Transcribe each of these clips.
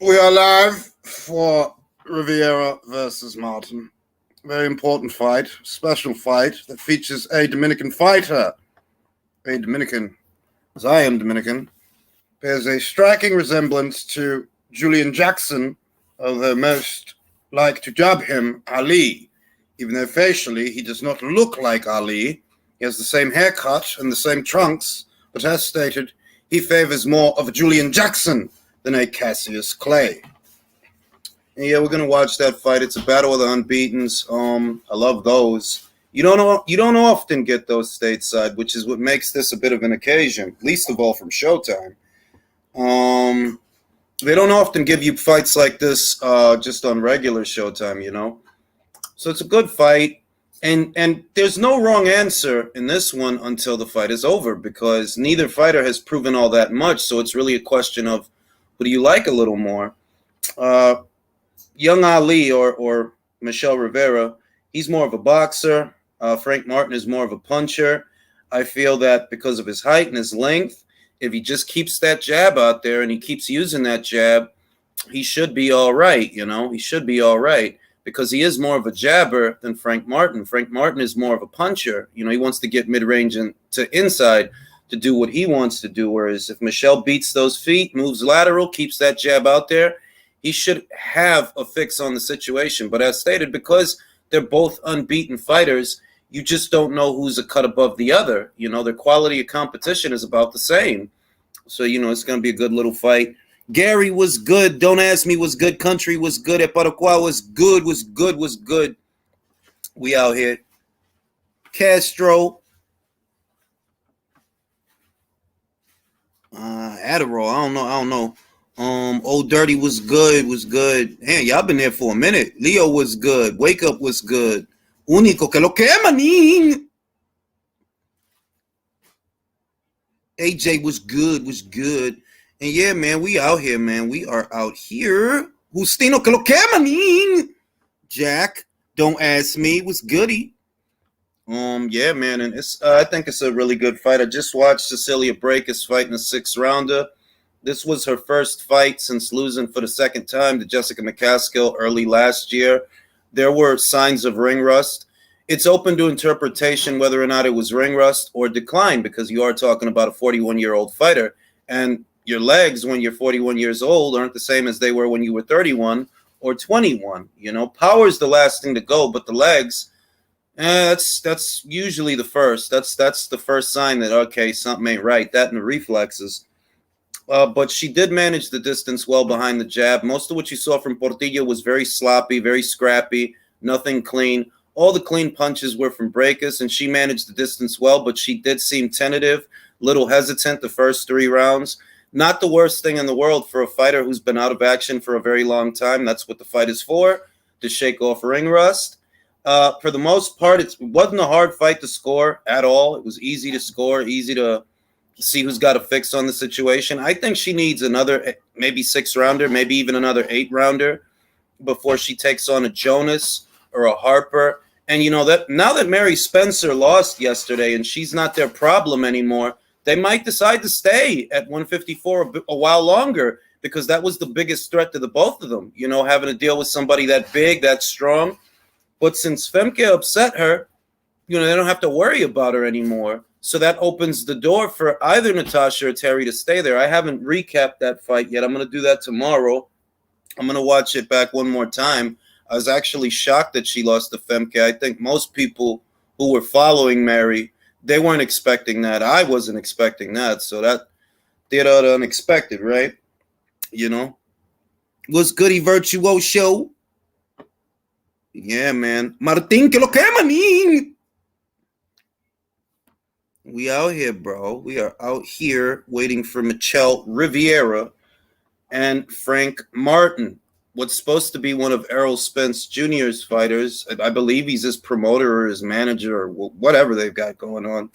We are live for Rivera versus Martin. Very important fight, special fight that features a Dominican fighter. A Dominican, as I am Dominican, bears a striking resemblance to Julian Jackson, although most like to dub him Ali. Even though facially he does not look like Ali, he has the same haircut and the same trunks, but as stated, he favors more of a Julian Jackson than a Cassius Clay. And yeah, we're gonna watch that fight. It's a battle of the unbeatens. I love those. You don't often get those stateside, which is what makes this a bit of an occasion. Least of all from Showtime. They don't often give you fights like this just on regular Showtime, you know. So it's a good fight, and there's no wrong answer in this one until the fight is over, because neither fighter has proven all that much. So it's really a question of who do you like a little more. Young Ali or Michel Rivera, he's more of a boxer. Frank Martin is more of a puncher. I feel that because of his height and his length, if he just keeps that jab out there and he keeps using that jab, he should be all right, you know. He should be all right because he is more of a jabber than Frank Martin. Frank Martin is more of a puncher. You know, he wants to get mid-range and to inside to do what he wants to do, whereas if Michel beats those feet, moves lateral, keeps that jab out there, he should have a fix on the situation. But as stated, because they're both unbeaten fighters, you just don't know who's a cut above the other. You know, their quality of competition is about the same. So, you know, it's going to be a good little fight. Gary was good. Don't ask me was good. Country was good. Eparaquah was good, was good, was good. We out here. Castro. Adderall. I don't know. Old Dirty was good, was good. Man, y'all been there for a minute. Leo was good. Wake Up was good. Único que lo que, manín. AJ was good, was good. And yeah, man, we out here, man. We are out here. Justino que lo que, manín. Jack, don't ask me, was goody. Yeah, man, and it's I think it's a really good fight. I just watched Cecilia Brækhus fight in a 6th rounder. This was her first fight since losing for the second time to Jessica McCaskill early last year. There were signs of ring rust. It's open to interpretation whether or not it was ring rust or decline, because you are talking about a 41-year-old fighter. And your legs when you're 41 years old aren't the same as they were when you were 31 or 21. You know, power is the last thing to go, but the legs, that's usually the first. That's the first sign that, okay, something ain't right. That and the reflexes. But she did manage the distance well behind the jab. Most of what you saw from Portilla was very sloppy, very scrappy, nothing clean. All the clean punches were from Brækhus, and she managed the distance well, but she did seem tentative, little hesitant the first 3 rounds. Not the worst thing in the world for a fighter who's been out of action for a very long time. That's what the fight is for, to shake off ring rust. For the most part, it wasn't a hard fight to score at all. It was easy to score, easy to see who's got a fix on the situation. I think she needs another maybe 6-rounder, maybe even another 8-rounder before she takes on a Jonas or a Harper. And you know that now that Mary Spencer lost yesterday and she's not their problem anymore, they might decide to stay at 154 a while longer, because that was the biggest threat to the both of them, you know, having to deal with somebody that big, that strong. But since Femke upset her, you know, they don't have to worry about her anymore. So that opens the door for either Natasha or Terry to stay there. I haven't recapped that fight yet. I'm going to do that tomorrow. I'm going to watch it back one more time. I was actually shocked that she lost to Femke. I think most people who were following Mary, they weren't expecting that. I wasn't expecting that. So that did the unexpected, right? You know? What's goody virtuoso? Yeah, man. Martin, que lo que, manín? We out here, bro. We are out here waiting for Michel Rivera and Frank Martin. What's supposed to be one of Errol Spence Jr.'s fighters. I believe he's his promoter or his manager or whatever they've got going on.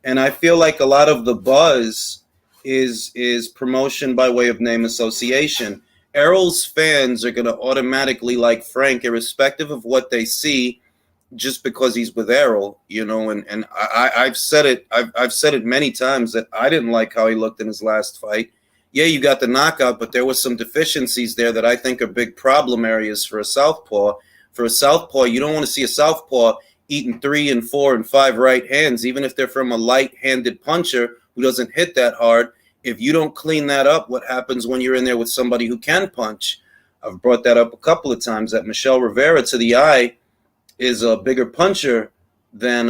And I feel like a lot of the buzz is promotion by way of name association. Errol's fans are going to automatically like Frank, irrespective of what they see, just because he's with Errol, you know. And I've said it. I've said it many times that I didn't like how he looked in his last fight. yeah, you got the knockout, but there was some deficiencies there that I think are big problem areas for a southpaw. For a southpaw, you don't want to see a southpaw eating 3 and 4 and 5 right hands, even if they're from a light-handed puncher who doesn't hit that hard. If you don't clean that up, what happens when you're in there with somebody who can punch? I've brought that up a couple of times, that Michelle Rivera to the eye is a bigger puncher than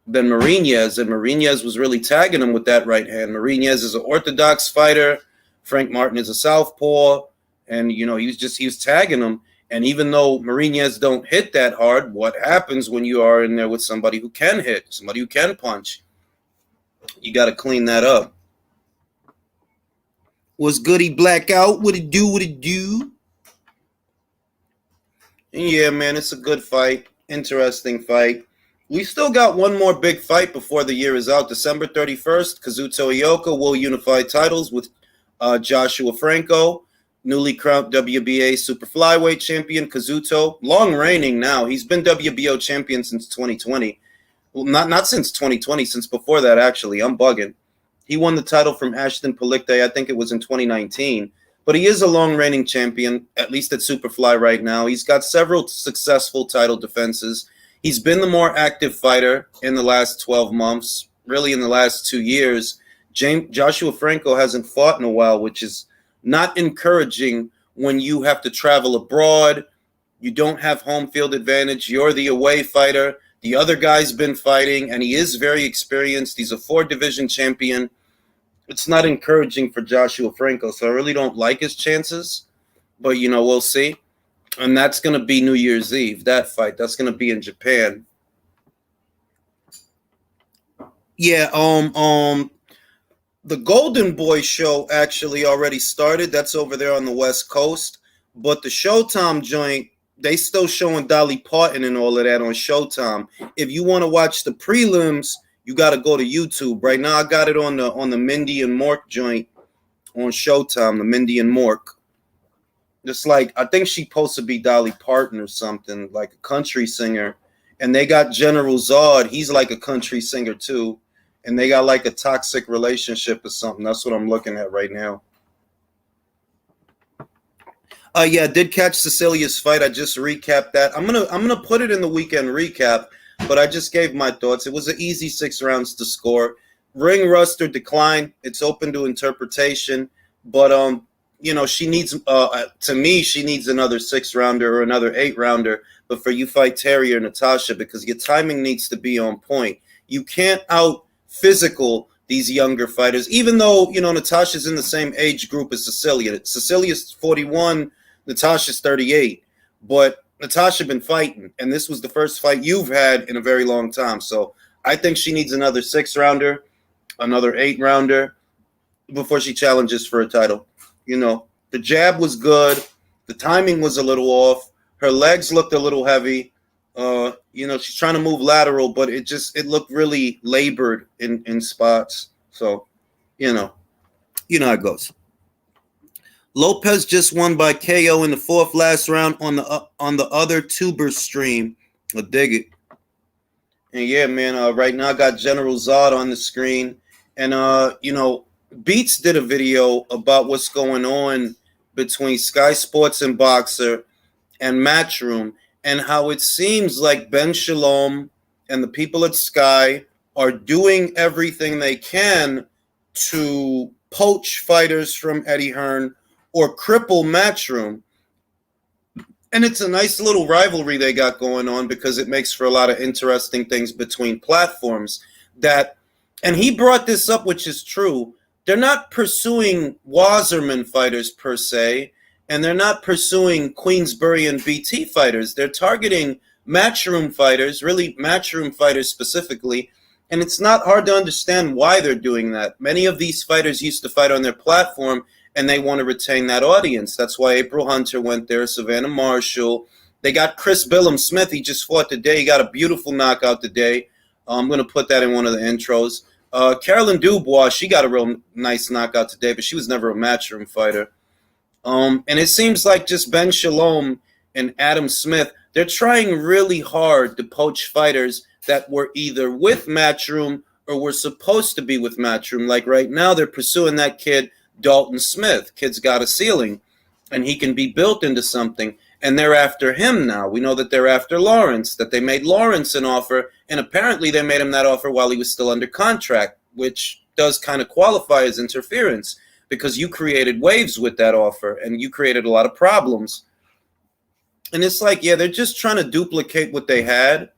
Marinez, and Marinez was really tagging him with that right hand. Marinez is an orthodox fighter. Frank Martin is a southpaw, and he was tagging him. And even though Marinez don't hit that hard, what happens when you are in there with somebody who can hit, somebody who can punch? You got to clean that up. What's goody blackout? What it do? What it do? And yeah, man, it's a good fight. Interesting fight. We still got one more big fight before the year is out. December 31st, Kazuto Ioka will unify titles with Joshua Franco, newly crowned WBA super flyweight champion. Kazuto, long reigning now. He's been WBO champion since 2020. Well, not since 2020, since before that, actually. I'm bugging. He won the title from Ashton Palikte, I think it was in 2019. But he is a long reigning champion, at least at Superfly right now. He's got several successful title defenses. He's been the more active fighter in the last 12 months, really in the last 2 years. Joshua Franco hasn't fought in a while, which is not encouraging when you have to travel abroad. You don't have home field advantage. You're the away fighter. The other guy's been fighting, and he is very experienced. He's a 4-division champion. It's not encouraging for Joshua Franco, so I really don't like his chances. But, we'll see. And that's going to be New Year's Eve, that fight. That's going to be in Japan. Yeah, the Golden Boy show actually already started. That's over there on the West Coast. But the Showtime joint, they still showing Dolly Parton and all of that on Showtime. If you want to watch the prelims, you got to go to YouTube. Right now, I got it on the Mindy and Mork joint on Showtime, the Mindy and Mork. It's like, I think she's supposed to be Dolly Parton or something, like a country singer. And they got General Zod. He's like a country singer too. And they got like a toxic relationship or something. That's what I'm looking at right now. Yeah, I did catch Cecilia's fight. I just recapped that. I'm gonna put it in the weekend recap, but I just gave my thoughts. It was an easy 6 rounds to score. Ring rust or decline. It's open to interpretation. But she needs, to me, she needs another 6-rounder or another 8-rounder. But for you fight Terry or Natasha, because your timing needs to be on point. You can't out physical these younger fighters, even though, Natasha's in the same age group as Cecilia. Cecilia's 41, Natasha's 38. But Natasha been fighting, and this was the first fight you've had in a very long time. So I think she needs another 6-rounder, another 8-rounder before she challenges for a title. The jab was good. The timing was a little off. Her legs looked a little heavy. She's trying to move lateral, but it looked really labored in spots. So, how it goes. Lopez just won by KO in the 4th last round on the other Tuber stream. I dig it. And yeah, man, right now I got General Zod on the screen. And, Beats did a video about what's going on between Sky Sports and Boxer and Matchroom, and how it seems like Ben Shalom and the people at Sky are doing everything they can to poach fighters from Eddie Hearn or cripple Matchroom. And it's a nice little rivalry they got going on, because it makes for a lot of interesting things between platforms. And he brought this up, which is true. They're not pursuing Wasserman fighters per se, and they're not pursuing Queensbury and BT fighters. They're targeting Matchroom fighters, really Matchroom fighters specifically, and it's not hard to understand why they're doing that. Many of these fighters used to fight on their platform, and they want to retain that audience. That's why April Hunter went there, Savannah Marshall. They got Chris Billum-Smith. He just fought today. He got a beautiful knockout today. I'm going to put that in one of the intros. Carolyn Dubois, she got a real nice knockout today, but she was never a Matchroom fighter. And it seems like just Ben Shalom and Adam Smith, they're trying really hard to poach fighters that were either with Matchroom or were supposed to be with Matchroom. Like right now, they're pursuing that kid, Dalton Smith. Kid's got a ceiling, and he can be built into something. And they're after him now. We know that they're after Lawrence, that they made Lawrence an offer, and apparently they made him that offer while he was still under contract, which does kind of qualify as interference because you created waves with that offer, and you created a lot of problems. And it's like, yeah, they're just trying to duplicate what they had,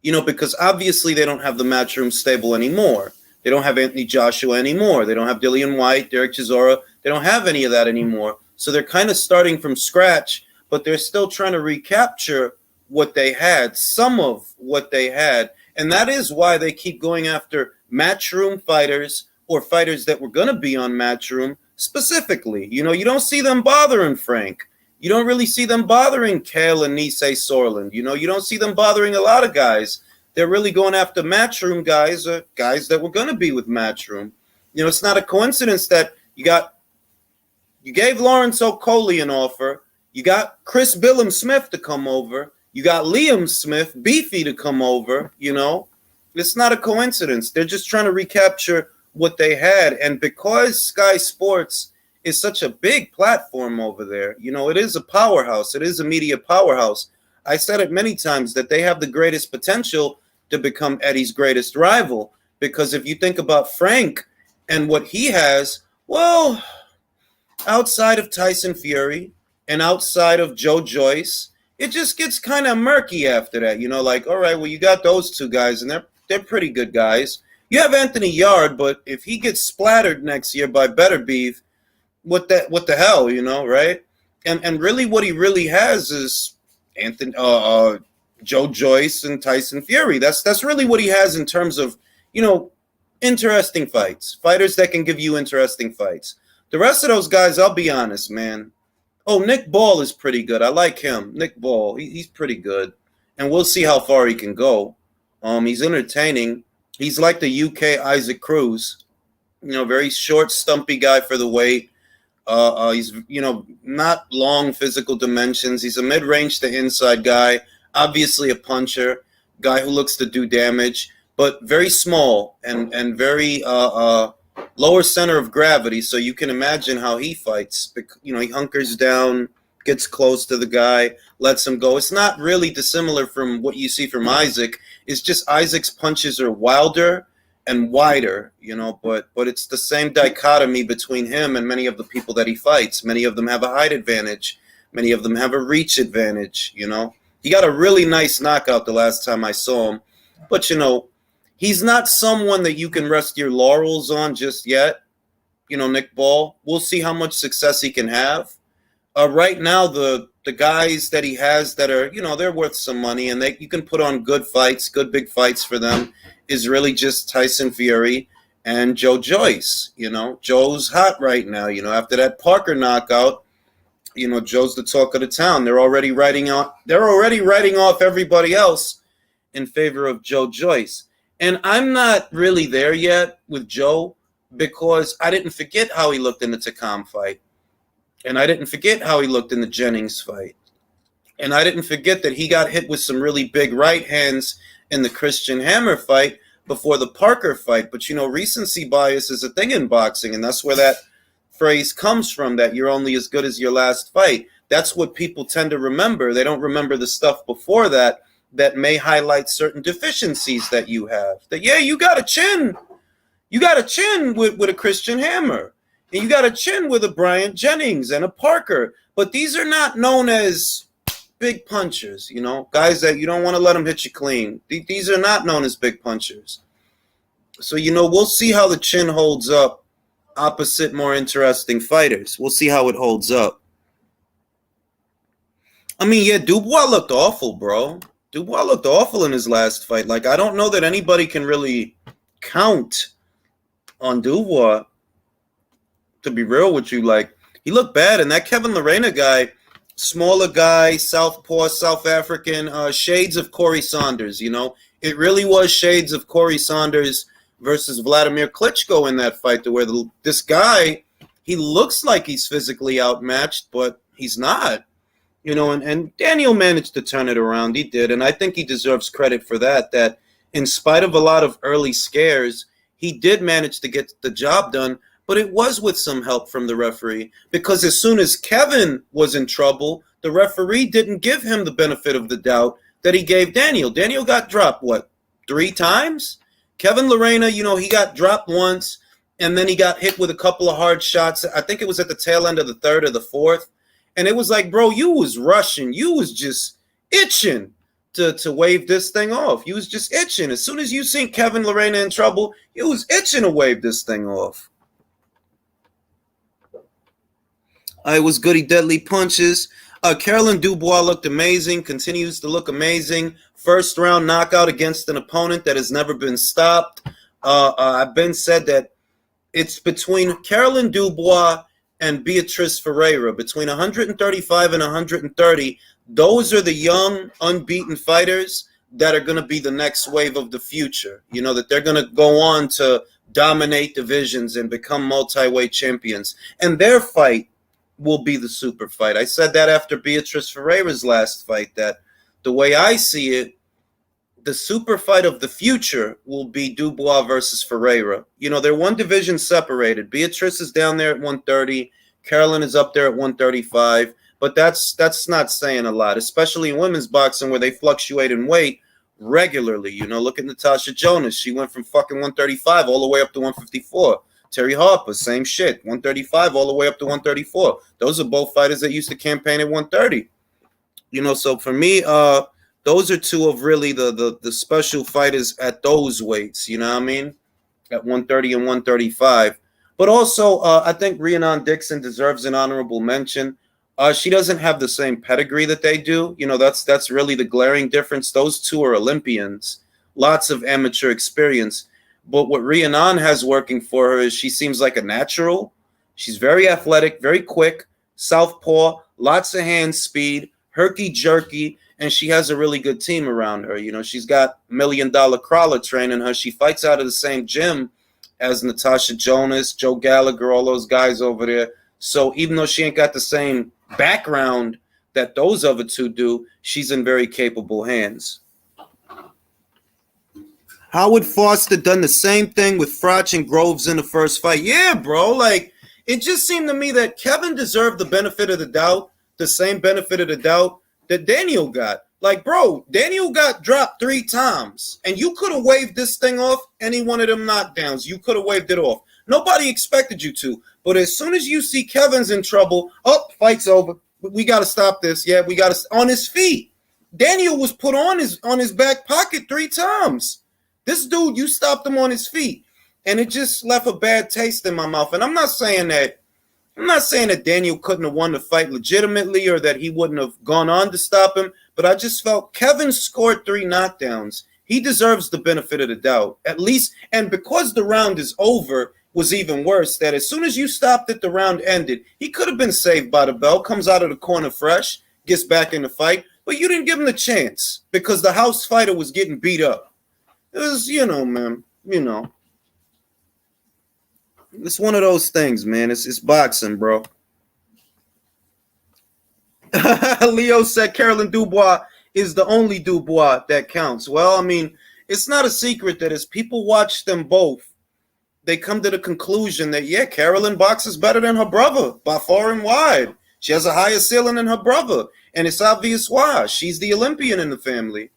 because obviously they don't have the Matchroom stable anymore. They don't have Anthony Joshua anymore. They don't have Dillian White, Derek Chisora. They don't have any of that anymore. So they're kind of starting from scratch, but they're still trying to recapture what they had, some of what they had. And that is why they keep going after Matchroom fighters or fighters that were going to be on Matchroom specifically. You don't see them bothering Frank. You don't really see them bothering Kale and Nisei Sorland. You don't see them bothering a lot of guys. They're really going after Matchroom guys, or guys that were going to be with Matchroom. It's not a coincidence that you gave Lawrence Okolie an offer. You got Chris Billum Smith to come over. You got Liam Smith, Beefy, to come over. It's not a coincidence. They're just trying to recapture what they had. And because Sky Sports is such a big platform over there, it is a powerhouse. It is a media powerhouse. I said it many times that they have the greatest potential to become Eddie's greatest rival. Because if you think about Frank and what he has, well, outside of Tyson Fury and outside of Joe Joyce, it just gets kind of murky after that. Like, all right, well, you got those two guys, and they're pretty good guys. You have Anthony Yard, but if he gets splattered next year by Better Beef, what the hell, right? And really what he really has is Anthony Joe Joyce and Tyson Fury. That's really what he has in terms of, interesting fights. Fighters that can give you interesting fights. The rest of those guys, I'll be honest, man. Oh, Nick Ball is pretty good. I like him. Nick Ball, he's pretty good. And we'll see how far he can go. He's entertaining. He's like the UK Isaac Cruz. Very short, stumpy guy for the weight. He's, not long physical dimensions. He's a mid-range to inside guy. Obviously a puncher. Guy who looks to do damage. But very small and very lower center of gravity. So you can imagine how he fights. He hunkers down, gets close to the guy, lets him go. It's not really dissimilar from what you see from Isaac. It's just Isaac's punches are wilder and wider, but it's the same dichotomy between him and many of the people that he fights. Many of them have a height advantage. Many of them have a reach advantage, He got a really nice knockout the last time I saw him. But, he's not someone that you can rest your laurels on just yet. Nick Ball. We'll see how much success he can have. Right now, the guys that he has that are, they're worth some money, and you can put on good fights, good big fights for them, is really just Tyson Fury and Joe Joyce. Joe's hot right now. After that Parker knockout, Joe's the talk of the town. They're already writing off everybody else in favor of Joe Joyce. And I'm not really there yet with Joe because I didn't forget how he looked in the Takam fight. And I didn't forget how he looked in the Jennings fight. And I didn't forget that he got hit with some really big right hands in the Christian Hammer fight before the Parker fight. But, recency bias is a thing in boxing, and that's where that phrase comes from, that you're only as good as your last fight. That's what people tend to remember. They don't remember the stuff before that may highlight certain deficiencies that you have. That, yeah, you got a chin. You got a chin with a Christian Hammer. And you got a chin with a Bryant Jennings and a Parker. But these are not known as big punchers, guys that you don't want to let them hit you clean. These are not known as big punchers. So, we'll see how the chin holds up opposite more interesting fighters. We'll see how it holds up. I mean, yeah, Dubois looked awful, bro. Dubois looked awful in his last fight. Like, I don't know that anybody can really count on Dubois, to be real with you. Like, he looked bad. And that Kevin Lerena guy, smaller guy, southpaw, South African, shades of Corey Saunders, It really was shades of Corey Saunders versus Vladimir Klitschko in that fight, to where this guy, he looks like he's physically outmatched, but he's not. And Daniel managed to turn it around. He did, and I think he deserves credit for that in spite of a lot of early scares, he did manage to get the job done, but it was with some help from the referee, because as soon as Kevin was in trouble, the referee didn't give him the benefit of the doubt that he gave Daniel. Daniel got dropped, what, 3 times? Kevin Lerena, he got dropped once, and then he got hit with a couple of hard shots. I think it was at the tail end of the third or the fourth. And it was like, bro, you was rushing. You was just itching to wave this thing off. You was just itching. As soon as you seen Kevin Lerena in trouble, you was itching to wave this thing off. It was goody deadly punches. Carolyn Dubois looked amazing, continues to look amazing. First round knockout against an opponent that has never been stopped. I've been said that it's between Carolyn Dubois and Beatriz Ferreira, between 135 and 130. Those are the young, unbeaten fighters that are going to be the next wave of the future. That they're going to go on to dominate divisions and become multi-weight champions. And their fight will be the super fight. I said that after Beatriz Ferreira's last fight, that the way I see it, the super fight of the future will be Dubois versus Ferreira. They're one division separated. Beatriz is down there at 130. Carolyn is up there at 135. But that's not saying a lot, especially in women's boxing where they fluctuate in weight regularly. Look at Natasha Jonas. She went from fucking 135 all the way up to 154. Terry Harper, same shit, 135 all the way up to 134. Those are both fighters that used to campaign at 130. So for me, those are two of really the special fighters at those weights, you know what I mean? At 130 and 135. But also, I think Rhiannon Dixon deserves an honorable mention. She doesn't have the same pedigree that they do. That's really the glaring difference. Those two are Olympians, lots of amateur experience. But what Rhiannon has working for her is she seems like a natural. She's very athletic, very quick, southpaw, lots of hand speed, herky-jerky, and she has a really good team around her. She's got $1 Million Crawler training her. She fights out of the same gym as Natasha Jonas, Joe Gallagher, all those guys over there. So even though she ain't got the same background that those other two do, she's in very capable hands. Howard Foster done the same thing with Froch and Groves in the first fight. Yeah, bro. Like, it just seemed to me that Kevin deserved the benefit of the doubt, the same benefit of the doubt that Daniel got. Like, bro, Daniel got dropped 3 times, and you could have waved this thing off any one of them knockdowns. You could have waved it off. Nobody expected you to. But as soon as you see Kevin's in trouble, fight's over. We got to stop this. Yeah, we got to on his feet. Daniel was put on his back pocket 3 times. This dude, you stopped him on his feet, and it just left a bad taste in my mouth. And I'm not saying that Daniel couldn't have won the fight legitimately or that he wouldn't have gone on to stop him, but I just felt Kevin scored 3 knockdowns. He deserves the benefit of the doubt, at least. And because the round is over, was even worse, that as soon as you stopped it, the round ended. He could have been saved by the bell, comes out of the corner fresh, gets back in the fight, but you didn't give him the chance because the house fighter was getting beat up. It was, man, it's one of those things, man. It's boxing, bro. Leo said Carolyn Dubois is the only Dubois that counts. Well, I mean, it's not a secret that as people watch them both, they come to the conclusion that, yeah, Carolyn boxes better than her brother by far and wide. She has a higher ceiling than her brother, and it's obvious why. She's the Olympian in the family,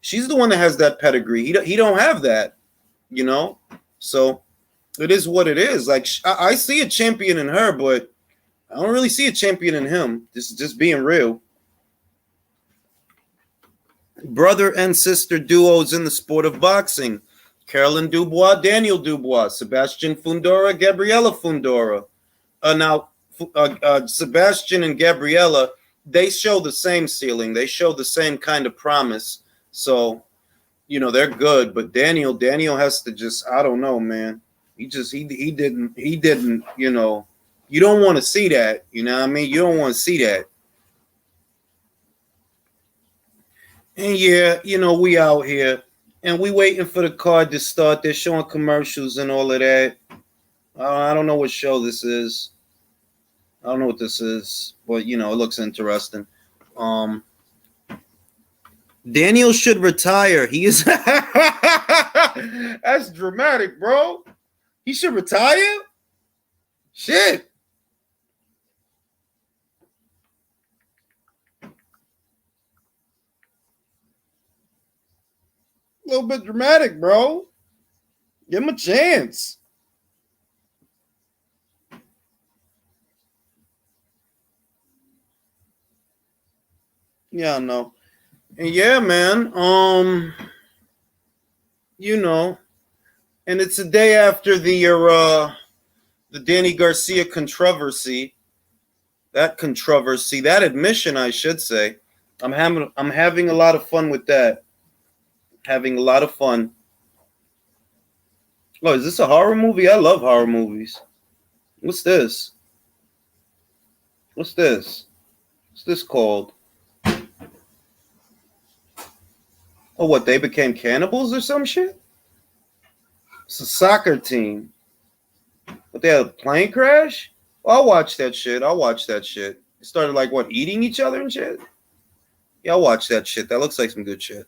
She's the one that has that pedigree. He don't have that, So it is what it is. Like, I see a champion in her, but I don't really see a champion in him. Just being real. Brother and sister duos in the sport of boxing. Carolyn Dubois, Daniel Dubois, Sebastian Fundora, Gabriela Fundora. Now, Sebastian and Gabriela, they show the same ceiling. They show the same kind of promise. So, they're good. But Daniel has to just, I don't know, man. He didn't, you don't want to see that. You know what I mean? You don't want to see that. And yeah, we out here. And we waiting for the card to start. They're showing commercials and all of that. I don't know what show this is. I don't know what this is. But, it looks interesting. Daniel should retire. He is. That's dramatic, bro. He should retire? Shit. A little bit dramatic, bro. Give him a chance. Yeah, I know. And yeah, man. You know, and it's a day after the Danny Garcia controversy. That admission, I should say. I'm having a lot of fun with that. Having a lot of fun. Oh, is this a horror movie? I love horror movies. What's this? What's this? What's this called? Oh, what? They became cannibals or some shit? It's a soccer team. But they had a plane crash? Oh, I'll watch that shit. It started like what, eating each other and shit? Yeah, I'll watch that shit. That looks like some good shit.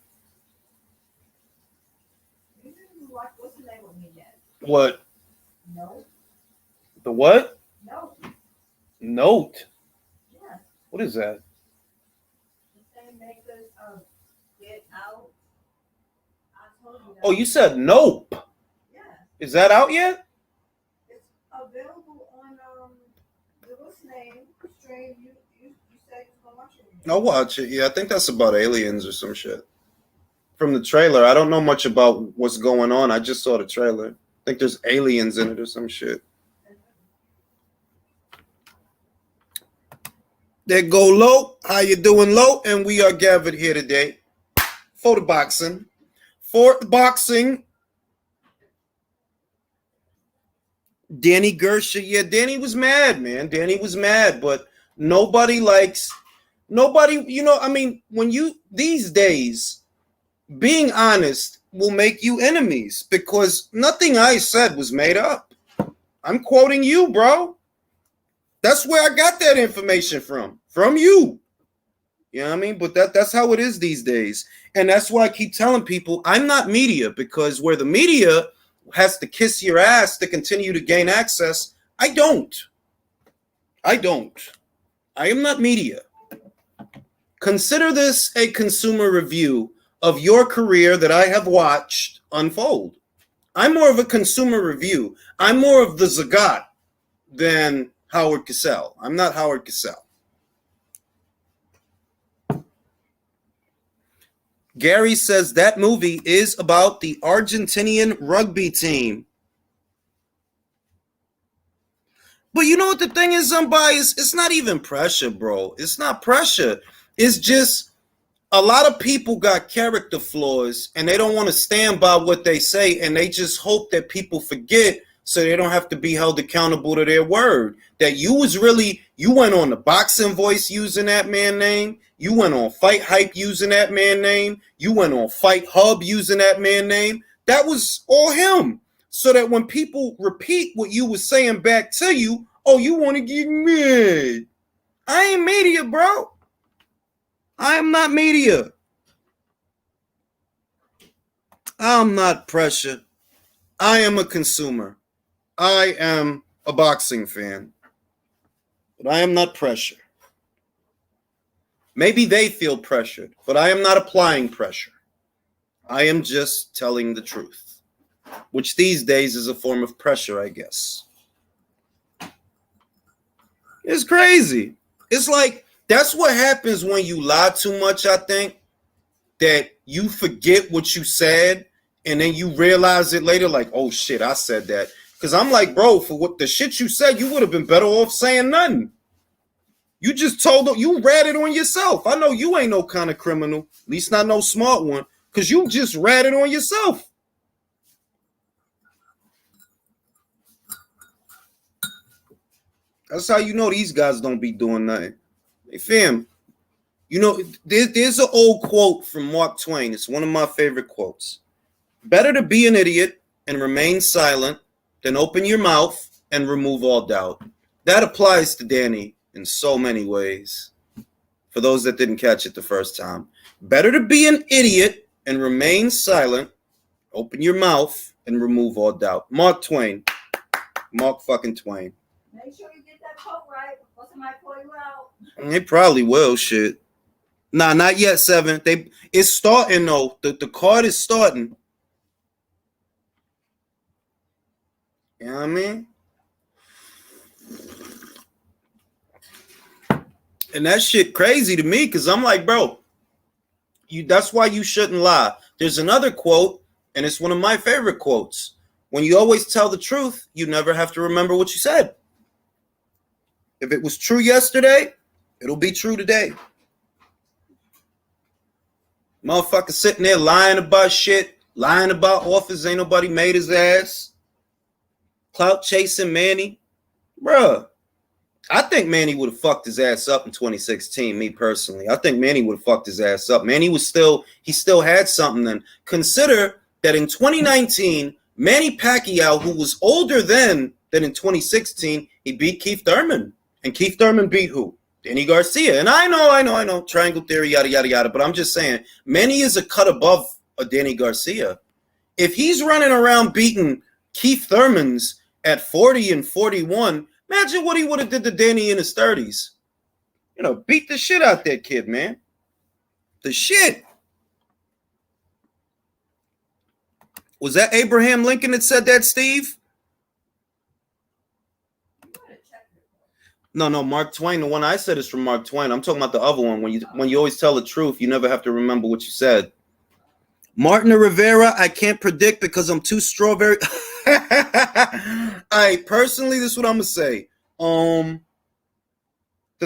What's the name of me yet? What? No. The what? No. Note? Yeah. What is that? The same makers of Get Out. I told you that. Oh, you said Nope. Yeah. Is that out yet? It's available on what's the name? Stream. You said you're gonna watch it. I'll watch it. Yeah, I think that's about aliens or some shit. From the trailer, I don't know much about what's going on. I just saw the trailer. I think there's aliens in it or some shit. There go Lo. How you doing, Lo? And we are gathered here today for the boxing. Danny Garcia. Yeah, Danny was mad, man. Danny was mad, but nobody, you know, I mean, these days, being honest will make you enemies because nothing I said was made up. I'm quoting you, bro. That's where I got that information from you. You know what I mean? But that's how it is these days. And that's why I keep telling people I'm not media, because where the media has to kiss your ass to continue to gain access, I don't. I am not media. Consider this a consumer review of your career that I have watched unfold. I'm more of a consumer review. I'm more of the Zagat than Howard Cosell. I'm not Howard Cosell. Gary says that movie is about the Argentinian rugby team. But you know what the thing is, unbiased? It's not even pressure, bro. It's not pressure. It's just a lot of people got character flaws and they don't want to stand by what they say, and they just hope that people forget so they don't have to be held accountable to their word. That you went on the Boxing Voice using that man name. You went on Fight Hype using that man name. You went on Fight Hub using that man name. That was all him. So that when people repeat what you were saying back to you, oh, you want to get mad. I ain't media, bro. I am not media. I'm not pressure. I am a consumer. I am a boxing fan. But I am not pressure. Maybe they feel pressured, but I am not applying pressure. I am just telling the truth, which these days is a form of pressure, I guess. It's crazy. It's like, that's what happens when you lie too much, I think, that you forget what you said, and then you realize it later, like, oh shit, I said that. Because I'm like, bro, for what the shit you said, you would have been better off saying nothing. You just you ratted on yourself. I know you ain't no kind of criminal, at least not no smart one, because you just ratted on yourself. That's how you know these guys don't be doing nothing. Hey, fam, you know, there's an old quote from Mark Twain. It's one of my favorite quotes. Better to be an idiot and remain silent than open your mouth and remove all doubt. That applies to Danny in so many ways. For those that didn't catch it the first time. Better to be an idiot and remain silent, open your mouth, and remove all doubt. Mark Twain. Mark fucking Twain. Make sure you get that quote right before somebody pull you out. They probably will, shit. Nah, not yet, 7. It's starting, though. The card is starting. You know what I mean? And that shit crazy to me, because I'm like, bro, that's why you shouldn't lie. There's another quote, and it's one of my favorite quotes. When you always tell the truth, you never have to remember what you said. If it was true yesterday, it'll be true today. Motherfucker sitting there lying about shit, lying about offers, ain't nobody made his ass. Clout chasing Manny. Bruh, I think Manny would have fucked his ass up in 2016, me personally. I think Manny would have fucked his ass up. Manny he still had something then. Consider that in 2019, Manny Pacquiao, who was older then than in 2016, he beat Keith Thurman. And Keith Thurman beat who? Danny Garcia. And I know. Triangle theory, yada, yada, yada. But I'm just saying, Manny is a cut above a Danny Garcia. If he's running around beating Keith Thurman's at 40 and 41, imagine what he would have did to Danny in his 30s. You know, beat the shit out that kid, man. The shit. Was that Abraham Lincoln that said that, Steve? No, Mark Twain. The one I said is from Mark Twain. I'm talking about the other one. When you always tell the truth, you never have to remember what you said. Martin or Rivera, I can't predict because I'm too strawberry. All right, personally, this is what I'm gonna say. The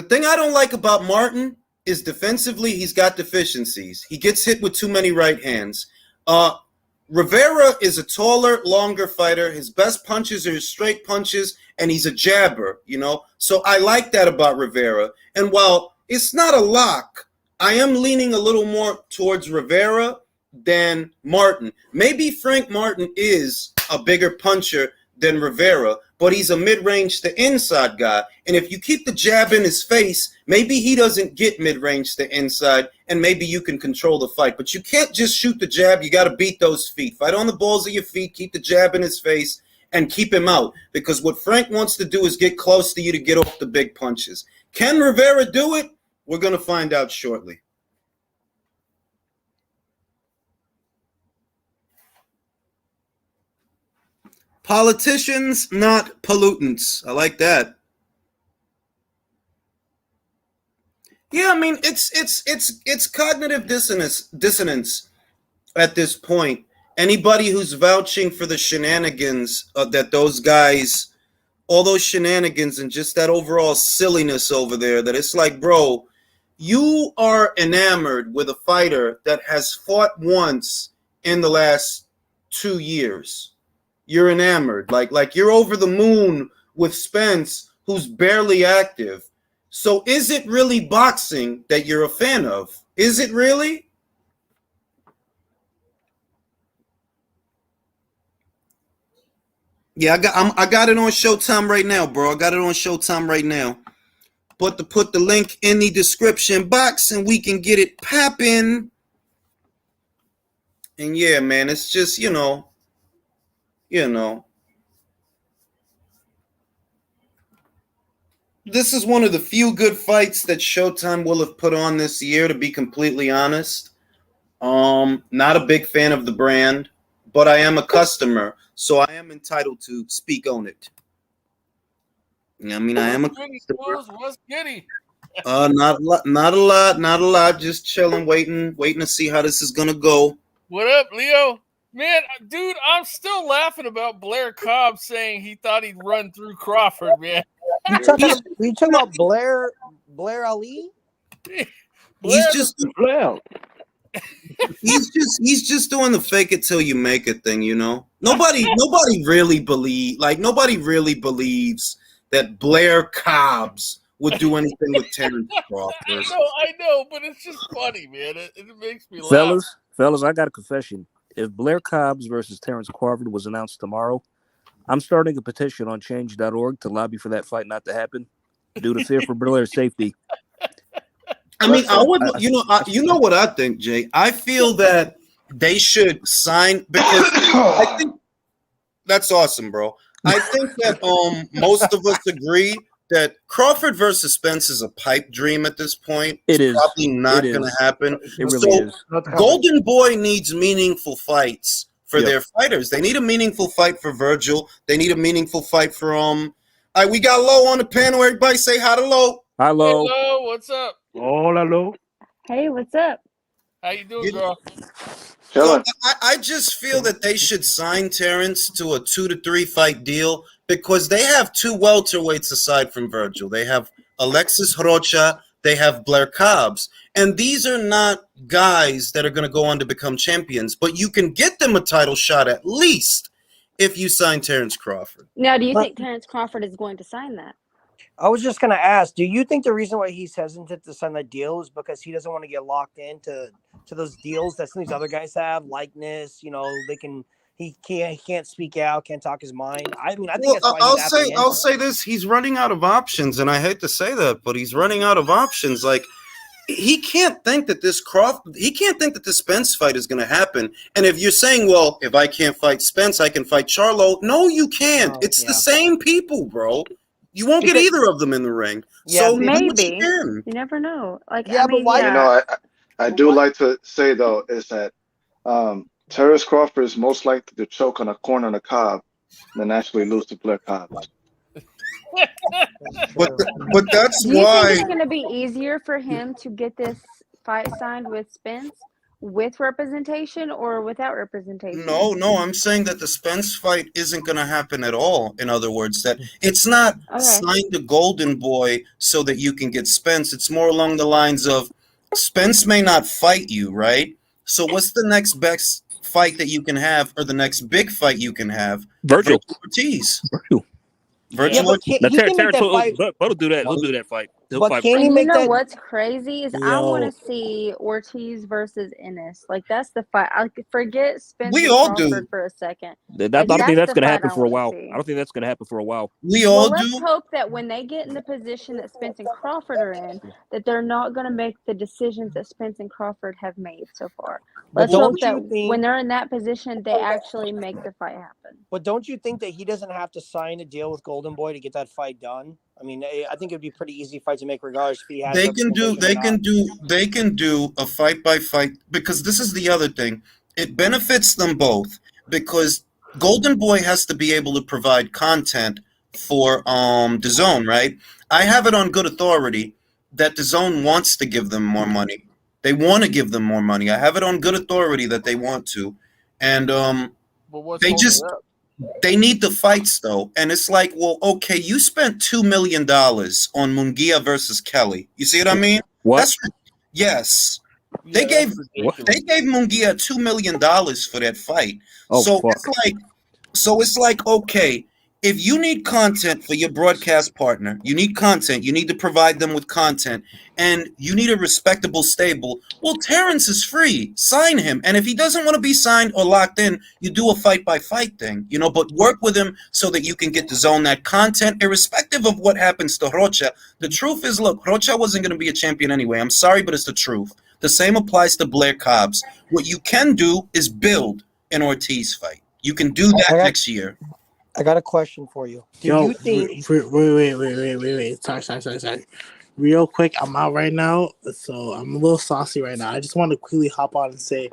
thing I don't like about Martin is defensively, he's got deficiencies. He gets hit with too many right hands. Rivera is a taller, longer fighter. His best punches are his straight punches, and he's a jabber, you know? So I like that about Rivera. And while it's not a lock, I am leaning a little more towards Rivera than Martin. Maybe Frank Martin is a bigger puncher than Rivera, but he's a mid-range to inside guy. And if you keep the jab in his face, maybe he doesn't get mid-range to inside, and maybe you can control the fight. But you can't just shoot the jab. You got to beat those feet. Fight on the balls of your feet, keep the jab in his face, and keep him out. Because what Frank wants to do is get close to you to get off the big punches. Can Rivera do it? We're going to find out shortly. Politicians, not pollutants. I like that. Yeah, I mean, it's cognitive dissonance at this point. Anybody who's vouching for the shenanigans that those guys, all those shenanigans and just that overall silliness over there, that it's like, bro, you are enamored with a fighter that has fought once in the last 2 years. You're enamored. Like you're over the moon with Spence, who's barely active. So is it really boxing that you're a fan of? Is it really? Yeah, I got it on Showtime right now, bro. I got it on Showtime right now. Put the link in the description box and we can get it popping. And yeah, man, it's just, you know. This is one of the few good fights that Showtime will have put on this year, to be completely honest. Not a big fan of the brand, but I am a customer, so I am entitled to speak on it. I mean, I am a customer. What's goody? Not a lot. Just chilling, waiting to see how this is gonna go. What up, Leo? Man, dude, I'm still laughing about Blair Cobb saying he thought he'd run through Crawford, man. You talking about Blair Ali? He's just he's just doing the fake it till you make it thing, you know. Nobody really believes that Blair Cobbs would do anything with Terrence Crawford. I know, but it's just funny, man. It makes me laugh. Fellas, I got a confession. If Blair Cobbs versus Terrence Crawford was announced tomorrow, I'm starting a petition on change.org to lobby for that fight not to happen due to fear for Blair's safety. I mean, I would, you know what I think, Jay. I feel that they should sign because I think that's awesome, bro. I think that most of us agree that Crawford versus Spence is a pipe dream at this point. It is Probably not going to happen. It really is. Golden Boy needs meaningful fights for their fighters. They need a meaningful fight for Virgil. They need a meaningful fight for we got Low on the panel. Everybody say hi to Low. Hi, Low. Hello, what's up? Hola, Low. Hey, what's up? How you doing, girl? So I just feel that they should sign Terrence to a 2 to 3 fight deal because they have 2 welterweights aside from Virgil. They have Alexis Rocha, they have Blair Cobbs, and these are not guys that are going to go on to become champions, but you can get them a title shot at least if you sign Terrence Crawford. Now, do you think Terrence Crawford is going to sign that? I was just going to ask, do you think the reason why he's hesitant to sign that deal is because he doesn't want to get locked into those deals that some of these other guys have, likeness, he can't speak out, can't talk his mind. I mean, I think that's why I'll say this, he's running out of options, and I hate to say that, but he's running out of options. Like, he can't think that this Spence fight is going to happen. And if you're saying, well, if I can't fight Spence, I can fight Charlo. No, you can't. It's the same people, bro. You won't get either of them in the ring. Yeah, so maybe. You never know. But why? I do like to say though is that Terrence Crawford is most likely to choke on a corn on a cob than actually lose to Blair Cobbs. but that's Do you why think it's going to be easier for him to get this fight signed with Spence with representation or without representation? No, I'm saying that the Spence fight isn't going to happen at all. In other words, that it's not signed to Golden Boy so that you can get Spence. It's more along the lines of Spence may not fight you, right? So what's the next best fight that you can have, or the next big fight you can have? Virgil Ortiz. Virgil. Terrence will do that. He'll do that fight. What's crazy is I want to see Ortiz versus Ennis. Like, that's the fight. I forget Spence we all Crawford do for a second. I don't think that's going to happen for a while. I don't think that's going to happen for a while. We all do. Let's hope that when they get in the position that Spence and Crawford are in, that they're not going to make the decisions that Spence and Crawford have made so far. Let's hope that when they're in that position, they actually make the fight happen. But don't you think that he doesn't have to sign a deal with Golden Boy to get that fight done? I mean, I think it'd be a pretty easy fight to make regardless if he has. They can do a fight by fight, because this is the other thing. It benefits them both because Golden Boy has to be able to provide content for DAZN, right? I have it on good authority that DAZN wants to give them more money. They want to give them more money. I have it on good authority that they want to, and they need the fights though. And it's like, well, okay, you spent $2 million on Munguia versus Kelly. You see what I mean? What? Yes. They gave Munguia $2 million for that fight. So it's like, okay, if you need content for your broadcast partner, you need content, you need to provide them with content, and you need a respectable stable, well, Terrence is free. Sign him. And if he doesn't want to be signed or locked in, you do a fight-by-fight thing, but work with him so that you can get to zone that content, irrespective of what happens to Rocha. The truth is, look, Rocha wasn't going to be a champion anyway. I'm sorry, but it's the truth. The same applies to Blair Cobbs. What you can do is build an Ortiz fight. You can do that next year. I got a question for you. Do you think? Wait. Sorry. Real quick, I'm out right now, so I'm a little saucy right now. I just want to quickly hop on and say,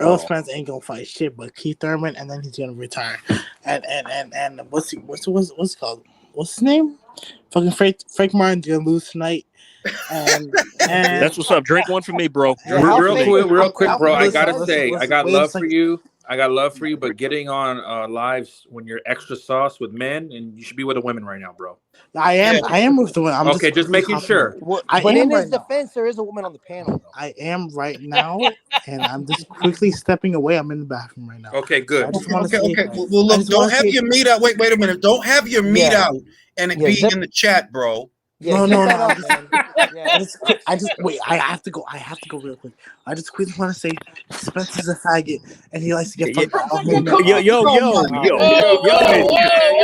Earl Spence ain't gonna fight shit, but Keith Thurman, and then he's gonna retire. And what's it called? What's his name? Fucking Frank Martin's gonna lose tonight. And that's what's up. Drink one for me, bro. Real quick, bro. I gotta say, I got love for you. But getting on lives when you're extra sauce with men, and you should be with the women right now, bro. I am with the women. I'm just making sure. But in his defense, there is a woman on the panel. I am right now, and I'm just quickly stepping away. I'm in the bathroom right now. Okay, good. Okay. Well, look, don't have your meat out. Wait a minute. Don't have your meat out and it be in the chat, bro. Yeah, No, keep no, that no. up, man. Yeah. I just wait. I have to go. I have to go real quick. I just quickly want to say Spence is a faggot and he likes to get fucked by all women. Whoa, Man, you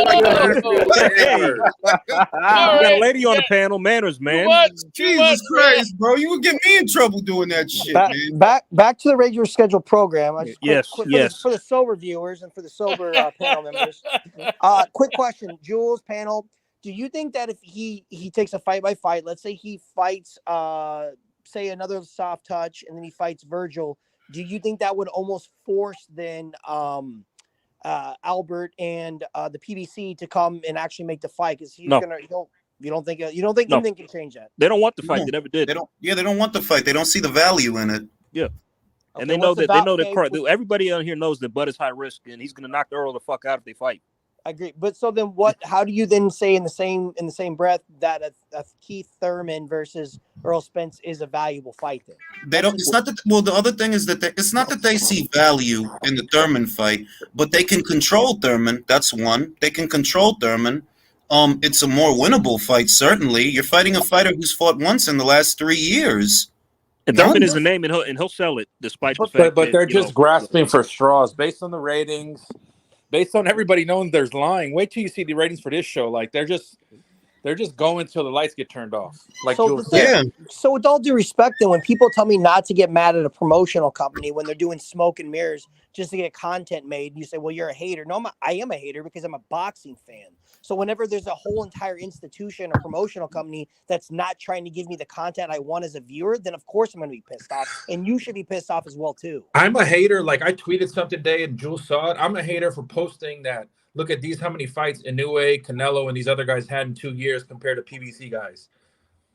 like to hurt me whoa. with the Hey, N-word. All you got a right. lady on the panel. Manners, Too man. much, too much, Jesus Christ, bro. You would get me in trouble doing that shit, man. Back to the regular scheduled program. I just Yes, quick yes. for the sober viewers and for the sober panel members. Quick question, Jules panel. Do you think that if he takes a fight by fight, let's say he fights say another soft touch and then he fights Virgil, do you think that would almost force then Albert and the PBC to come and actually make the fight? Because he's gonna you don't think anything can change that? They don't want the fight. They never did. They don't want the fight. They don't see the value in it. Yeah. Okay, And they know that everybody on here knows that Bud is high risk and he's gonna knock Earl the fuck out if they fight. I agree, but so then what? How do you then say in the same breath that a Keith Thurman versus Earl Spence is a valuable fight? Then They don't. It's not that. Well, the other thing is that it's not that they see value in the Thurman fight, but they can control Thurman. That's one. They can control Thurman. It's a more winnable fight. Certainly, you're fighting a fighter who's fought once in the last 3 years. And Thurman is a name, and he'll sell it despite the fact. But they're just grasping for straws based on the ratings. Based on everybody knowing there's lying, wait till you see the ratings for this show. Like they're just going till the lights get turned off. Like so, said. So with all due respect, then when people tell me not to get mad at a promotional company when they're doing smoke and mirrors just to get content made, you say, "Well, you're a hater." No, I am a hater because I'm a boxing fan. So whenever there's a whole entire institution or promotional company that's not trying to give me the content I want as a viewer, then of course I'm going to be pissed off, and you should be pissed off as well too. I'm a hater. Like I tweeted something today and Jules saw it. I'm a hater for posting that. Look at these, how many fights Inoue, Canelo, and these other guys had in 2 years compared to PBC guys.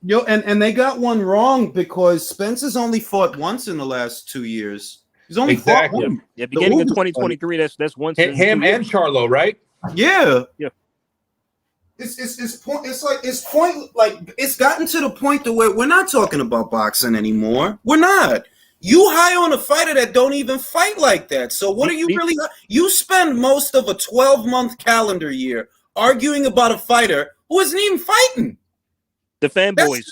Yo, and they got one wrong because Spence has only fought once in the last 2 years. He's only fought one. Yeah, beginning of 2023. That's once. Him and Charlo, right? Yeah. Yeah. It's gotten to the point to where we're not talking about boxing anymore. We're not. You high on a fighter that don't even fight like that. So what are you really? You spend most of a 12-month calendar year arguing about a fighter who isn't even fighting. The fanboys.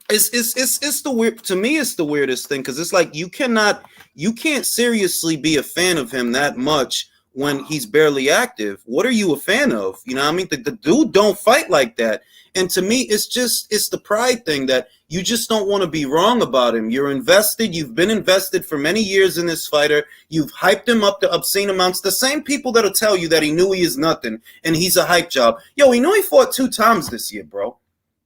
It's the weird. To me, it's the weirdest thing because it's like you can't seriously be a fan of him that much when he's barely active. What are you a fan of? You know what I mean? The dude don't fight like that. And to me, it's the pride thing that you just don't want to be wrong about him. You're invested. You've been invested for many years in this fighter. You've hyped him up to obscene amounts. The same people that'll tell you that he knew he is nothing and he's a hype job. Yo, he knew he fought 2 times this year, bro.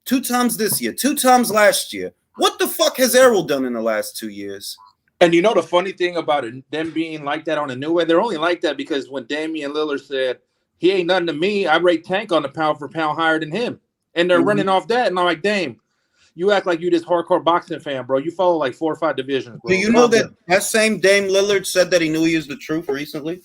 2 times this year. 2 times last year. What the fuck has Errol done in the last 2 years? And you know the funny thing about it, them being like that on a new way, they're only like that because when Damian Lillard said, he ain't nothing to me, I rate Tank on the pound for pound higher than him. And they're running off that. And I'm like, Dame, you act like you this hardcore boxing fan, bro. You follow like 4 or 5 divisions, bro. Do you know that same Dame Lillard said that he knew he was the truth recently?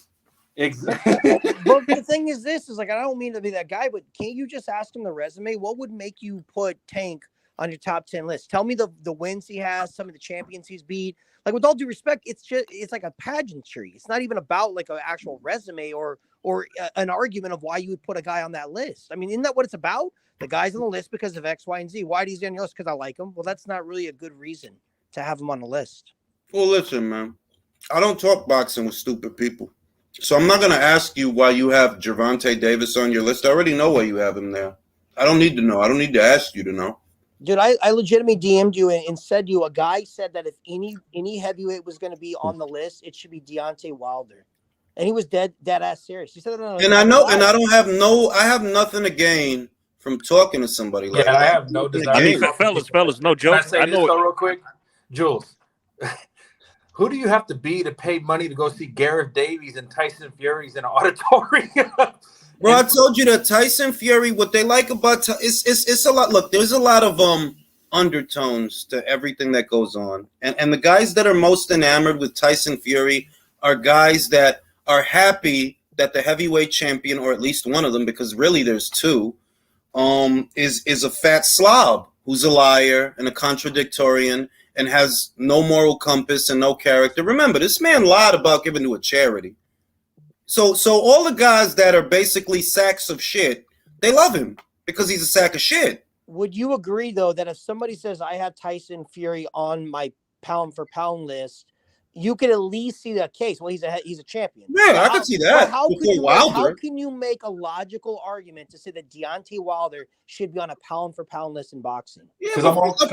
Exactly. But the thing is this, is like, I don't mean to be that guy, but can't you just ask him the resume? What would make you put Tank on your top 10 list? Tell me the wins he has, some of the champions he's beat. Like, with all due respect, it's like a pageantry. It's not even about like an actual resume or an argument of why you would put a guy on that list. I mean, isn't that what it's about? The guy's on the list because of X, Y, and Z. Why is he on your list? Because I like him. Well, that's not really a good reason to have him on the list. Well, listen, man. I don't talk boxing with stupid people. So I'm not going to ask you why you have Gervonta Davis on your list. I already know why you have him there. I don't need to know. I don't need to ask you to know. Dude, I legitimately DM'd you and said a guy said that if any heavyweight was going to be on the list, it should be Deontay Wilder. And he was dead ass serious. He said, no, and I know, and I have nothing to gain from talking to somebody like that. I have no desire. I mean, fellas, no joke. Can I say this though real quick? Jules, who do you have to be to pay money to go see Gareth Davies and Tyson Fury's in an auditorium? Bro, I told you that Tyson Fury, what they like about it's a lot. Look, there's a lot of undertones to everything that goes on, and the guys that are most enamored with Tyson Fury are guys that are happy that the heavyweight champion, or at least one of them, because really there's 2, is a fat slob who's a liar and a contradictorian and has no moral compass and no character. Remember, this man lied about giving to a charity. So all the guys that are basically sacks of shit, they love him. because he's a sack of shit. Would you agree though that if somebody says I have Tyson Fury on my pound for pound list, you could at least see that case? Well, he's a champion. Yeah, I could see that. How can you make a logical argument to say that Deontay Wilder should be on a pound for pound list in boxing? Yeah, of course.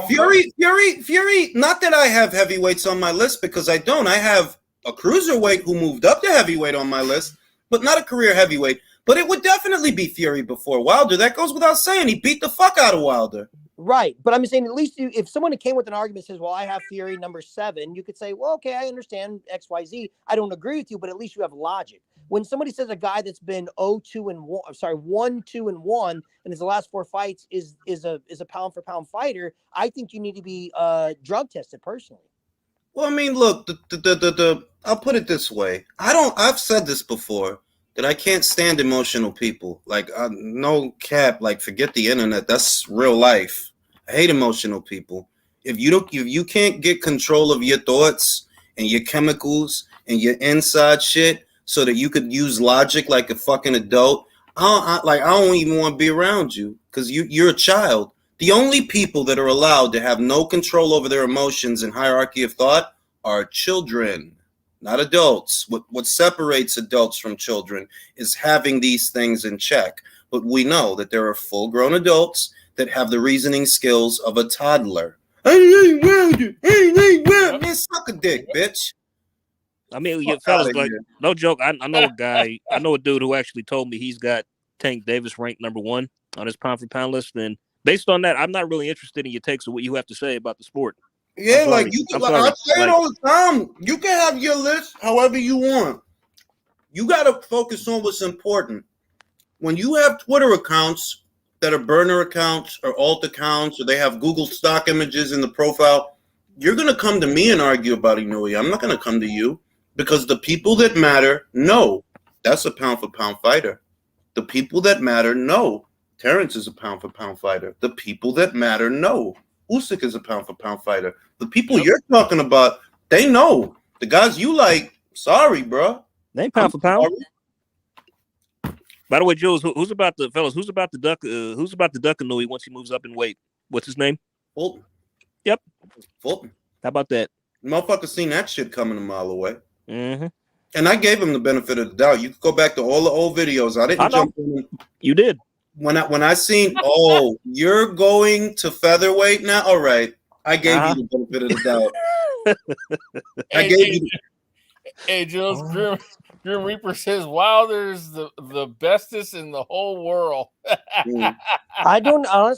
Fury. Not that I have heavyweights on my list, because I don't. I have a cruiserweight who moved up to heavyweight on my list, but not a career heavyweight. But it would definitely be Fury before Wilder. That goes without saying. He beat the fuck out of Wilder. Right. But I'm saying at least if someone came with an argument says, well, I have Fury number 7, you could say, well, okay, I understand XYZ. I don't agree with you, but at least you have logic. When somebody says a guy that's been 1-2-1 in his last 4 fights is a pound for pound fighter, I think you need to be drug tested personally. Well, I mean, look, I'll put it this way. I've said this before, that I can't stand emotional people. Like, no cap, like, forget the internet. That's real life. I hate emotional people. If you can't get control of your thoughts and your chemicals and your inside shit so that you could use logic like a fucking adult, I don't even want to be around you, because you're a child. The only people that are allowed to have no control over their emotions and hierarchy of thought are children, not adults. What separates adults from children is having these things in check. But we know that there are full-grown adults that have the reasoning skills of a toddler. Man, suck a dick, bitch. I mean, fellas, like, no joke. I know a guy. I know a dude who actually told me he's got Tank Davis ranked number 1 on his pound for pound list. And based on that, I'm not really interested in your takes of what you have to say about the sport. Yeah, like you can, I say it all the time. You can have your list however you want. You got to focus on what's important. When you have Twitter accounts that are burner accounts or alt accounts, or they have Google stock images in the profile, you're going to come to me and argue about Inoue. I'm not going to come to you, because the people that matter know that's a pound for pound fighter. The people that matter know Terrence is a pound for pound fighter. The people that matter know Usyk is a pound for pound fighter. The people you're talking about, they know. The guys you like, sorry, bro. They ain't pound for pound. By the way, Jules, who's about to duck Inoue once he moves up in weight? What's his name? Fulton. Yep. Fulton. How about that? Motherfucker seen that shit coming a mile away. Mm-hmm. And I gave him the benefit of the doubt. You could go back to all the old videos. I didn't jump in. You did. When I seen, you're going to featherweight now? All right. I gave you the benefit of the doubt. Hey, Jules, Grim Reaper says Wilder's the bestest in the whole world. I don't. Yeah,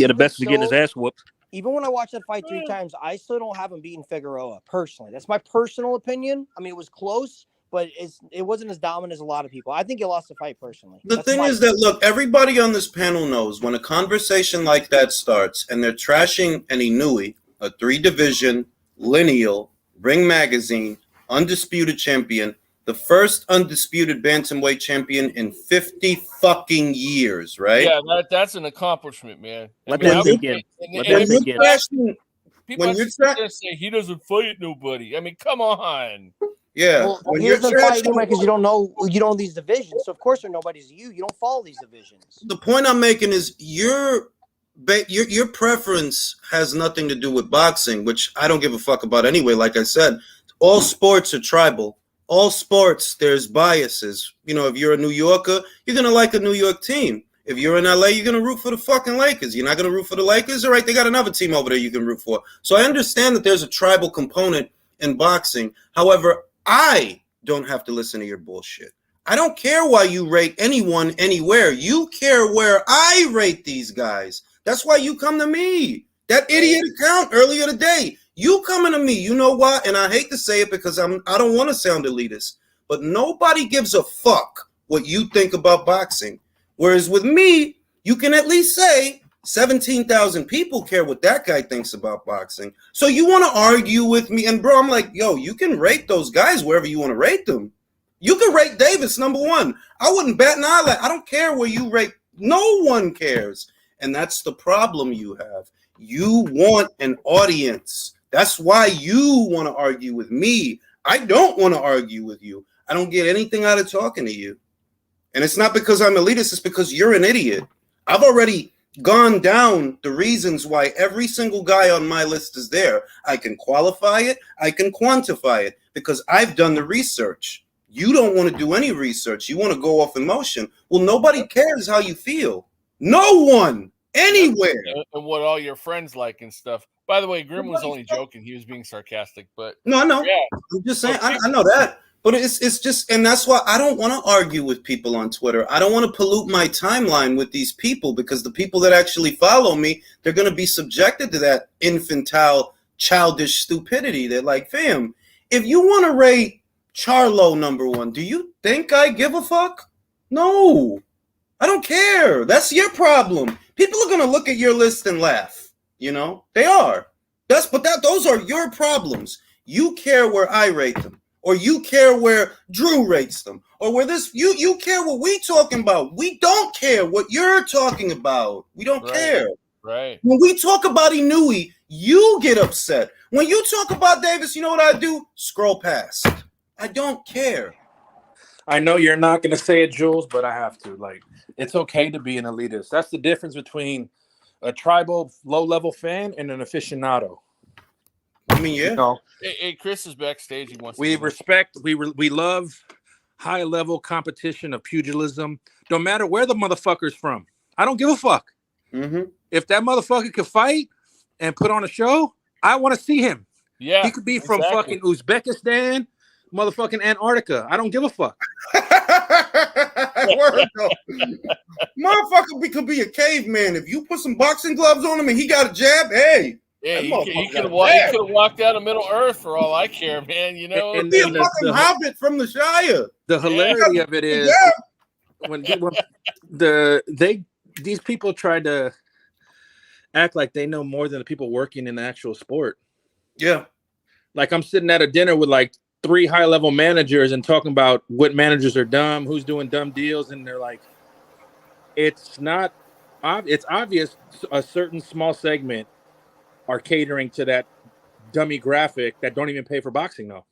the best is getting his ass whooped. Even when I watched that fight 3 times, I still don't have him beating Figueroa personally. That's my personal opinion. I mean, it was close, but it wasn't as dominant as a lot of people. I think he lost the fight personally. The thing is that, look, everybody on this panel knows when a conversation like that starts and they're trashing an Inoue, a 3-division, lineal, Ring Magazine, undisputed champion, the first undisputed bantamweight champion in 50 fucking years, right? Yeah, that's an accomplishment, man. Let them begin. People say he doesn't fight nobody. I mean, come on. Yeah. Well, when you're fighting because you don't know these divisions, so of course they're nobody's to you. You don't follow these divisions. The point I'm making is your preference has nothing to do with boxing, which I don't give a fuck about anyway. Like I said, all sports are tribal. All sports, there's biases. You know, if you're a New Yorker, you're going to like a New York team. If you're in LA, you're going to root for the fucking Lakers. You're not going to root for the Lakers? All right, they got another team over there you can root for. So I understand that there's a tribal component in boxing. However, I don't have to listen to your bullshit. I don't care why you rate anyone anywhere. You care where I rate these guys. That's why you come to me. That idiot account earlier today. You coming to me, you know why? And I hate to say it because I don't want to sound elitist, but nobody gives a fuck what you think about boxing. Whereas with me, you can at least say 17,000 people care what that guy thinks about boxing. So you want to argue with me? And bro, I'm like, yo, you can rate those guys wherever you want to rate them. You can rate Davis number 1. I wouldn't bat an eye. I don't care where you rate. No one cares. And that's the problem you have. You want an audience. That's why you want to argue with me. I don't want to argue with you. I don't get anything out of talking to you. And it's not because I'm elitist, it's because you're an idiot. I've already gone down the reasons why every single guy on my list is there. I can qualify it, I can quantify it, because I've done the research. You don't want to do any research. You want to go off emotion. Well, nobody cares how you feel. No one, anywhere. And what all your friends like and stuff. By the way, Grim was only joking. He was being sarcastic, but no, I know. Yeah. I'm just saying, I know that. But it's just, and that's why I don't want to argue with people on Twitter. I don't want to pollute my timeline with these people, because the people that actually follow me, they're going to be subjected to that infantile, childish stupidity. They're like, fam, if you want to rate Charlo number 1, do you think I give a fuck? No, I don't care. That's your problem. People are going to look at your list and laugh. You know, they are. Those are your problems. You care where I rate them, or you care where Drew rates them, or where this you care what we talking about. We don't care what you're talking about. We don't care. Right. When we talk about Inui, you get upset. When you talk about Davis, you know what I do? Scroll past. I don't care. I know you're not going to say it, Jules, but I have to. Like, it's okay to be an elitist. That's the difference between a tribal low-level fan and an aficionado. I mean, yeah. You know, Hey, Chris is backstage. He wants. we respect, we love high-level competition of pugilism. Don't matter where the motherfucker's from. I don't give a fuck. Mm-hmm. If that motherfucker could fight and put on a show, I want to see him. Yeah, he could be from fucking Uzbekistan, motherfucking Antarctica. I don't give a fuck. Word though. Motherfucker could be a caveman. If you put some boxing gloves on him and he got a jab, hey. Yeah, he could have walked out of Middle Earth for all I care, man. You know, be a fucking hobbit from the Shire. The hilarity of it is when these people try to act like they know more than the people working in the actual sport. Yeah. Like I'm sitting at a dinner with like 3 high-level managers and talking about what managers are dumb, who's doing dumb deals, and they're like, it's obvious a certain small segment are catering to that dummy graphic that don't even pay for boxing though.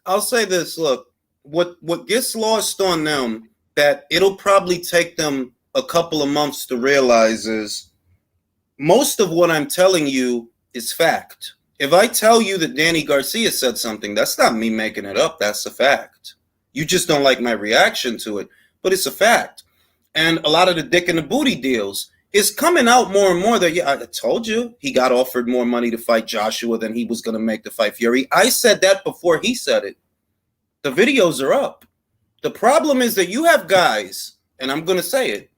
I'll say this, look, what gets lost on them that it'll probably take them a couple of months to realize is most of what I'm telling you is fact. If I tell you that Danny Garcia said something, that's not me making it up. That's a fact. You just don't like my reaction to it, but it's a fact. And a lot of the dick in the booty deals is coming out more and more that, yeah, I told you he got offered more money to fight Joshua than he was going to make to fight Fury. I said that before he said it. The videos are up. The problem is that you have guys, and I'm going to say it,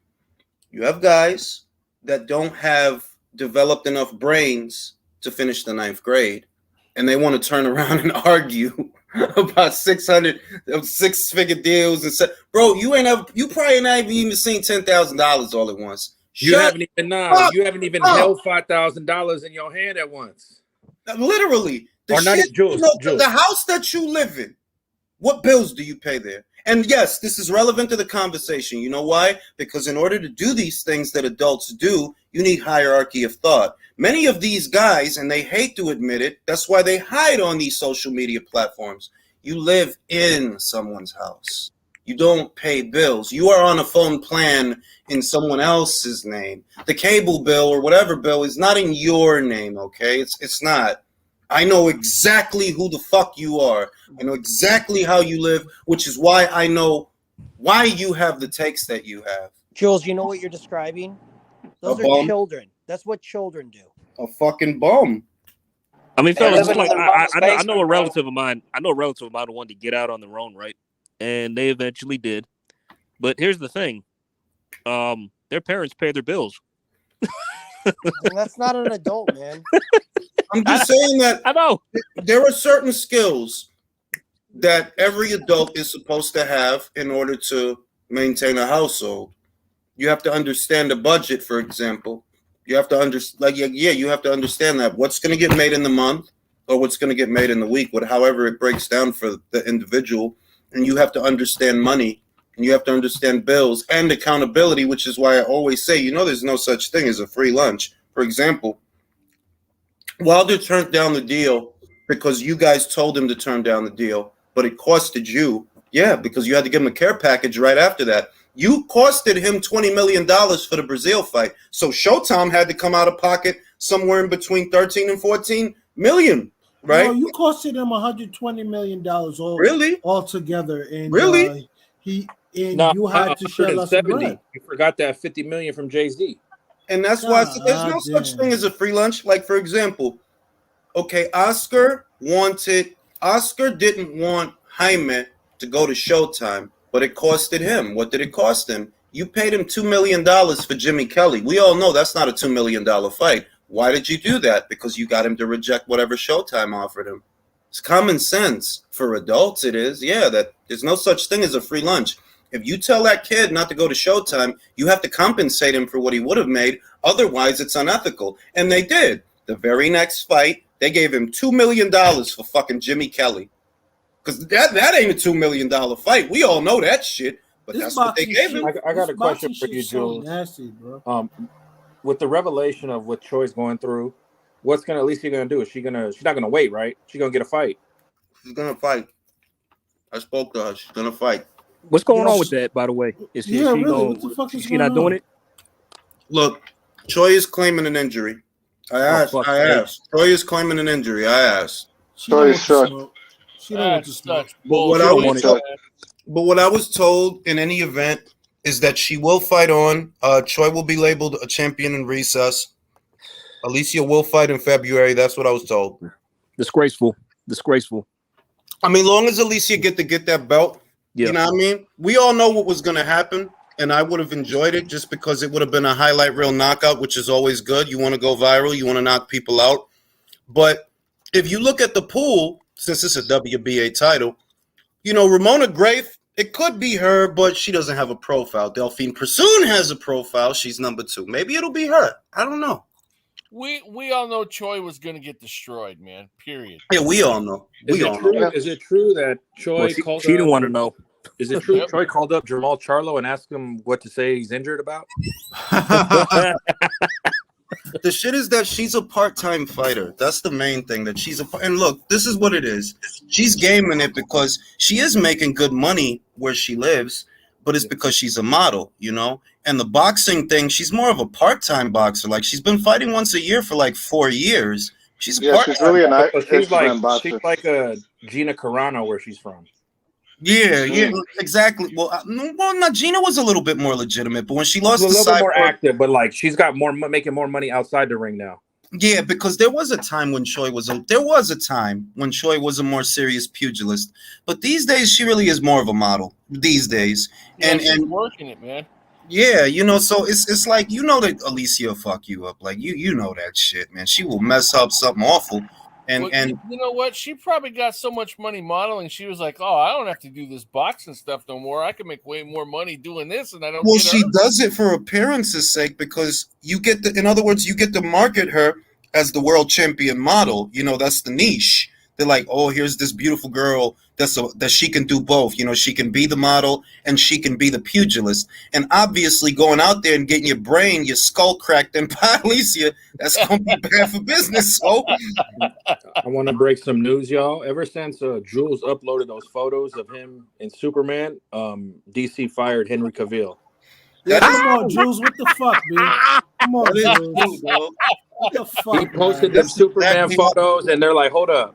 you have guys that don't have developed enough brains to finish the 9th grade, and they want to turn around and argue about 6-figure deals and say, bro, you probably not even seen $10,000 all at once. You haven't even held $5,000 in your hand at once. Literally, the house that you live in. What bills do you pay there? And yes, this is relevant to the conversation. You know why? Because in order to do these things that adults do, you need hierarchy of thought. Many of these guys, and they hate to admit it, that's why they hide on these social media platforms. You live in someone's house. You don't pay bills. You are on a phone plan in someone else's name. The cable bill or whatever bill is not in your name, okay? It's not. I know exactly who the fuck you are. I know exactly how you live, which is why I know why you have the takes that you have. Jules, you know what you're describing? Those are children. That's what children do. A fucking bum. I mean, fellas, like, I know a relative of mine. I know a relative of mine who wanted to get out on their own, right? And they eventually did. But here's the thing. Their parents pay their bills. That's not an adult, man. I'm just saying that I know there are certain skills that every adult is supposed to have in order to maintain a household. You have to understand the budget, for example. You have to understand, you have to understand that what's going to get made in the month or what's going to get made in the week, however it breaks down for the individual. And you have to understand money, and you have to understand bills and accountability, which is why I always say, there's no such thing as a free lunch. For example, Wilder turned down the deal because you guys told him to turn down the deal, but it costed you. Yeah, because you had to give him a care package right after that. You costed him $20 million for the Brazil fight. So Showtime had to come out of pocket somewhere in between 13 and 14 million, right? No, you costed him $120 million altogether. And Really? you had to shell us some bread. You forgot that $50 million from Jay-Z. And that's why I said there's no such thing as a free lunch. Like, for example, okay, Oscar didn't want Jaime to go to Showtime, but it costed him. What did it cost him? You paid him $2 million for Jimmy Kelly. We all know that's not a $2 million fight. Why did you do that? Because you got him to reject whatever Showtime offered him. It's common sense. For adults, it is. Yeah, that there's no such thing as a free lunch. If you tell that kid not to go to Showtime, you have to compensate him for what he would have made. Otherwise, it's unethical. And they did. The very next fight, they gave him $2 million for fucking Jimmy Kelly. Because that ain't a $2 million fight. We all know that shit. But that's what they gave him. I got a question for you, Jules. Nasty, bro. With the revelation of what Choi's going through, what's Alicia gonna do? She's not gonna wait, right? She's gonna get a fight. She's gonna fight. I spoke to her. She's gonna fight. What's going on with that, by the way? Is she not doing it? Look, Choi is claiming an injury. I asked. Choi is claiming an injury. I asked. Choi is short. She don't want to smoke. But what I was told in any event is that she will fight on. Choi will be labeled a champion in recess. Alicia will fight in February. That's what I was told. Disgraceful. I mean, long as Alicia get that belt, you know what I mean? We all know what was going to happen, and I would have enjoyed it just because it would have been a highlight reel knockout, which is always good. You want to go viral. You want to knock people out. But if you look at the pool, since it's a WBA title, Ramona Grafe, it could be her, but she doesn't have a profile. Delphine Pursoon has a profile. She's number 2. Maybe it'll be her. I don't know. We all know Choi was going to get destroyed, man. Period. Yeah, we all know. Is it true that Choi called? She didn't want to know. Is it true Choi called up Jamal Charlo and asked him what to say he's injured about? The shit is that she's a part-time fighter. That's the main thing. That she's and look, this is what it is. She's gaming it because she is making good money where she lives, but it's because she's a model, And the boxing thing, she's more of a part-time boxer. Like, she's been fighting once a year for like 4 years. She's really a she's like a Gina Carano where she's from. Yeah, exactly. Well, Gina was a little bit more legitimate, but when she lost, a little bit more active, but like she's got making more money outside the ring now. Yeah, because there was a time when Choi was a more serious pugilist, but these days she really is more of a model. These days, and working it, man. Yeah, so it's like that Alicia will fuck you up, like you know that shit, man. She will mess up something awful. And you know what? She probably got so much money modeling. She was like, "Oh, I don't have to do this boxing stuff no more. I can make way more money doing this." And I don't. Well, she does it for appearance's sake because you get to market her as the world champion model. That's the niche. They're like, "Oh, here's this beautiful girl that she can do both. She can be the model and she can be the pugilist." And obviously, going out there and getting your skull cracked and by Alicia, that's gonna be bad for business. So, I want to break some news, y'all. Ever since Jules uploaded those photos of him in Superman, DC fired Henry Cavill. Yeah, come on, Jules. What the fuck, man? Come on, Jules. What the fuck? He posted them Superman photos, and they're like, "Hold up."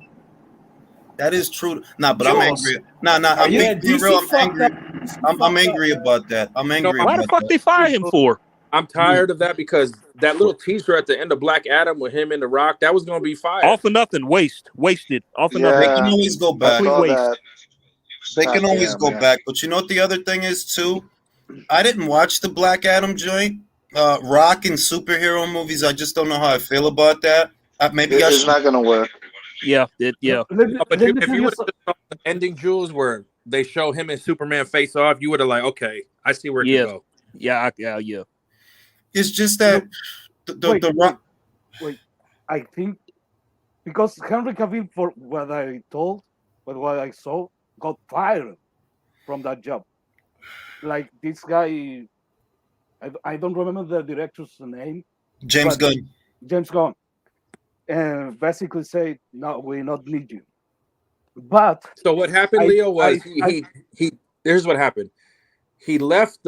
That is true. Nah, but I'm angry. I'm being real. I'm angry. I'm angry about that. I'm angry. Why the fuck they fire him for? I'm tired of that because that little teaser at the end of Black Adam with him and The Rock, that was going to be fired. All for nothing. Wasted. All for nothing. They can always go back. They can always go man. back. But you know what the other thing is too? I didn't watch the Black Adam joint. Rock and superhero movies. I just don't know how I feel about that. It's not going to work. Yeah. But if you would have the ending, Jules, where they show him and Superman face off, you would have like, okay, I see where it can go. Yeah. It's just that the Rock. Wait, I think because Henry Cavill, for what I saw, got fired from that job. Like this guy, I don't remember the director's name. James Gunn. And basically say, no, we not need you. But so what happened, Leo, was he here's what happened. he left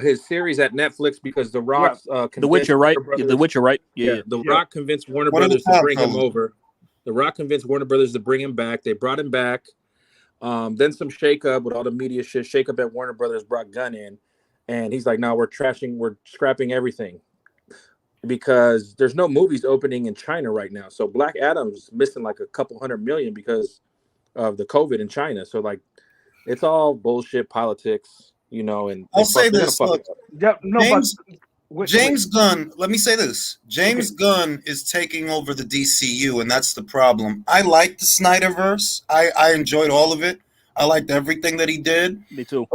his series at Netflix because The Rock The Witcher, right? The Witcher, right? Yeah. The Rock convinced Warner One of the Brothers to top bring him fellas. over. The Rock convinced Warner Brothers to bring him back. They brought him back. Then some shakeup with all the media shit. Shakeup at Warner Brothers brought Gunn in, and he's like, "No, we're scrapping everything because there's no movies opening in China right now. So Black Adam's missing like a couple $100 million because of the COVID in China. So like, it's all bullshit politics, you know." And I'll say this: look, James Gunn. Let me say this: James Gunn is taking over the DCU, and that's the problem. I like the Snyderverse. I enjoyed all of it. I liked everything that he did. Me too.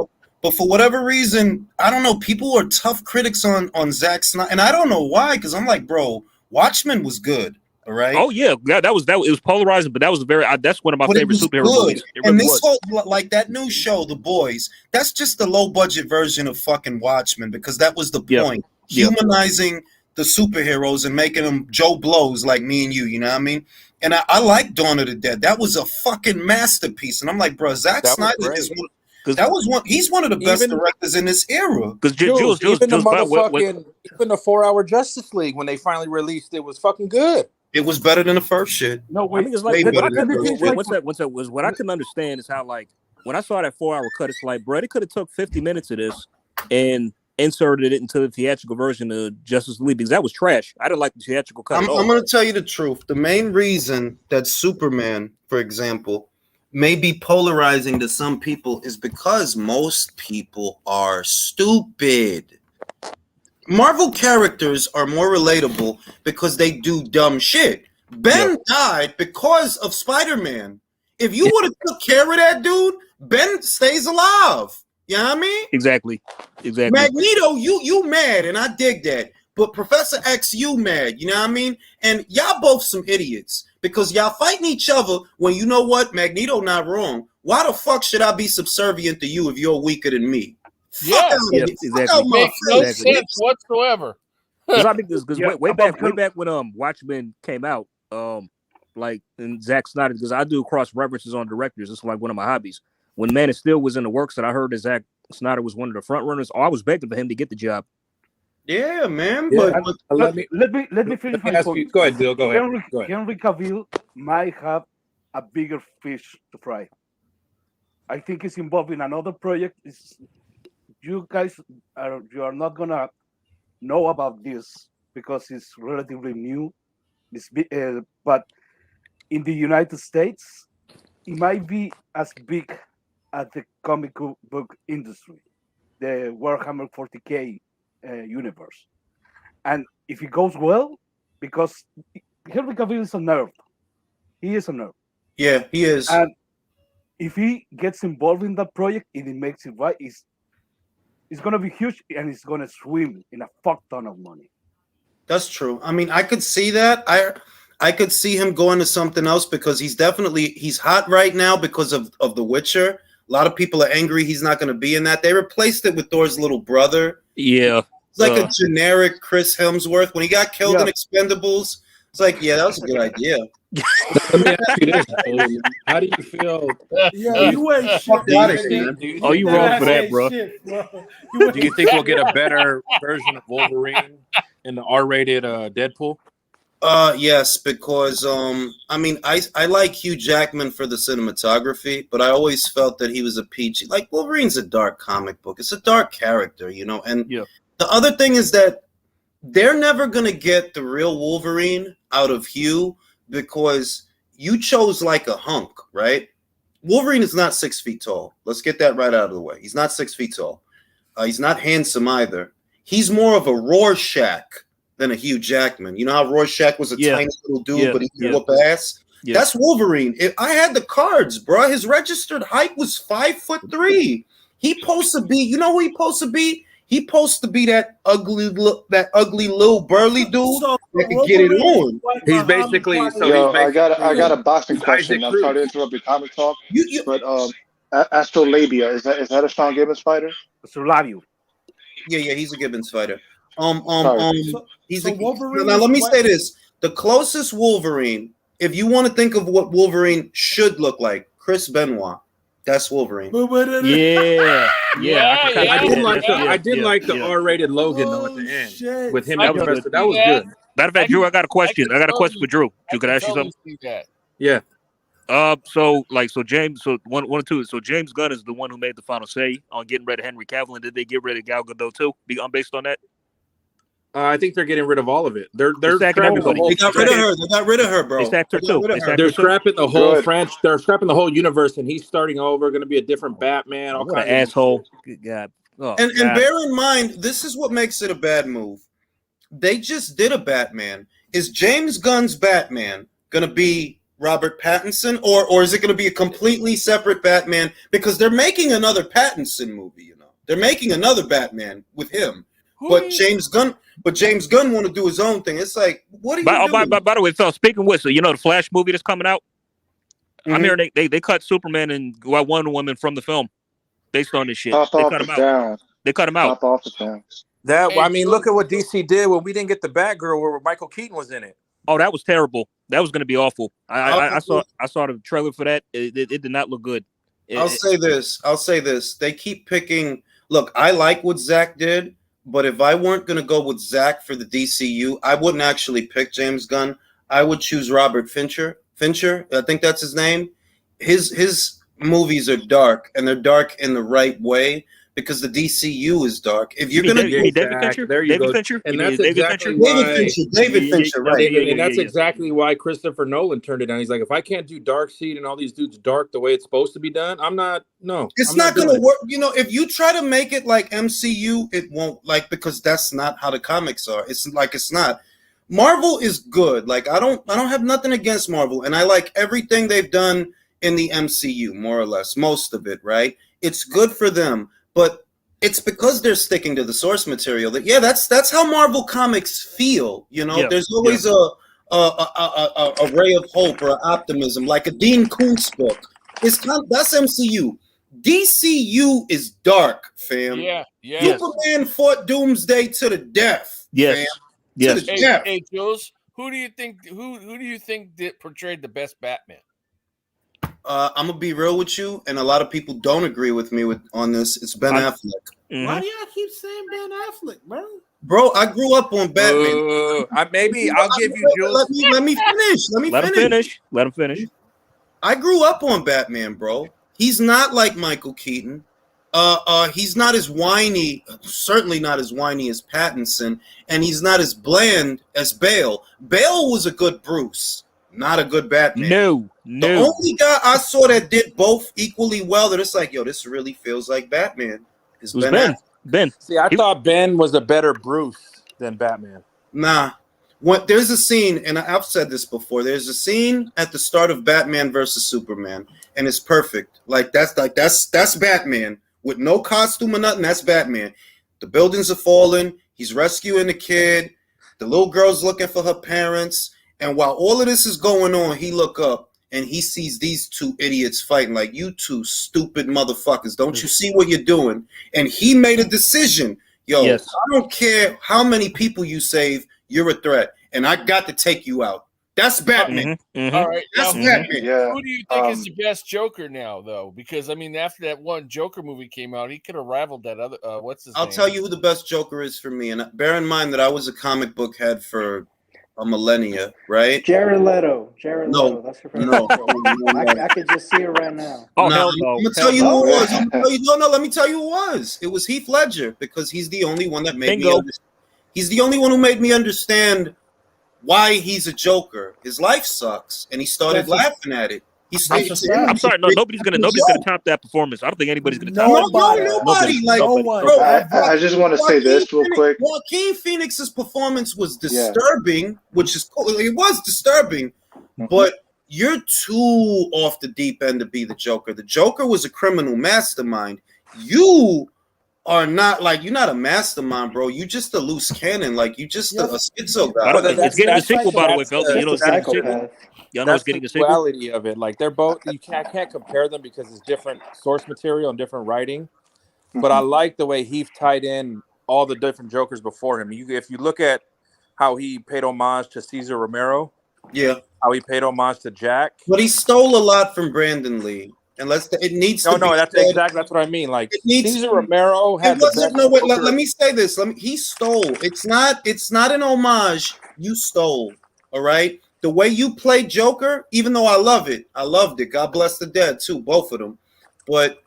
But for whatever reason, I don't know. People are tough critics on Zack Snyder, and I don't know why. Because I'm like, bro, Watchmen was good. All right. Oh yeah, that was. It was polarizing, but that was that's one of my favorite superhero movies. It and really this was. whole like that new show, The Boys, that's just the low budget version of fucking Watchmen because that was the point. Humanizing the superheroes and making them Joe Blows like me and you, you know what I mean? And I like Dawn of the Dead. That was a fucking masterpiece. And I'm like, bro, Zack Snyder is he's one of the best directors in this era. Because Jules, even the 4-hour Justice League when they finally released it was fucking good. It was better than the first shit. No, I mean, it's like what I can understand is how like when I saw that 4-hour cut, it's like, bro, they could have took 50 minutes of this and inserted it into the theatrical version of Justice League because that was trash. I didn't like the theatrical cut at all. I'm going to tell you the truth. The main reason that Superman, for example, may be polarizing to some people is because most people are stupid. Marvel characters are more relatable because they do dumb shit. Ben died because of Spider-Man. If you would have took care of that dude, Ben stays alive. You know what I mean? Exactly. Magneto, you mad, and I dig that. But Professor X, you mad. You know what I mean? And y'all both some idiots because y'all fighting each other when you know what? Magneto not wrong. Why the fuck should I be subservient to you if you're weaker than me? Exactly. Makes no sense whatsoever. Because way back when Watchmen came out, like in Zack Snyder, because I do cross references on directors. It's like one of my hobbies. When Man of Steel was in the works, and I heard that Zack Snyder was one of the front runners, I was begging for him to get the job. Yeah, man. Yeah, but let me finish my point. Go ahead, Bill. Go ahead. Henry Cavill might have a bigger fish to fry. I think he's involved in another project. You guys are not gonna know about this because it's relatively new. But in the United States, it might be as big as the comic book industry, the Warhammer 40K universe. And if it goes well, because Henry Cavill is a nerd. He is a nerd. Yeah, he is. And if he gets involved in that project and it makes it right, it's going to be huge and it's going to swim in a fuck ton of money. That's true. I mean, I could see that. I could see him going to something else because he's hot right now because of The Witcher. A lot of people are angry he's not going to be in that. They replaced it with Thor's little brother. Yeah. It's like a generic Chris Hemsworth. When he got killed in Expendables, it's like, yeah, that was a good idea. Let me ask you this. How do you feel? Yeah, you ain't shit. Oh, you wrong for that, bro. Do you think we'll get a better version of Wolverine in the R-rated Deadpool? Yes, because I mean, I like Hugh Jackman for the cinematography, but I always felt that he was a PG. Like Wolverine's a dark comic book. It's a dark character, you know. And the other thing is that they're never gonna get the real Wolverine out of Hugh because you chose like a hunk, right? Wolverine is not 6 feet tall. Let's get that right out of the way. He's not 6 feet tall. He's not handsome either. He's more of a Rorschach than a Hugh Jackman. You know how Rorschach was a tiny little dude, but he could whoop ass? Yeah. That's Wolverine. I had the cards, bro. His registered height was 5'3". He supposed to be, you know who he supposed to be? He supposed to be that ugly little burly dude that could get it on. He's basically I got a boxing question. I'm sorry to interrupt your comic talk. But Astrolabia, is that a Sean Gibbons fighter? Astrolabio. Yeah, he's a Gibbons fighter. He's Wolverine. Now let me say this: the closest Wolverine, if you want to think of what Wolverine should look like, Chris Benoit. That's Wolverine. Yeah. I did like the R-rated Logan though at the end shit. with him. That was good. That was good. Matter of fact, Drew, I got a question. I got a question for Drew. Drew, can I ask you something? See that. Yeah. So James, so one or two. So James Gunn is the one who made the final say on getting rid of Henry Cavill, and did they get rid of Gal Gadot too? Based on that, I think they're getting rid of all of it. They're sacking scrapping the everybody. whole. They got rid of her. They got rid of her, bro. They sacked her too. They're scrapping the whole French. They're scrapping the whole universe, and he's starting over. Going to be a different Batman. All What an kinds of asshole! Good God. Oh, And God. bear in mind, this is what makes it a bad move. They just did a Batman. Is James Gunn's Batman going to be Robert Pattinson, or is it going to be a completely separate Batman? Because they're making another Pattinson movie, you know. They're making another Batman with him. But James Gunn want to do his own thing. It's like, what are you doing? By the way, so speaking with, so you know the Flash movie that's coming out. Mm-hmm. I'm hearing they cut Superman and Wonder Woman from the film based on this shit. They cut him out. They cut him out. That I mean, look at what DC did when we didn't get the Batgirl where Michael Keaton was in it. Oh, that was terrible. That was going to be awful. I saw the trailer for that. It did not look good. I'll say this. They keep picking. Look, I like what Zach did, but if I weren't going to go with Zach for the DCU, I wouldn't actually pick James Gunn. I would choose Robert Fincher. I think that's his name. His movies are dark, and they're dark in the right way. Because the DCU is dark. If you're gonna David Fincher, there you go. Fincher, And that's David exactly Fincher. David Fincher, right? And that's exactly why Christopher Nolan turned it down. He's like, if I can't do Darkseid and all these dudes dark the way it's supposed to be done, I'm not. No, it's not gonna work. You know, if you try to make it like MCU, it won't. Like, because that's not how the comics are. It's not. Marvel is good. Like, I don't have nothing against Marvel, and I like everything they've done in the MCU, more or less, most of it. Right? It's good for them. But it's because they're sticking to the source material that that's how Marvel comics feel. You know, there's always a ray of hope or optimism, like a Dean Koontz book. That's MCU. DCU is dark, fam. Yeah. Superman fought Doomsday to the death. Yes. Fam. Yes. To the death. Hey, Jules, who do you think portrayed the best Batman? I'm gonna be real with you, and a lot of people don't agree with me on this. It's Ben Affleck. Mm-hmm. Why do y'all keep saying Ben Affleck, bro? Bro, I grew up on Batman. I'll give you Jules. Let me finish. Let him finish. I grew up on Batman, bro. He's not like Michael Keaton. He's not as whiny, certainly not as whiny as Pattinson, and he's not as bland as Bale. Bale was a good Bruce. Not a good Batman. No. The only guy I saw that did both equally well, that it's like, yo, this really feels like Batman, is Ben. Ben. See, I thought Ben was a better Bruce than Batman. Nah. There's a scene, and I've said this before. There's a scene at the start of Batman versus Superman, and it's perfect. That's Batman with no costume or nothing. That's Batman. The buildings are falling. He's rescuing the kid. The little girl's looking for her parents. And while all of this is going on, he look up and he sees these two idiots fighting. Like, you two stupid motherfuckers. Don't you see what you're doing? And he made a decision. Yo, I don't care how many people you save. You're a threat. And I got to take you out. That's Batman. Mm-hmm. All right. That's Batman. Yeah. Who do you think is the best Joker now, though? Because, I mean, after that one Joker movie came out, he could have rivaled that other. What's his name? I'll tell you who the best Joker is for me. And bear in mind that I was a comic book head for a millennia, right? Jared Leto. No. That's your favorite. I could just see it right now. Oh, hell no. I'm gonna tell you who it was. Let me tell you who it was. It was Heath Ledger, because he's the only one that made me. He's the only one who made me understand why he's a Joker. His life sucks, and he started laughing at it. I'm sorry, no, nobody's gonna top that performance. I don't think anybody's gonna top nobody. I just want to say this real quick. Joaquin Phoenix's performance was disturbing, which is cool. It was disturbing, but you're too off the deep end to be the Joker. The Joker was a criminal mastermind. You are not you're not a mastermind, bro. You just a loose cannon. Like, you just a schizo guy. It's getting a sequel, by the way, fellas. You know, it's getting a sequel. Y'all know it's getting a sequel. That's the quality of it. Like, they're both. You can't compare them because it's different source material and different writing. But I like the way Heath tied in all the different Jokers before him. If you look at how he paid homage to Cesar Romero, how he paid homage to Jack, but he stole a lot from Brandon Lee. Unless it needs No, to be no, that's said. exactly that's what I mean. Like It needs. Cesar Romero It had the wasn't. best No, wait. Let Joker. me say this. He stole. It's not an homage. You stole. All right. The way you played Joker, even though I love it, I loved it. God bless the dead too, both of them. But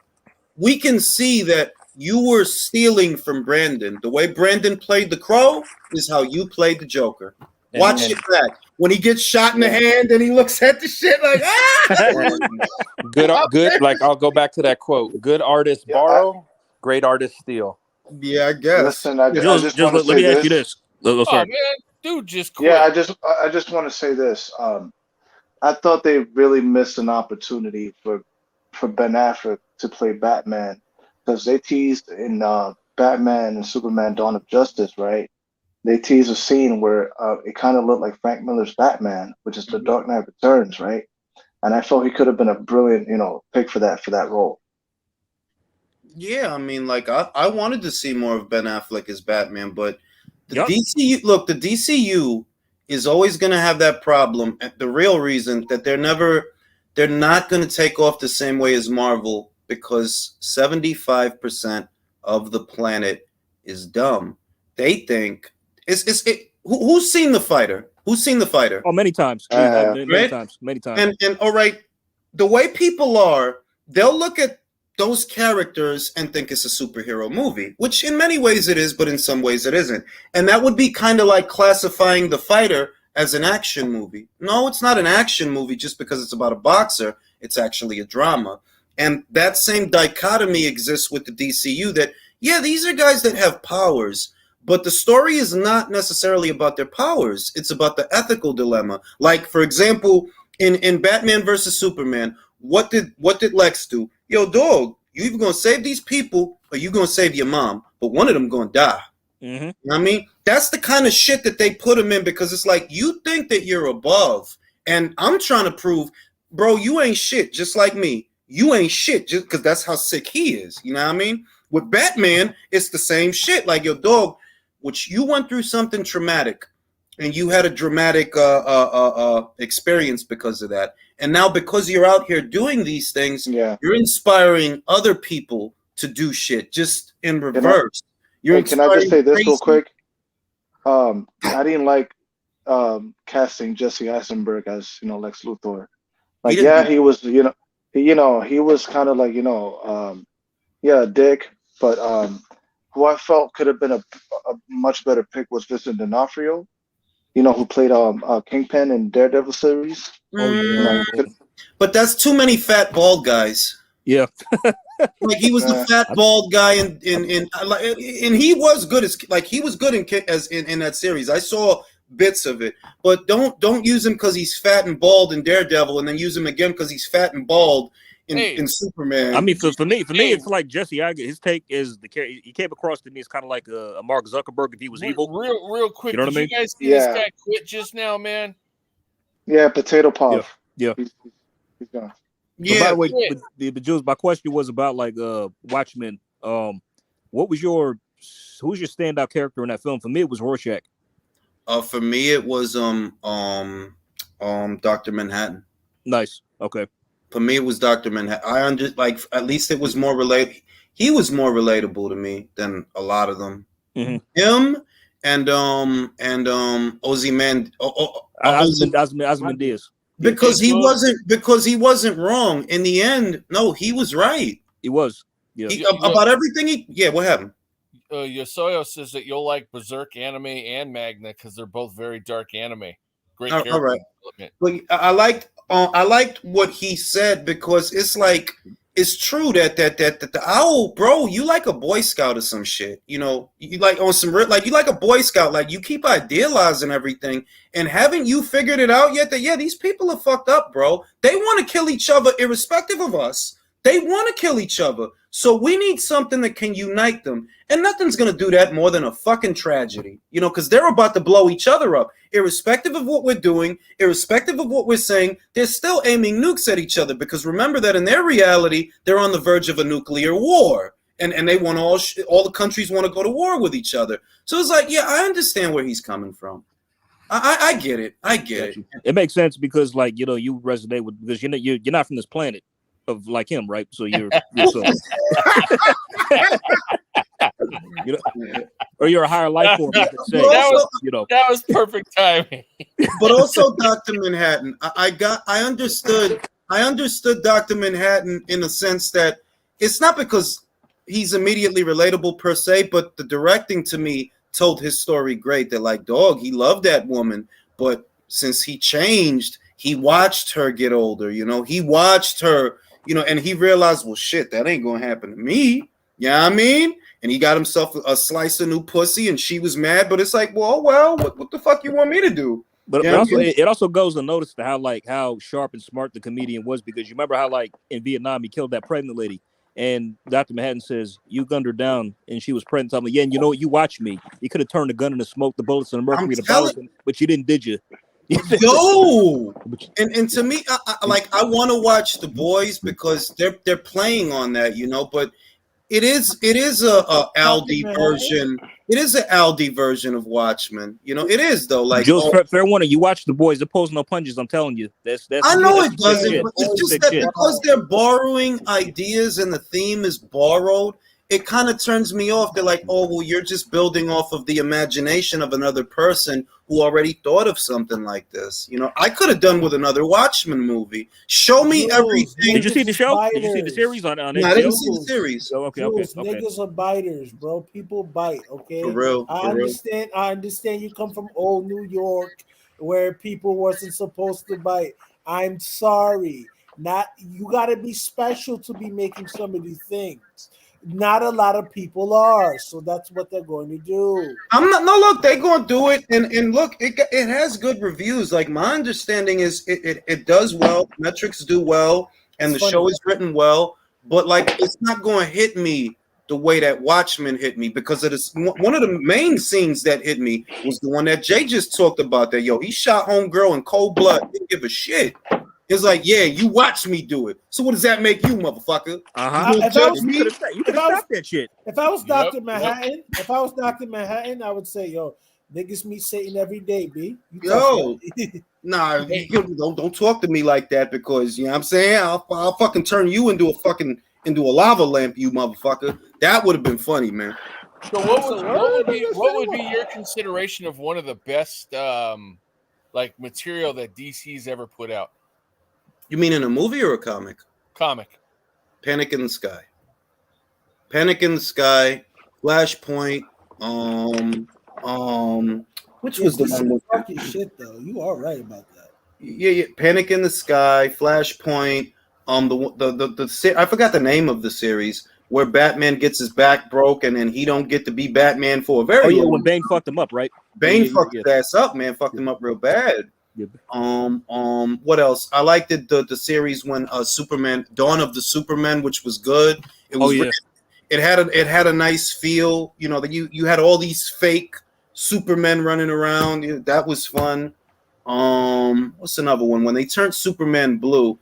we can see that you were stealing from Brandon. The way Brandon played the Crow is how you played the Joker. Watch it back. When he gets shot in the hand and he looks at the shit like, good. Like I'll go back to that quote. Good artists borrow, great artists steal. Yeah, I guess. Listen, I just want to let me ask you this. Oh man, dude, just quit. Yeah, I just want to say this. I thought they really missed an opportunity for Ben Affleck to play Batman, because they teased in Batman and Superman: Dawn of Justice, right? They teased a scene where it kind of looked like Frank Miller's Batman, which is The Dark Knight Returns, right? And I felt he could have been a brilliant, pick for that role. Yeah, I mean, like I wanted to see more of Ben Affleck as Batman, but the DCU is always going to have that problem. The real reason that they're not going to take off the same way as Marvel, because 75% of the planet is dumb. They think who's seen The Fighter? Who's seen The Fighter? Oh, many times. Many times. And all right, the way people are, they'll look at those characters and think it's a superhero movie, which in many ways it is, but in some ways it isn't. And that would be kind of like classifying The Fighter as an action movie. No, it's not an action movie just because it's about a boxer. It's actually a drama. And that same dichotomy exists with the DCU that, yeah, these are guys that have powers, but the story is not necessarily about their powers. It's about the ethical dilemma. Like, for example, in Batman versus Superman, what did Lex do? Yo, dog, you either gonna save these people or you gonna save your mom, but one of them gonna die. Mm-hmm. You know what I mean? That's the kind of shit that they put him in, because it's like, you think that you're above, and I'm trying to prove, bro, you ain't shit, just like me. You ain't shit, just because that's how sick he is. You know what I mean? With Batman, it's the same shit. Like, your dog, which you went through something traumatic, and you had a dramatic experience because of that. And now because you're out here doing these things, you're inspiring other people to do shit, just in reverse. Can I just say this real quick? I didn't like casting Jesse Eisenberg as Lex Luthor. Like, he was he was kind of like a dick, but who I felt could have been a much better pick was Vincent D'Onofrio, who played Kingpin in Daredevil series. But that's too many fat bald guys. Yeah. Like, he was the fat bald guy and he was good he was good in that series. I saw bits of it, but don't use him because he's fat and bald in Daredevil, and then use him again because he's fat and bald in Superman. I mean, for me, it's like Jesse Eisenberg. His take is he came across to me as kind of like a Mark Zuckerberg if he was evil. Real quick, you know what I mean? You guys see this guy quit just now, man? Yeah, Potato Puff. Yeah. He's gone. So by the way, but Jules, my question was about like Watchmen. Who's your standout character in that film? For me, it was Rorschach. For me, it was Dr. Manhattan. Nice. Okay. For me, it was Dr. Manhattan. At least it was more related. He was more relatable to me than a lot of them. Mm-hmm. Him and Ozymandias. Because he wasn't wrong in the end. No, he was right. He was. Yeah. About everything. What happened? Yosoyo says that you'll like Berserk anime and Magna because they're both very dark anime. Great character. All right. But I liked what he said, because it's like, it's true that the owl, bro, you like a Boy Scout or some shit. You like on some you like a Boy Scout. Like, you keep idealizing everything, and haven't you figured it out yet that these people are fucked up, bro? They want to kill each other irrespective of us. They want to kill each other. So we need something that can unite them. And nothing's going to do that more than a fucking tragedy, because they're about to blow each other up. Irrespective of what we're doing, irrespective of what we're saying, they're still aiming nukes at each other, because remember that in their reality, they're on the verge of a nuclear war. And they want all the countries want to go to war with each other. So it's like, I understand where he's coming from. I get it. I get it. It makes sense because, like, you resonate with, because you're not from this planet. of like him, right? So you're so, you know, or you're a higher life form. As they say, that was perfect timing. But also, Dr. Manhattan, I understood Dr. Manhattan in a sense that it's not because he's immediately relatable per se, but the directing to me told his story great. That like, dog, he loved that woman, but since he changed, he watched her get older. He watched her, and he realized, well, shit, that ain't gonna happen to me. Yeah, I mean. And he got himself a slice of new pussy, and she was mad. But it's like, well, what the fuck you want me to do? But it also goes unnoticed how sharp and smart the comedian was, because you remember how like in Vietnam he killed that pregnant lady, and Dr. Manhattan says you gunned her down and she was pregnant. I'm like, yeah, and you know what? You watch me. You could have turned the gun and the smoke, the bullets, and the mercury, the powers, but you didn't, did you? Yo, and to me, I want to watch The Boys because they're playing on that, but. It is a Aldi version. It is an Aldi version of Watchmen. It is though. Like, Jules, fair warning. You watch The Boys. It pulls no punches. I'm telling you. I know it doesn't. But it's just that because they're borrowing ideas and the theme is borrowed, it kind of turns me off. They're like, oh, well, you're just building off of the imagination of another person who already thought of something like this. I could have done with another Watchmen movie. Show me everything. Did you see the show? Did you see the series on No, I didn't see the series. Oh, okay. Niggas are biters, bro. People bite, okay? For real. I understand you come from old New York where people wasn't supposed to bite. I'm sorry. You got to be special to be making some of these things. Not a lot of people are, so that's what they're going to do. Look, they're going to do it, and look, it has good reviews. Like, my understanding is it does well, metrics do well, and the show is written well, but like, it's not going to hit me the way that Watchmen hit me, because it is one of the main scenes that hit me was the one that Jay just talked about. That he shot homegirl in cold blood, didn't give a shit. It's like, yeah, you watch me do it. So what does that make you, motherfucker? You could have stopped that shit. If I was Dr. Manhattan, I would say, yo, niggas meet Satan every day, B. Nah, don't talk to me like that, because you know what I'm saying? I'll fucking turn you into a lava lamp, you motherfucker. That would have been funny, man. So what would be your consideration of one of the best material that DC's ever put out? You mean in a movie or a comic? Comic. Panic in the Sky. Panic in the Sky. Flashpoint. Which was the one? Fucking shit though. You are right about that. Yeah. Panic in the Sky. Flashpoint. The I forgot the name of the series where Batman gets his back broken and he don't get to be Batman for a very long time. When Bane fucked him up, right? Bane fucked his ass up, man. Fucked him up real bad. Yeah. What else? I liked the series when Superman, Dawn of the Superman, which was good. It was it had a nice feel. That you had all these fake Supermen running around. That was fun. What's another one? When they turned Superman blue,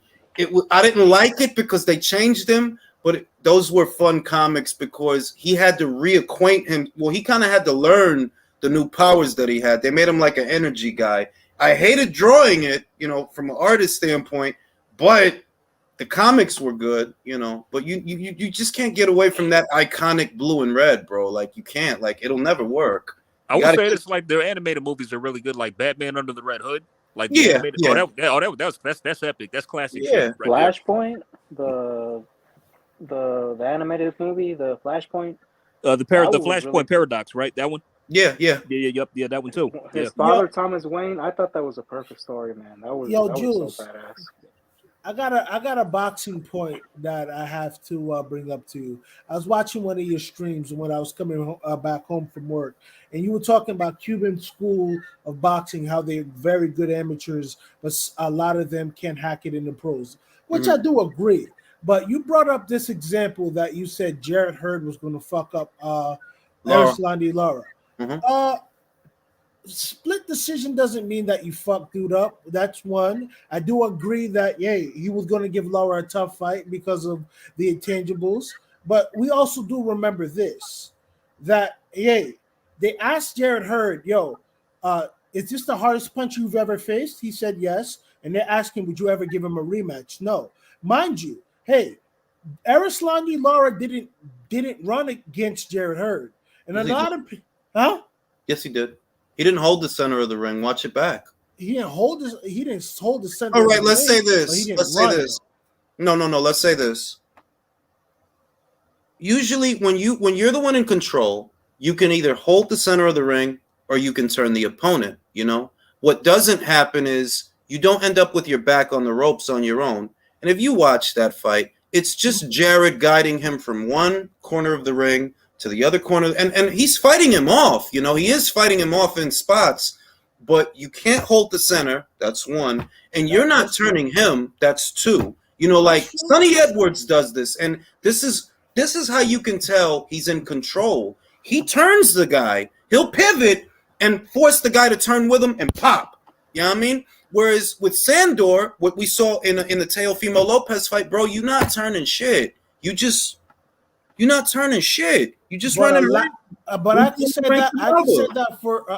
I didn't like it because they changed him, but those were fun comics because he had to reacquaint him. Well, he kind of had to learn the new powers that he had. They made him like an energy guy. I hated drawing it, from an artist standpoint, but the comics were good, but you just can't get away from that iconic blue and red, bro. Like, you can't, like, it'll never work. I would say it's like their animated movies are really good, like Batman Under the Red Hood. Like, that's epic. That's classic. Yeah. Shit Flashpoint, the animated movie, the Flashpoint. The Flashpoint really... Paradox, right? That one. Yeah, that one too. His father, Thomas Wayne. I thought that was a perfect story, man. That was Jules, so badass. I got a boxing point that I have to bring up to you. I was watching one of your streams when I was coming back home from work, and you were talking about Cuban school of boxing, how they're very good amateurs, but a lot of them can't hack it in the pros, which I do agree. But you brought up this example that you said Jarrett Hurd was going to fuck up Lara. Mm-hmm. Split decision doesn't mean that you fuck dude up. That's one. I do agree that he was going to give Laura a tough fight because of the intangibles. But we also do remember this, that they asked Jarrett Hurd, is this the hardest punch you've ever faced? He said yes. And they're asking, would you ever give him a rematch? No. Mind you, Hey, Arislandi Lara didn't run against Jared Hurd, and Yes, a he lot did. of huh? Yes, he did. He didn't hold the center of the ring. Watch it back. He didn't hold the center. All of right, the let's ring, say but he this. didn't Let's say run this. though. No. Let's say this. Usually, when you're the one in control, you can either hold the center of the ring or you can turn the opponent. You know what doesn't happen is you don't end up with your back on the ropes on your own. And if you watch that fight, it's just Jared guiding him from one corner of the ring to the other corner, and he's fighting him off. You know, he is fighting him off in spots, but you can't hold the center. That's one, and you're not turning him. That's two. You know, like Sonny Edwards does this, and this is how you can tell he's in control. He turns the guy. He'll pivot and force the guy to turn with him and pop. You know what I mean? Whereas with Sandor, what we saw in the Teofimo Lopez fight, bro, you're not turning shit. You're not turning shit. You just running around. But I can say that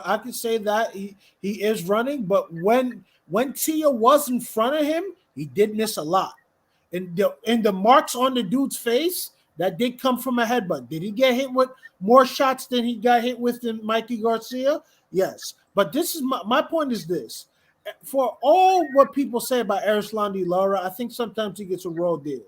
I can say that he is running. But when Tia was in front of him, he did miss a lot. And the marks on the dude's face that did come from a headbutt. Did he get hit with more shots than he got hit with in Mikey Garcia? Yes. But this is my point is this. For all what people say about Arislandi Lara, I think sometimes he gets a raw deal.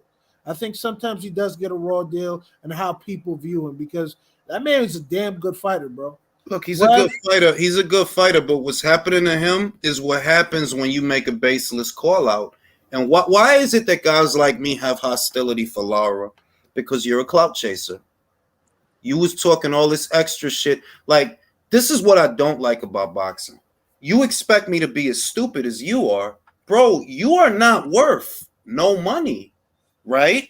I think sometimes he does get a raw deal and how people view him because that man is a damn good fighter, bro. Look, he's a good fighter. He's a good fighter, but what's happening to him is what happens when you make a baseless call out. And why is it that guys like me have hostility for Lara? Because you're a clout chaser. You was talking all this extra shit. Like, this is what I don't like about boxing. You expect me to be as stupid as you are. Bro, you are not worth no money, right?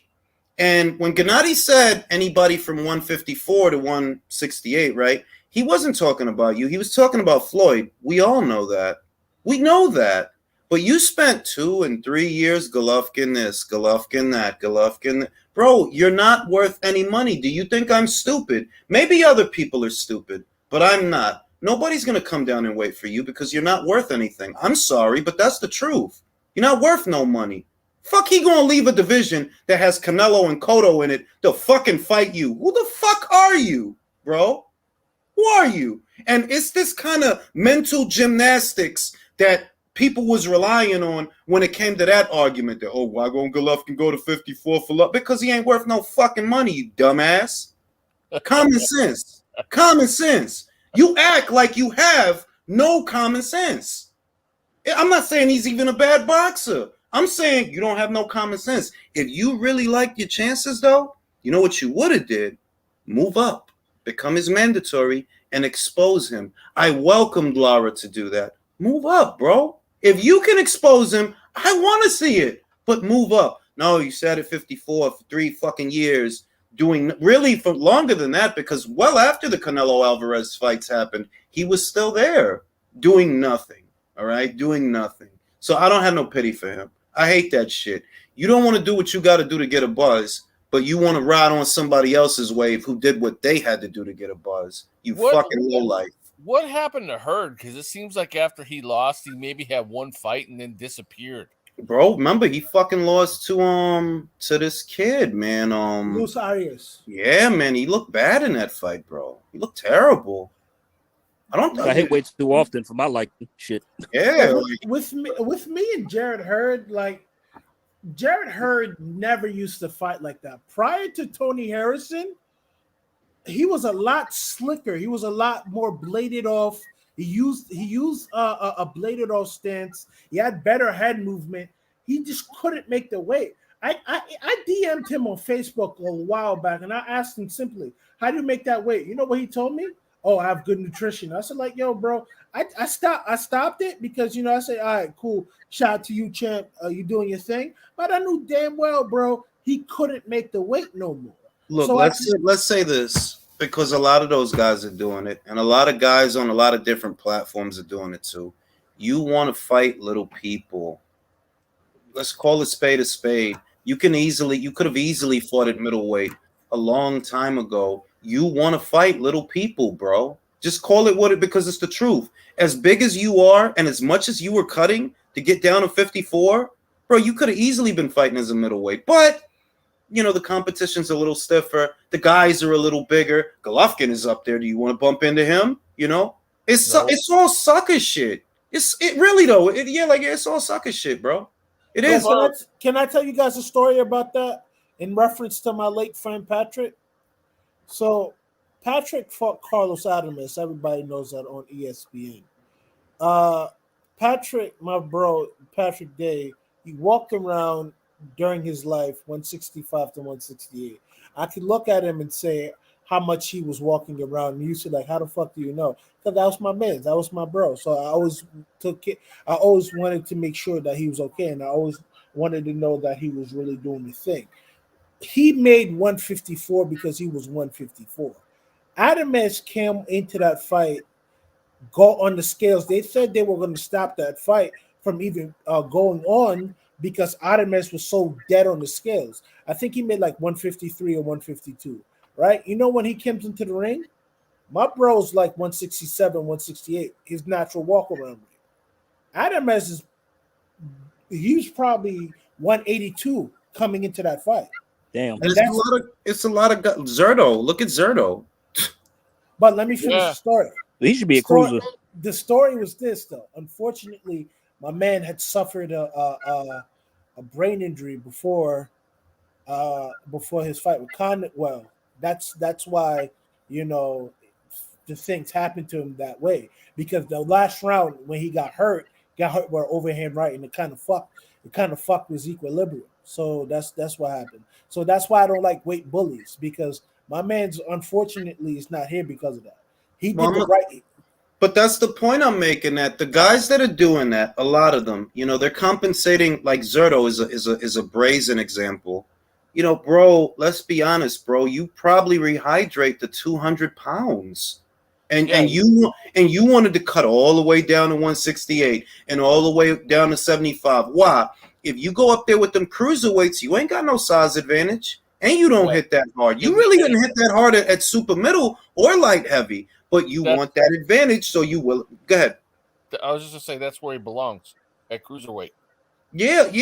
And when Gennady said anybody from 154 to 168, right? He wasn't talking about you. He was talking about Floyd. We all know that. We know that. But you spent 2 and 3 years Golovkin this, Golovkin that, Golovkin that. Bro, you're not worth any money. Do you think I'm stupid? Maybe other people are stupid, but I'm not. Nobody's going to come down and wait for you because you're not worth anything. I'm sorry, but that's the truth. You're not worth no money. Fuck, he going to leave a division that has Canelo and Cotto in it to fucking fight you. Who the fuck are you, bro? Who are you? And it's this kind of mental gymnastics that people was relying on when it came to that argument that, oh, why going Golovkin go to 54 for love? Because he ain't worth no fucking money, you dumbass. Common sense. Common sense. You act like you have no common sense. I'm not saying he's even a bad boxer. I'm saying you don't have no common sense. If you really liked your chances, though, you know what you would have did? Move up, become his mandatory, and expose him. I welcomed Lara to do that. Move up, bro. If you can expose him, I want to see it. But move up. No, you sat at 54 for 3 fucking years, doing really for longer than that, because well after the Canelo Alvarez fights happened, he was still there doing nothing. All right, doing nothing. So I don't have no pity for him. I hate that shit. You don't want to do what you got to do to get a buzz, but you want to ride on somebody else's wave who did what they had to do to get a buzz. You fucking lowlife. What happened to Hurd? Because it seems like after he lost, he maybe had one fight and then disappeared. Bro, remember he fucking lost to this kid, man. Luis Arias. Yeah, man, he looked bad in that fight, bro. He looked terrible. I hit way too often for my liking. Shit. Yeah. With me and Jared Hurd, like Jared Hurd never used to fight like that. Prior to Tony Harrison, he was a lot slicker. He was a lot more bladed off. He used a bladed off stance. He had better head movement. He just couldn't make the weight. I DM'd him on Facebook a while back, and I asked him simply, "How do you make that weight?" You know what he told me? "Oh, I have good nutrition." I said, "Like, yo, bro, I stopped it because I said, all right, cool. Shout out to you, champ. You doing your thing." But I knew damn well, bro, he couldn't make the weight no more. Look, so let's say this, because a lot of those guys are doing it, and a lot of guys on a lot of different platforms are doing it too. You want to fight little people. Let's call a spade a spade. You could have easily fought at middleweight a long time ago. You want to fight little people, bro. Just call it what it, because it's the truth. As big as you are and as much as you were cutting to get down to 54, bro, you could have easily been fighting as a middleweight. But the competition's a little stiffer. The guys are a little bigger. Golovkin is up there. Do you want to bump into him? It's all sucker shit. It really though. It's all sucker shit, bro. It is. Can I tell you guys a story about that in reference to my late friend Patrick? So Patrick fought Carlos Adames. Everybody knows that on ESPN. Patrick, my bro, Patrick Day, he walked around during his life 165 to 168. I could look at him and say how much he was walking around. And you said, like, how the fuck do you know? Because that was my man. That was my bro. So I always I always wanted to make sure that he was okay. And I always wanted to know that he was really doing the thing. He made 154 because he was 154. Adames came into that fight, go on the scales. They said they were going to stop that fight from even going on because Adames was so dead on the scales. I think he made like 153 or 152, right? When he comes into the ring, my bro's like 167, 168, his natural walk around rate. Adames he was probably 182 coming into that fight. Damn. It's a lot of Zerto. Look at Zerto. But let me finish the story. He should be a cruiser. The story was this, though. Unfortunately, my man had suffered a brain injury before his fight with Conwell. That's why the things happened to him that way. Because the last round when he got hurt with overhand right, and it kind of fucked his equilibrium. So that's what happened. So that's why I don't like weight bullies, because my man's unfortunately is not here because of that. He did the right. But that's the point I'm making, that the guys that are doing that, a lot of them, they're compensating. Like Zerto is a brazen example. Bro, let's be honest, bro. You probably rehydrate the 200 pounds, and you wanted to cut all the way down to 168 and all the way down to 75. Why? If you go up there with them cruiserweights, you ain't got no size advantage, and you don't hit that hard. You really didn't hit that hard at super middle or light heavy. But you want that advantage, so you will. Go ahead. I was just gonna say that's where he belongs, at cruiserweight. Yeah, bro.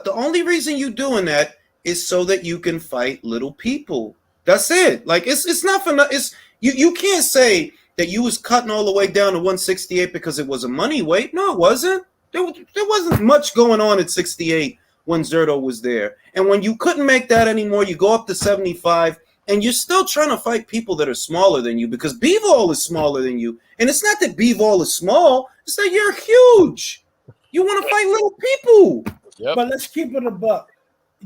The only reason you doing that is so that you can fight little people. That's it. Like it's not for. It's you can't say that you was cutting all the way down to 168 because it was a money weight. No, it wasn't. There wasn't much going on at 68 when Zerto was there, and when you couldn't make that anymore, you go up to 75. And you're still trying to fight people that are smaller than you, because Bivol is smaller than you. And it's not that Bivol is small. It's that you're huge. You want to fight little people. Yep. But let's keep it a buck.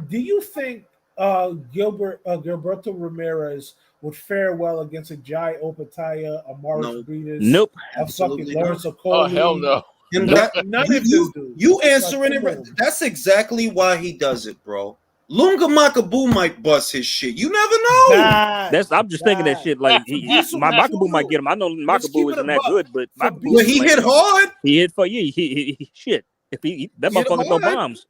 Do you think Gilberto Ramirez would fare well against a Jai Opataya, a Morris Breeders? Nope. A fucking Lawrence Okoli? Oh, hell no. And you answering it. That's exactly why he does it, bro. Lunga Makabu might bust his shit. You never know. I'm just thinking that shit. Like Makabu might get him. I know Makabu isn't that good, but he hit hard. He hit for you. He shit. If that motherfucker throw bombs.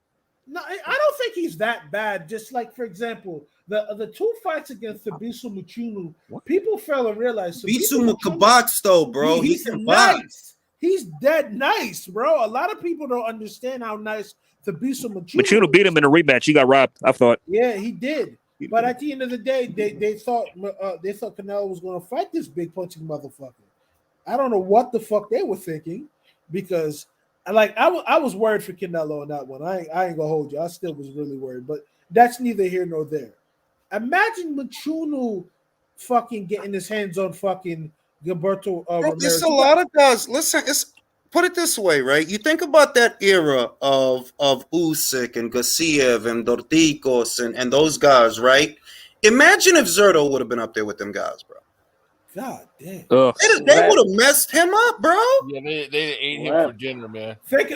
No, I don't think he's that bad. Just like, for example, the two fights against Thabiso Muchunu, people fail to realize. Thabiso can box though, bro. He can box. He's dead nice, bro. A lot of people don't understand how nice Thabiso Muchunu. Muchunu beat him in a rematch. He got robbed, I thought. Yeah, he did. But at the end of the day, they thought Canelo was going to fight this big punching motherfucker. I don't know what the fuck they were thinking, because I was worried for Canelo on that one. I ain't gonna hold you. I still was really worried, but that's neither here nor there. Imagine Muchunu fucking getting his hands on fucking Gilberto Ramirez. There's a lot of guys. Listen, put it this way, right? You think about that era of Usyk and Garcia and Dorticos and those guys, right? Imagine if Zerto would have been up there with them guys, bro. God damn. They would have messed him up, bro. Yeah, they ate him for dinner, man. Think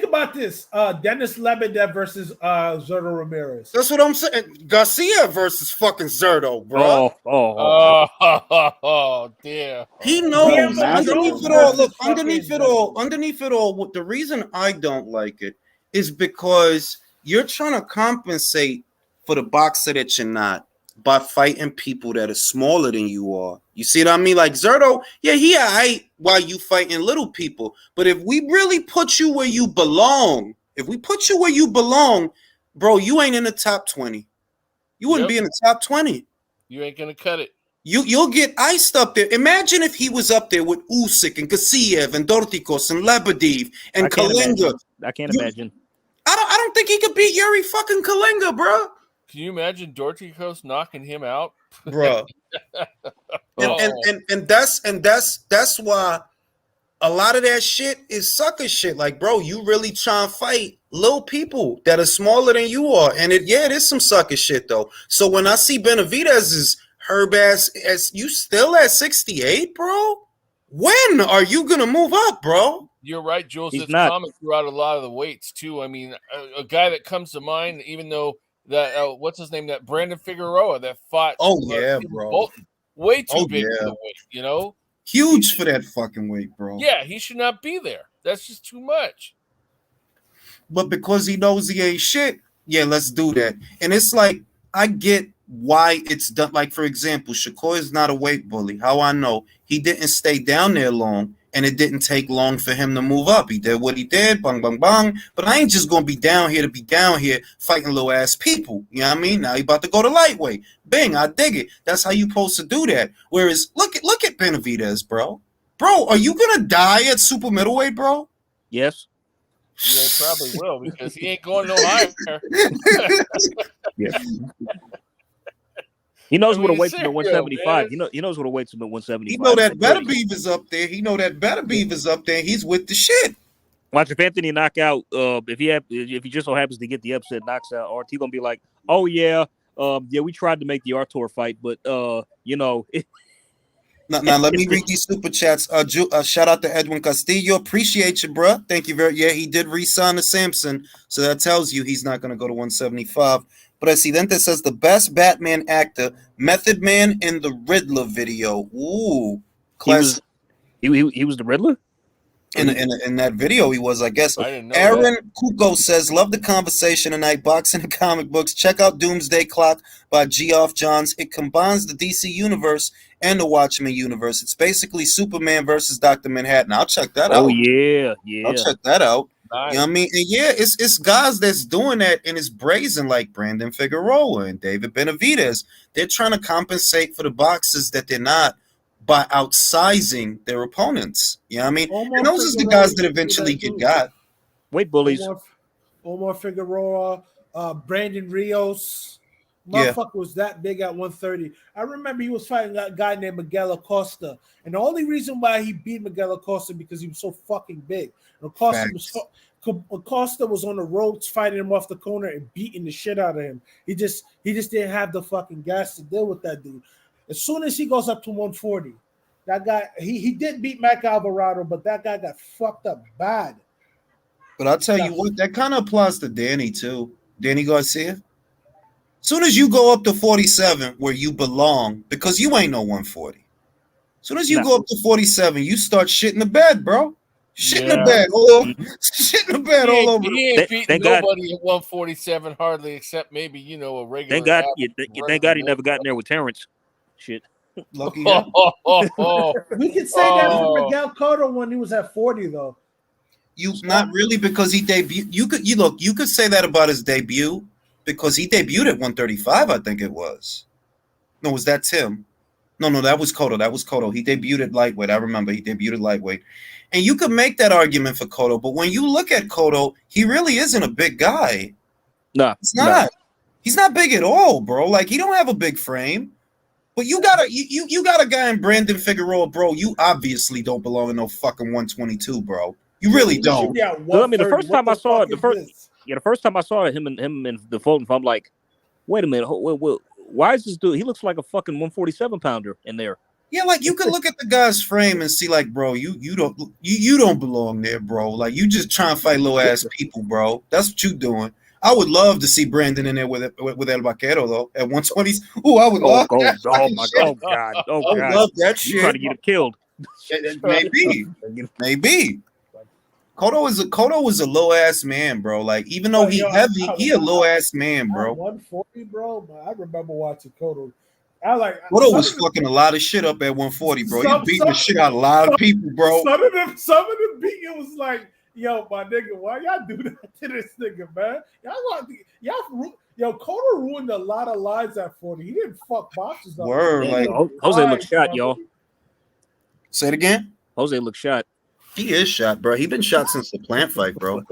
about this. Dennis Lebedev versus Zerto Ramirez. That's what I'm saying. Garcia versus fucking Zerto, bro. Oh, dear. He knows. Underneath it all, the reason I don't like it is because you're trying to compensate for the boxer that you're not by fighting people that are smaller than you are. You see what I mean? Like Zerto, yeah, he aight while you fighting little people. But if we really put you where you belong, bro, you ain't in the top 20. You wouldn't be in the top 20. You ain't gonna cut it. You'll get iced up there. Imagine if he was up there with Usyk and Garcia and Dorticos and Lebedev and Kalinga. I can't imagine. I don't think he could beat Yuri fucking Kalinga, bro. Can you imagine Dorticos knocking him out, bro? and that's why a lot of that shit is sucker shit. Like, bro, you really try and fight little people that are smaller than you are, and it is some sucker shit though. So when I see Benavidez is herb as you still at 68, bro, when are you gonna move up, bro? You're right, Jules. He's it's not. common throughout a lot of the weights too. I mean, a guy that comes to mind, even though that what's his name, that Brandon Figueroa that fought. Oh yeah, bro. Bolton, way too big for the weight, you know. Huge for that fucking weight, bro. Yeah, he should not be there. That's just too much. But because he knows he ain't shit, yeah, let's do that. And it's like, I get why it's done. Like, for example, Shakur is not a weight bully. How I know? He didn't stay down there long, and it didn't take long for him to move up. He did what he did, bang, bang, bang. But I ain't just going to be down here to be down here fighting little ass people. You know what I mean? Now he about to go to lightweight. Bing, I dig it. That's how you supposed to do that. Whereas, look at Benavidez, bro. Bro, are you going to die at super middleweight, bro? Yes. Yeah, he probably will because he ain't going no higher. Yeah. He knows what a weight at 175. He knows what a weight at 175. He know that Better Beef is up there. He know that Better Beef is up there. He's with the shit. Watch if Anthony knock out. If he just so happens to get the upset, knocks out Art, he gonna be like, oh yeah, we tried to make the Artur fight, but Now, let me read these super chats. Shout out to Edwin Castillo. Appreciate you, bro. Thank you very. Yeah, he did re-sign to Samson, so that tells you he's not going to go to 175. But Presidente says the best Batman actor, Method Man in the Riddler video. Ooh, classic. He was the Riddler. In that video, he was, I guess. I didn't know Aaron Kuko says, love the conversation tonight. Boxing and comic books. Check out Doomsday Clock by Geoff Johns. It combines the DC universe and the Watchmen universe. It's basically Superman versus Dr. Manhattan. I'll check that out. Oh, yeah. I'll check that out. Nice. You know what I mean? And yeah, it's guys that's doing that and it's brazen, like Brandon Figueroa and David Benavidez. They're trying to compensate for the boxes that they're not by outsizing their opponents. You know what I mean? And those are the guys that eventually get got. Weight bullies. Omar Figueroa, Brandon Rios. Motherfucker was that big at 130. I remember he was fighting that guy named Miguel Acosta. And the only reason why he beat Miguel Acosta because he was so fucking big. Acosta was on the ropes fighting him off the corner and beating the shit out of him. He just didn't have the fucking gas to deal with that dude. As soon as he goes up to 140, that guy, he did beat Mac Alvarado, but that guy got fucked up bad. But I'll tell you what, that kind of applies to Danny too. Danny Garcia. Soon as you go up to 47 where you belong, because you ain't no 140. Soon as you go up to 47, you start shitting the bed, bro. Shitting the bed all over. Shitting the bed all over. He ain't beating nobody at 147 hardly, except maybe a regular. Thank God he never got in there with Terrence. Shit. Lucky. We can say that for Miguel Cotto when he was at 40, though. You not really because he debuted. You could say that about his debut because he debuted at 135. I think it was. No, was that Tim? No, that was Cotto. He debuted at lightweight. I remember he debuted at lightweight. And you could make that argument for Cotto, but when you look at Cotto, he really isn't a big guy. No, it's not. No. He's not big at all, bro. Like, he don't have a big frame. But you got a guy in Brandon Figueroa, bro. You obviously don't belong in no fucking 122, bro. You really don't. Well, I mean, the first time I saw him and the Fulton, I'm like, wait a minute, why is this dude? He looks like a fucking 147 pounder in there. Yeah, like you could look at the guy's frame and see, like, bro, you don't belong there, bro. Like, you just trying to fight little ass people, bro. That's what you doing. I would love to see Brandon in there with El Vaquero though at 120s. Oh, I would love that. Oh my God! Oh God! I would love that shit. You're trying to get him killed. Maybe. Cotto was a low ass man, bro. Like, even though he heavy, he a low ass man, bro. 140, bro. I remember watching Cotto. Cotto was fucking a lot of shit up at 140, bro. He beating the shit out of a lot of people, bro. Some of them beating was like, Yo, my nigga, why y'all do that to this nigga, man? Yo, Cotto ruined a lot of lives at 40. He didn't fuck boxers up. Word, Yeah, like Jose looked shot, y'all. Say it again. Jose looked shot. He is shot, bro. He been shot since the plant fight, bro.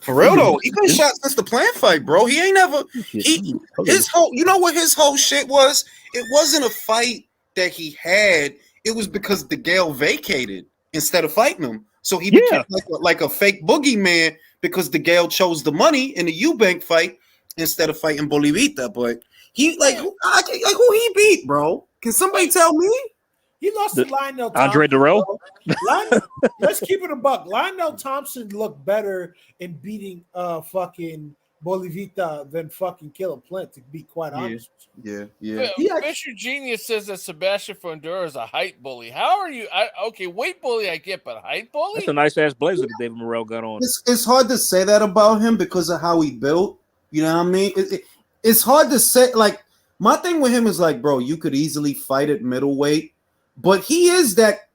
For real though, he been shot since the plant fight, bro. He ain't never his whole. You know what his whole shit was? It wasn't a fight that he had. It was because the Gale vacated instead of fighting him. So he became like a fake boogeyman because the Gale chose the money in the Eubank fight instead of fighting Bolivita. But he who he beat, bro? Can somebody tell me? He lost to Lionel Thompson. Andre Durrell? Let's keep it a buck. Lionel Thompson looked better in beating fucking Bolivita than fucking Killer Plant, to be quite honest. Yeah. Fisher Genius says that Sebastian Fundora is a height bully. How are you? Okay, weight bully I get, but height bully? That's a nice ass blazer that David Morrell got on. It's hard to say that about him because of how he built. You know what I mean? It's hard to say. Like, my thing with him is like, bro, you could easily fight at middleweight. But he is that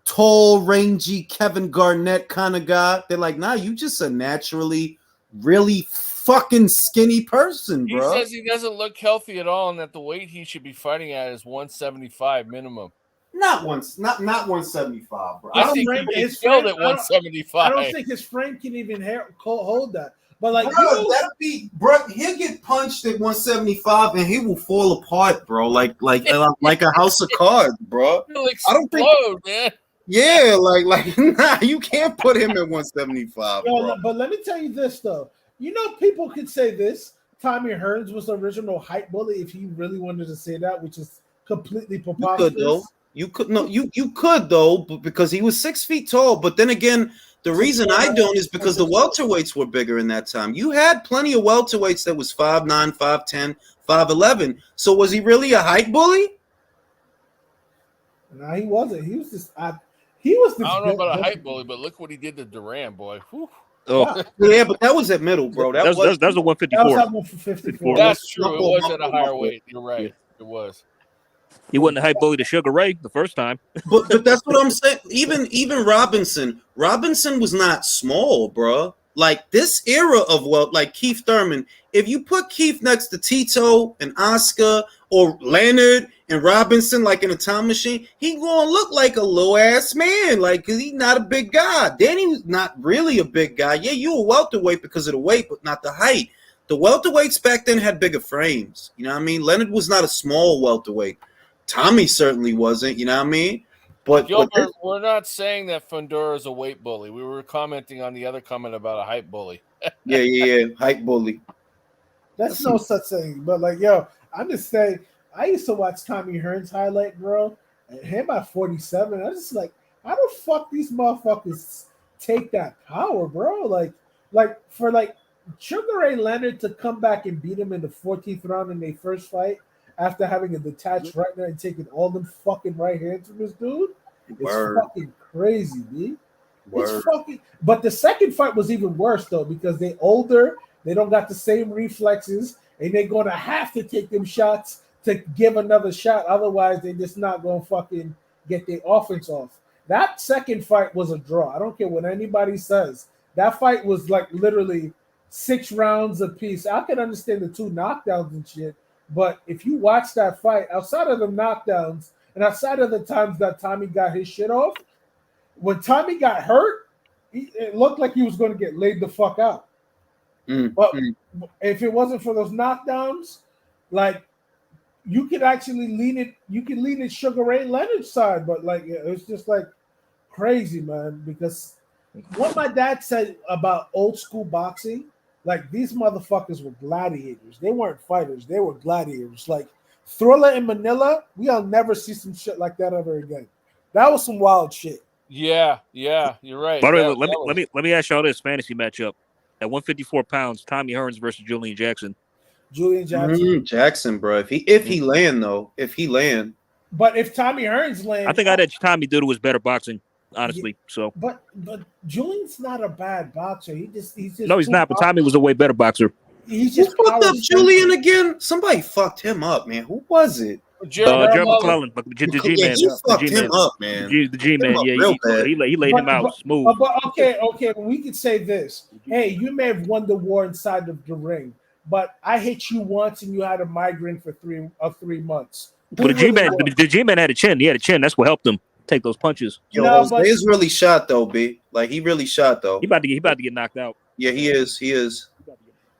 tall, rangy Kevin Garnett kind of guy. They're like, nah, you just a naturally really fucking skinny person, bro. He says he doesn't look healthy at all and that the weight he should be fighting at is 175 minimum. Not 175, bro. I think he's killed at 175. I don't think his frame can even hold that. But like, that'll be, bro. He'll get punched at 175 and he will fall apart, bro. Like a house of cards, bro. I don't think, man. Yeah, like nah, you can't put him at 175. Bro. But let me tell you this though. You know, people could say this. Tommy Hearns was the original height bully if he really wanted to say that, which is completely preposterous. You could though, because he was 6 feet tall. But then again, the reason I don't is because the welterweights were bigger in that time. You had plenty of welterweights that was 5'9", 5'10", 5'11". So was he really a height bully? No, he wasn't. He was just I don't know about a height bully, but look what he did to Duran, boy. Whew. Oh yeah, but that was at middle, bro. That was a 154. That was at 154. That's true. It was at a higher weight. You're right. It was. He wasn't a hype bully to Sugar Ray the first time. But that's what I'm saying. Even Robinson was not small, bro. Like this era of like Keith Thurman, if you put Keith next to Tito and Oscar or Leonard and Robinson, like in a time machine, he gonna look like a low ass man, like because he's not a big guy. Danny's not really a big guy. Yeah, you a welterweight because of the weight, but not the height. The welterweights back then had bigger frames. You know what I mean? Leonard was not a small welterweight. Tommy certainly wasn't. You know what I mean? But Gilbert, we're not saying that Fundora is a weight bully. We were commenting on the other comment about a height bully. yeah, height bully. That's no such thing. But like, yo, I'm just saying, I used to watch Tommy Hearns highlight, bro, and him at 47. I was just like, how the fuck these motherfuckers take that power, bro? Like for Sugar Ray Leonard to come back and beat him in the 14th round in their first fight after having a detached right there and taking all them fucking right hands from this dude. It's fucking crazy, B. It's fucking. But the second fight was even worse though because they older, they don't got the same reflexes, and they're gonna have to take them shots to give another shot. Otherwise, they're just not gonna fucking get their offense off. That second fight was a draw. I don't care what anybody says. That fight was like literally 6 rounds apiece. I can understand the 2 knockdowns and shit, but if you watch that fight, outside of the knockdowns and outside of the times that Tommy got his shit off, when Tommy got hurt, it looked like he was going to get laid the fuck out. But if it wasn't for those knockdowns, like you could actually lean it Sugar Ray Leonard's side, but like it's just like crazy, man. Because what my dad said about old school boxing, like these motherfuckers were gladiators. They weren't fighters, they were gladiators. Like Thriller in Manila, we'll never see some shit like that ever again. That was some wild shit. Yeah, you're right. By the way, let me ask y'all this fantasy matchup. At 154 pounds, Tommy Hearns versus Julian Jackson. Jackson, bro. If he land though, But if Tommy Hearns land, I think I'd edge Tommy due to his better boxing, honestly. So, but Julian's not a bad boxer. He's just no, he's not. But Tommy was a way better boxer. He's just who fucked up Julian again. Somebody fucked him up, man. Who was it? Gerald McClellan, but the G-Man. He fucked him up, man. The G-Man, yeah. Real bad. He laid him out smooth. But okay, we could say this. Hey, you may have won the war inside of the ring, but I hit you once and you had a migraine for 3 months. But the G-Man had a chin. He had a chin. That's what helped him take those punches. Yo, Jose is really shot though, B. Like he really shot though. He about to get knocked out. Yeah, he is. He is.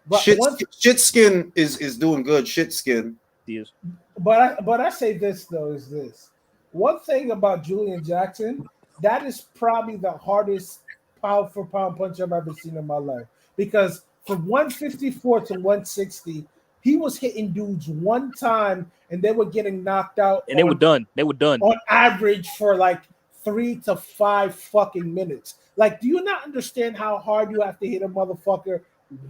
But shit skin is doing good. Shit skin. He is. But I say this though is this. One thing about Julian Jackson, that is probably the hardest pound for pound punch I've ever seen in my life. Because from 154 to 160, he was hitting dudes one time and they were getting knocked out. And they were done. On average for like 3 to 5 fucking minutes. Like, do you not understand how hard you have to hit a motherfucker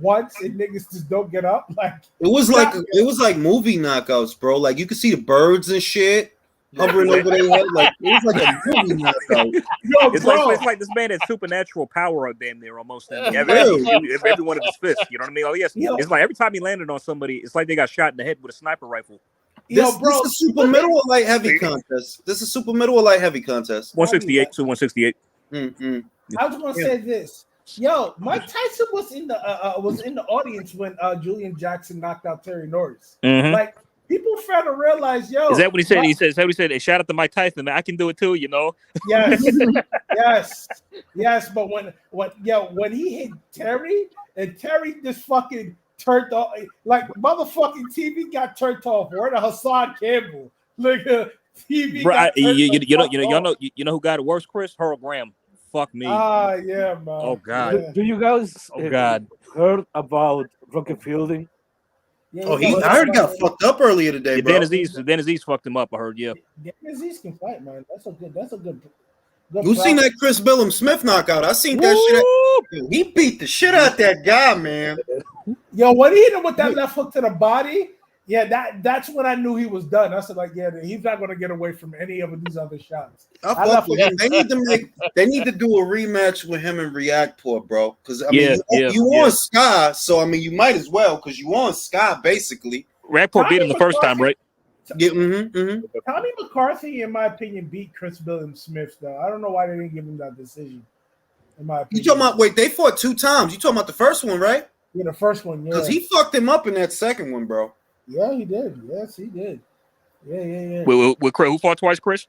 once and niggas just don't get up? Like it was like movie knockouts, bro. Like you could see the birds and shit hovering over their head. Like it was like a movie knockout. Yo, it's like this man had supernatural power up damn near almost in every one of his fists. You know what I mean? Oh yes, it's like every time he landed on somebody, it's like they got shot in the head with a sniper rifle. This is super middle or light heavy contest. This is super middle or light heavy contest. 168 to 168. I was gonna say this. Yo, Mike Tyson was in the audience when Julian Jackson knocked out Terry Norris. Mm-hmm. Like people fail to realize, yo. Is that what he said? He said they shot at the Mike Tyson, man. I can do it too, you know. Yes, yes. But when he hit Terry and Terry just fucking turned off, like motherfucking TV got turned off. Where the Hassan Campbell, like TV. Bro, you know who got it worse, Chris? Harold Graham. Fuck me. Yeah, man. Oh God. Do you guys heard about Rocky Fielding? Yeah, I heard he got fucked up earlier today, bro. Dan Aziz fucked him up. I heard. Yeah. Dan Aziz can fight, man. That's a good. You seen that Chris Billum Smith knockout? I seen that shit. He beat the shit out that guy, man. Yo, when he hit him with that left hook to the body, that's when I knew he was done. I said, like, he's not going to get away from any of these other shots. They need to do a rematch with him and Reactport, bro. Because I mean, you on Sky, so I mean, you might as well because you on Sky basically. Reactport beat him the first time, right? Yeah. Tommy McCarthy, in my opinion, beat Chris Billum Smith. Though I don't know why they didn't give him that decision. In my opinion, you talking about? They fought 2 times. You talking about the first one, right? Yeah, the first one. Yeah, because he fucked him up in that second one, bro. Yeah, he did. Yes, he did. Yeah. With Chris, who fought twice, Chris?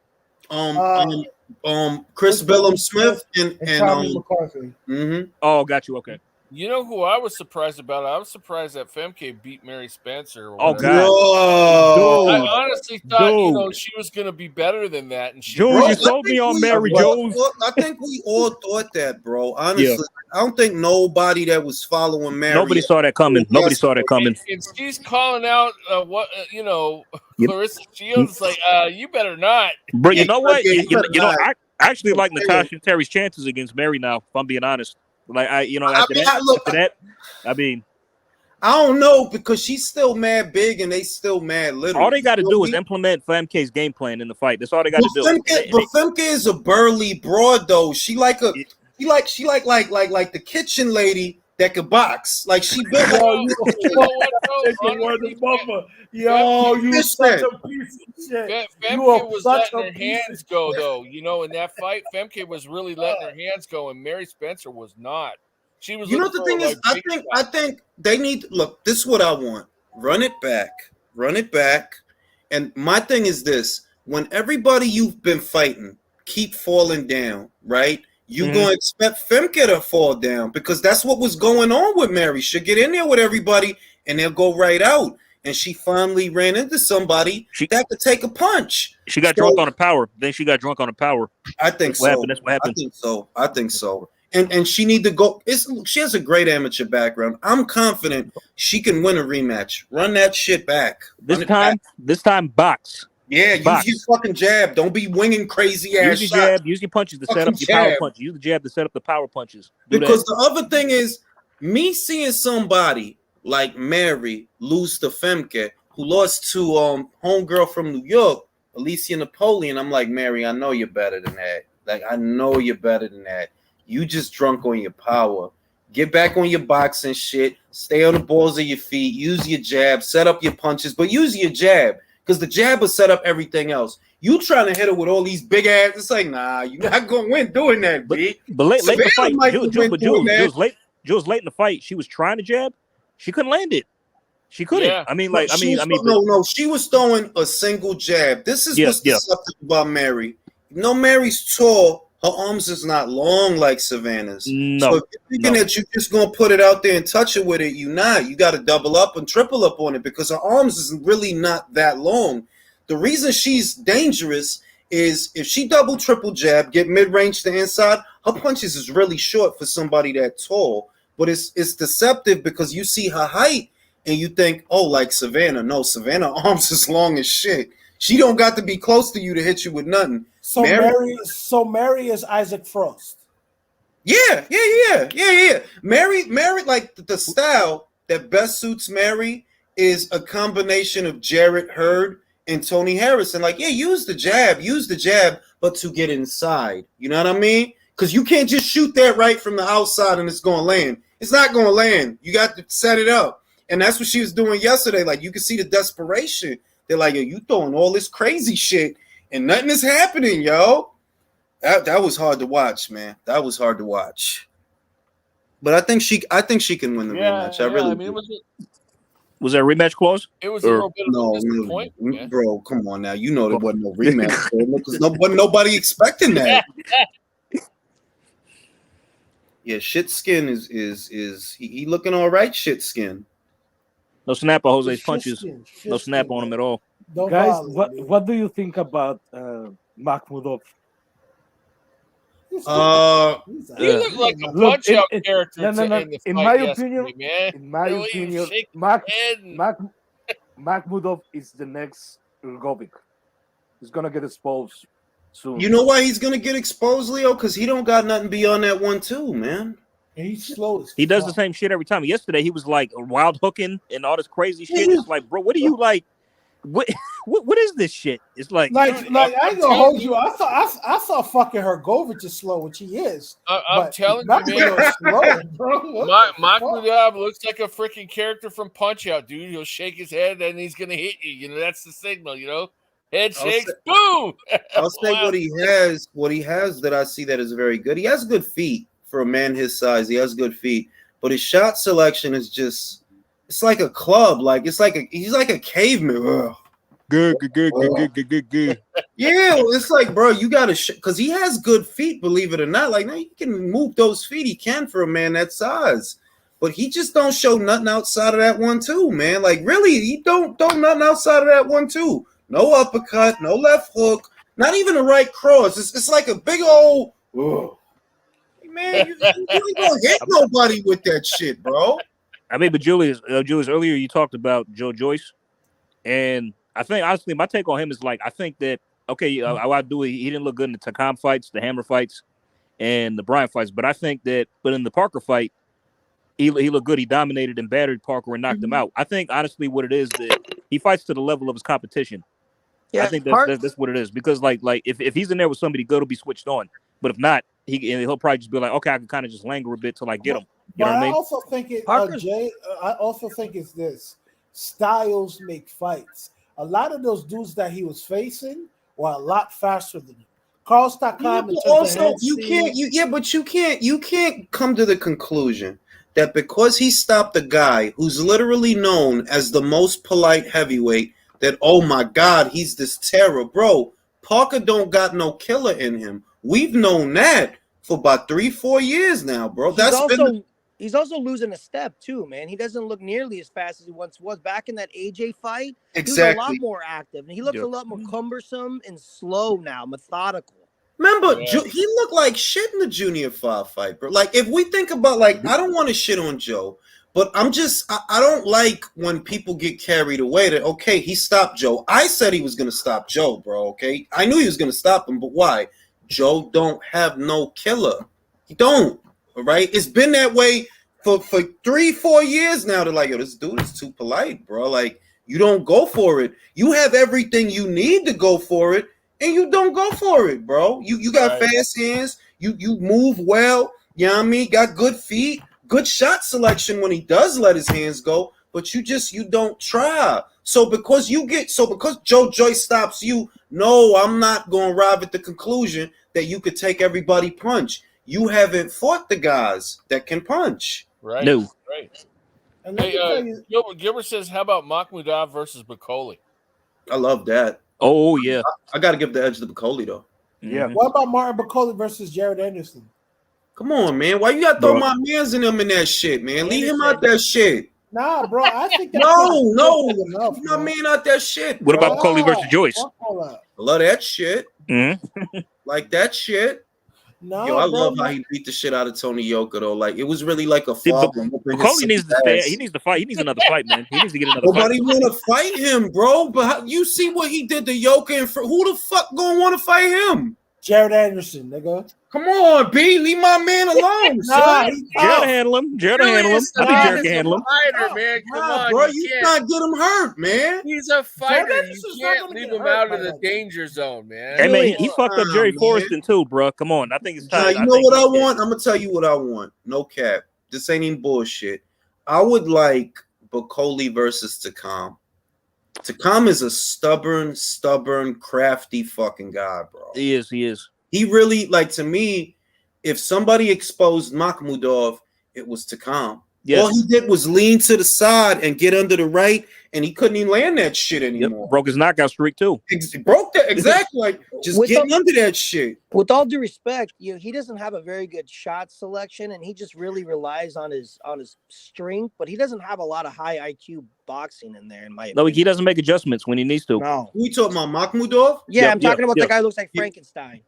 Chris Billum Smith and Tommy McCarthy. Mm-hmm. Oh, got you. Okay. You know who I was surprised about? I was surprised that Femke beat Mary Spencer. Oh God! I honestly thought she was going to be better than that, and you sold me on Mary Jones. I think we all thought that, bro. Honestly, I don't think nobody that was following Mary. Nobody saw that coming. Nobody saw that coming. And she's calling out Clarissa Shields like, you better not. Bro, you know what? I actually like Natasha and Terry's chances against Mary now. If I'm being honest. Like after that, I don't know because she's still mad big and they still mad little. All they got to do is implement FMK's game plan in the fight. That's all they got to do. But Femke is a burly broad though. She like the kitchen lady that could box. Like she built. Yo, you such a piece of shit. Femke was letting her hands go, though. You know, in that fight, Femke was really letting her hands go, and Mary Spencer was not. She was. You know what the thing is? I think they need. Look, this is what I want. Run it back. And my thing is this: when everybody you've been fighting keep falling down, right? You're going to expect Femke to fall down because that's what was going on with Mary. She'll get in there with everybody, and they'll go right out. And she finally ran into somebody that could take a punch. She got drunk on the power. Then she got drunk on the power. I think so. That's what happened. I think so. And she need to go. She has a great amateur background. I'm confident she can win a rematch. Run that shit back. This time, box. Yeah, use your fucking jab. Don't be winging crazy ass shots. Jab. Use your punches to set up your power punches. Use the jab to set up the power punches. Because the other thing is, me seeing somebody like Mary lose to Femke, who lost to homegirl from New York, Alicia Napoleon. I'm like, Mary, I know you're better than that. Like, I know you're better than that. You just drunk on your power. Get back on your boxing shit. Stay on the balls of your feet. Use your jab. Set up your punches, but use your jab. because the jab will set up everything else. You trying to hit her with all these big ass? It's like, nah, you're not gonna win doing that, B. But late in the fight, Jules late in the fight, she was trying to jab, she couldn't land it. She couldn't. Yeah. She was throwing a single jab. This is what's deceptive about Mary. Mary's tall. Her arms is not long like Savannah's. No. So if you're thinking that you're just gonna put it out there and touch it with it, you're not. You got to double up and triple up on it because her arms is really not that long. The reason she's dangerous is if she double, triple jab, get mid-range to inside, her punches is really short for somebody that tall. But it's deceptive because you see her height and you think, oh, like Savannah. No, Savannah arms is long as shit. She don't got to be close to you to hit you with nothing. So Mary is Isaac Frost. Yeah. Mary, like the style that best suits Mary is a combination of Jarrett Hurd and Tony Harrison. Like, yeah, use the jab, but to get inside. You know what I mean? Because you can't just shoot that right from the outside and it's going to land. It's not going to land. You got to set it up. And that's what she was doing yesterday. Like, you can see the desperation. They're like, yo, you throwing all this crazy shit and nothing is happening, yo. That was hard to watch, man. That was hard to watch. But I think she can win the rematch. I really do. Was there a rematch clause? It was a little bit of a disappointment. No, bro, come on now. You know there wasn't no rematch because nobody expecting that. Yeah, shit skin is he looking all right, shit skin. No snap on Jose's punches. No snap on him at all. Guys, what do you think about Makhmudov? He looked like a punch-out character. In my opinion, Makhmudov is the next Urgovic. He's gonna get exposed soon. You know why he's gonna get exposed, Leo? Because he don't got nothing beyond that 1-2, man. And he's slow. He does the same shit every time. Yesterday he was like wild hooking and all this crazy shit. It's like, bro, what are you like? What is this shit? It's like I ain't gonna hold you. I thought fucking Hergovich is slow, which he is. I'm telling you, man. Slow, bro. Makhmudov looks like a freaking character from Punch Out, dude. He'll shake his head and he's gonna hit you. You know, that's the signal. You know, head shakes, boom. I'll say what he has that I see that is very good. He has good feet for a man his size. He has good feet, but his shot selection is just. It's like a club, like he's like a caveman. Ugh. Good. Yeah, it's like, bro, you gotta because he has good feet, believe it or not. Like, now you can move those feet. He can for a man that size, but he just don't show nothing outside of that 1-2, man. Like, really, he don't nothing outside of that 1-2. No uppercut, no left hook, not even a right cross. It's like a big old. Ugh. Man, you ain't gonna hit nobody with that shit, bro. I mean, but Julius, earlier you talked about Joe Joyce, and I think honestly, my take on him is like I think that I do it. He didn't look good in the Takam fights, the Hammer fights, and the Bryant fights. But I think that, in the Parker fight, he looked good. He dominated and battered Parker and knocked him out. I think honestly, what it is that he fights to the level of his competition. Yeah, I think that's what it is because like if he's in there with somebody good, he'll be switched on. But if not, he'll probably just be like, okay, I can kind of just linger a bit till I get him. You know what I mean? Also think Jay. I also think it's this: styles make fights. A lot of those dudes that he was facing were a lot faster than him. Carl Takam. Also, you can't come to the conclusion that because he stopped a guy who's literally known as the most polite heavyweight, that oh my God, he's this terror, bro. Parker don't got no killer in him. We've known that for about 3-4 years now, bro. He's also losing a step too, man. He doesn't look nearly as fast as he once was. Back in that AJ fight, exactly. He was a lot more active, and he looks a lot more cumbersome and slow now, methodical. Remember, he looked like shit in the Junior 5 fight, bro. Like, if we think about, like, I don't want to shit on Joe, but I don't like when people get carried away that, okay, he stopped Joe. I said he was going to stop Joe, bro, okay? I knew he was going to stop him, but why? Joe don't have no killer. He don't. All right, it's been that way for 3-4 years now. They're like, yo, this dude is too polite, bro. Like, you don't go for it. You have everything you need to go for it, and you don't go for it, bro. You got fast hands. You move well. You know what I mean? Got good feet, good shot selection when he does let his hands go, but you don't try. So because Joe Joyce stops you, no, I'm not going to arrive at the conclusion that you could take everybody punch. You haven't fought the guys that can punch. Right. No. Right. And let me tell you, Gilbert says, how about Makhmudov versus Bakoli? I love that. Oh, yeah. I got to give the edge to Bakoli, though. Yeah. what about Martin Bakoli versus Jared Anderson? Come on, man. Why you got to throw my mans in them in that shit, man? Leave him out that shit. Nah, bro. I think that no. Enough, Leave my man out that shit. What about Bakoli versus Joyce? I love that shit. Like that shit. No, yo, I love how he beat the shit out of Tony Yoka though. Like it was really like a father. Bakoli needs to stay. He needs to fight. He needs another fight, man. He needs to get another fight. Nobody want to fight him, bro. But you see what he did to Yoka, and who the fuck gonna want to fight him? Jared Anderson, nigga. Come on, B. Leave my man alone. Jared handle him. Jared handle him. I think Jared can handle him. Fighter, man. Come on, bro. You can't get him hurt, man. He's a fighter. You can't leave him out of the danger zone, man. Hey, man, he fucked up Jerry Forreston too, bro. Come on. I think it's time. You know what I want? I'm gonna tell you what I want. No cap. This ain't even bullshit. I would like Bakoli versus Takam. Takam is a stubborn, crafty fucking guy, bro. He is. He really, like, to me, if somebody exposed Makhmudov, it was Takam. Yes. All he did was lean to the side and get under the right, and he couldn't even land that shit anymore. Broke his knockout streak, too. Broke that, exactly. Like, just getting under that shit. With all due respect, he doesn't have a very good shot selection, and he just really relies on his strength, but he doesn't have a lot of high IQ boxing in there, in my opinion. No, he doesn't make adjustments when he needs to. No. Who you talking about, Makhmudov? Yeah, I'm talking about the guy who looks like Frankenstein.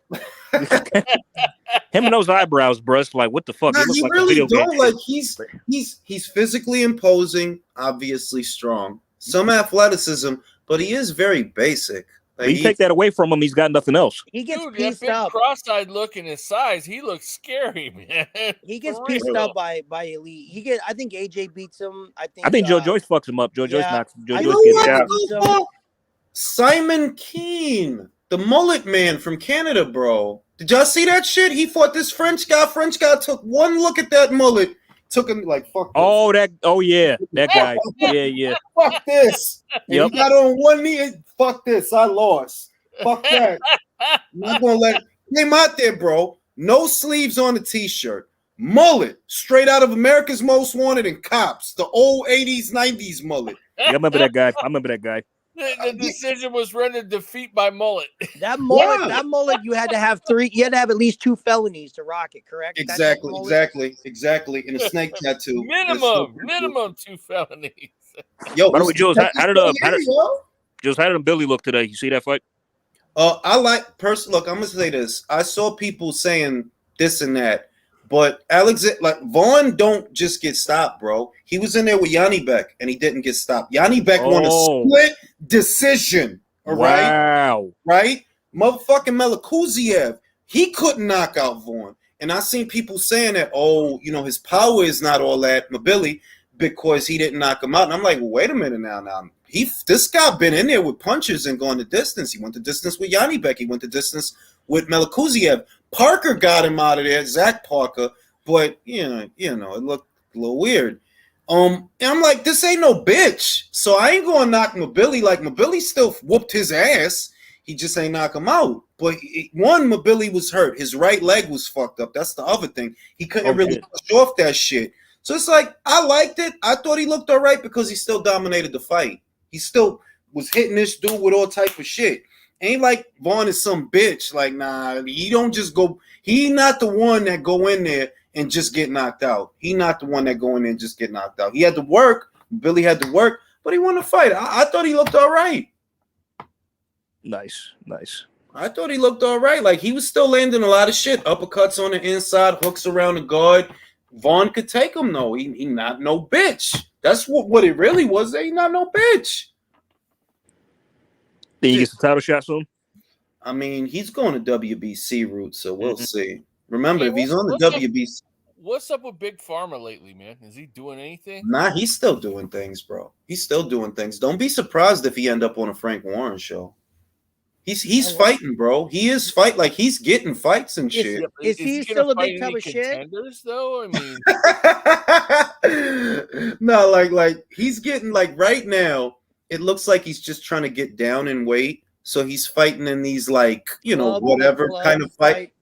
Him and those eyebrows, bro. It's like, what the fuck? Nah, he looks he like really a video don't. game. Like he's physically imposing, obviously strong, some athleticism, but he is very basic. Like, when you take that away from him, he's got nothing else. He gets Dude, pieced that big up. Cross-eyed look in his size, he looks scary, man. He gets pieced up by Elite. I think AJ beats him. I think Joe Joyce fucks him up. Joe Joyce knocks him. Joe Joyce gets him. Simon Keane, the mullet man from Canada, bro. Did y'all see that shit? He fought this French guy. French guy took one look at that mullet, took him like, fuck this. Yeah, that guy. Yeah. Fuck this. And he got on one knee. Fuck this. I lost. Fuck that. I'm not gonna let him out there, bro. No sleeves on the t-shirt. Mullet, straight out of America's Most Wanted and Cops. The old 80s, 90s mullet. Yeah, I remember that guy. The decision was rendered defeat by mullet. That mullet, you had to have at least 2 felonies to rock it, correct? Exactly. And a snake tattoo. Minimum 2 felonies. Yo, by the way, Jules, how did Billy look today? You see that fight? I like look, I'm gonna say this. I saw people saying this and that, but Vaughn don't just get stopped, bro. He was in there with Yanni Beck and he didn't get stopped. Yanni Beck won a split decision. All right. Wow. Right? Motherfucking Melakuziev, he couldn't knock out Vaughn. And I seen people saying that, his power is not all that, Billy, because he didn't knock him out. And I'm like, well, wait a minute now. This guy been in there with punches and going the distance. He went the distance with Yanni Beck. He went the distance with Melakuziev. Parker got him out of there, Zach Parker, but it looked a little weird. And I'm like, this ain't no bitch. So I ain't gonna knock Mabili. Like Mabili still whooped his ass. He just ain't knock him out. But Mabili was hurt. His right leg was fucked up. That's the other thing. He couldn't really push off that shit. So it's like, I liked it. I thought he looked all right because he still dominated the fight. He still was hitting this dude with all type of shit. Ain't like Vaughn is some bitch. Like, nah, he don't just go. He not the one that go in there and just get knocked out. He not the one that go in there and just get knocked out. He had to work. Billy had to work, but he won the fight. I thought he looked all right. Nice. I thought he looked all right. Like, he was still landing a lot of shit. Uppercuts on the inside, hooks around the guard. Vaughn could take him, though. He not no bitch. That's what it really was. He not no bitch. Did he get some title shot soon? I mean, he's going to WBC route, so we'll see. Remember, if he's on the WBC. What's up with Big Pharma lately, man? Is he doing anything? Nah, he's still doing things, bro. He's still doing things. Don't be surprised if he end up on a Frank Warren show. He's fighting, bro. He is fight like he's getting fights and shit. Is he still a big tub of shit? Though, I mean, no, like he's getting like right now. it looks like he's just trying to get down in weight. So he's fighting in these like, whatever kind of fight.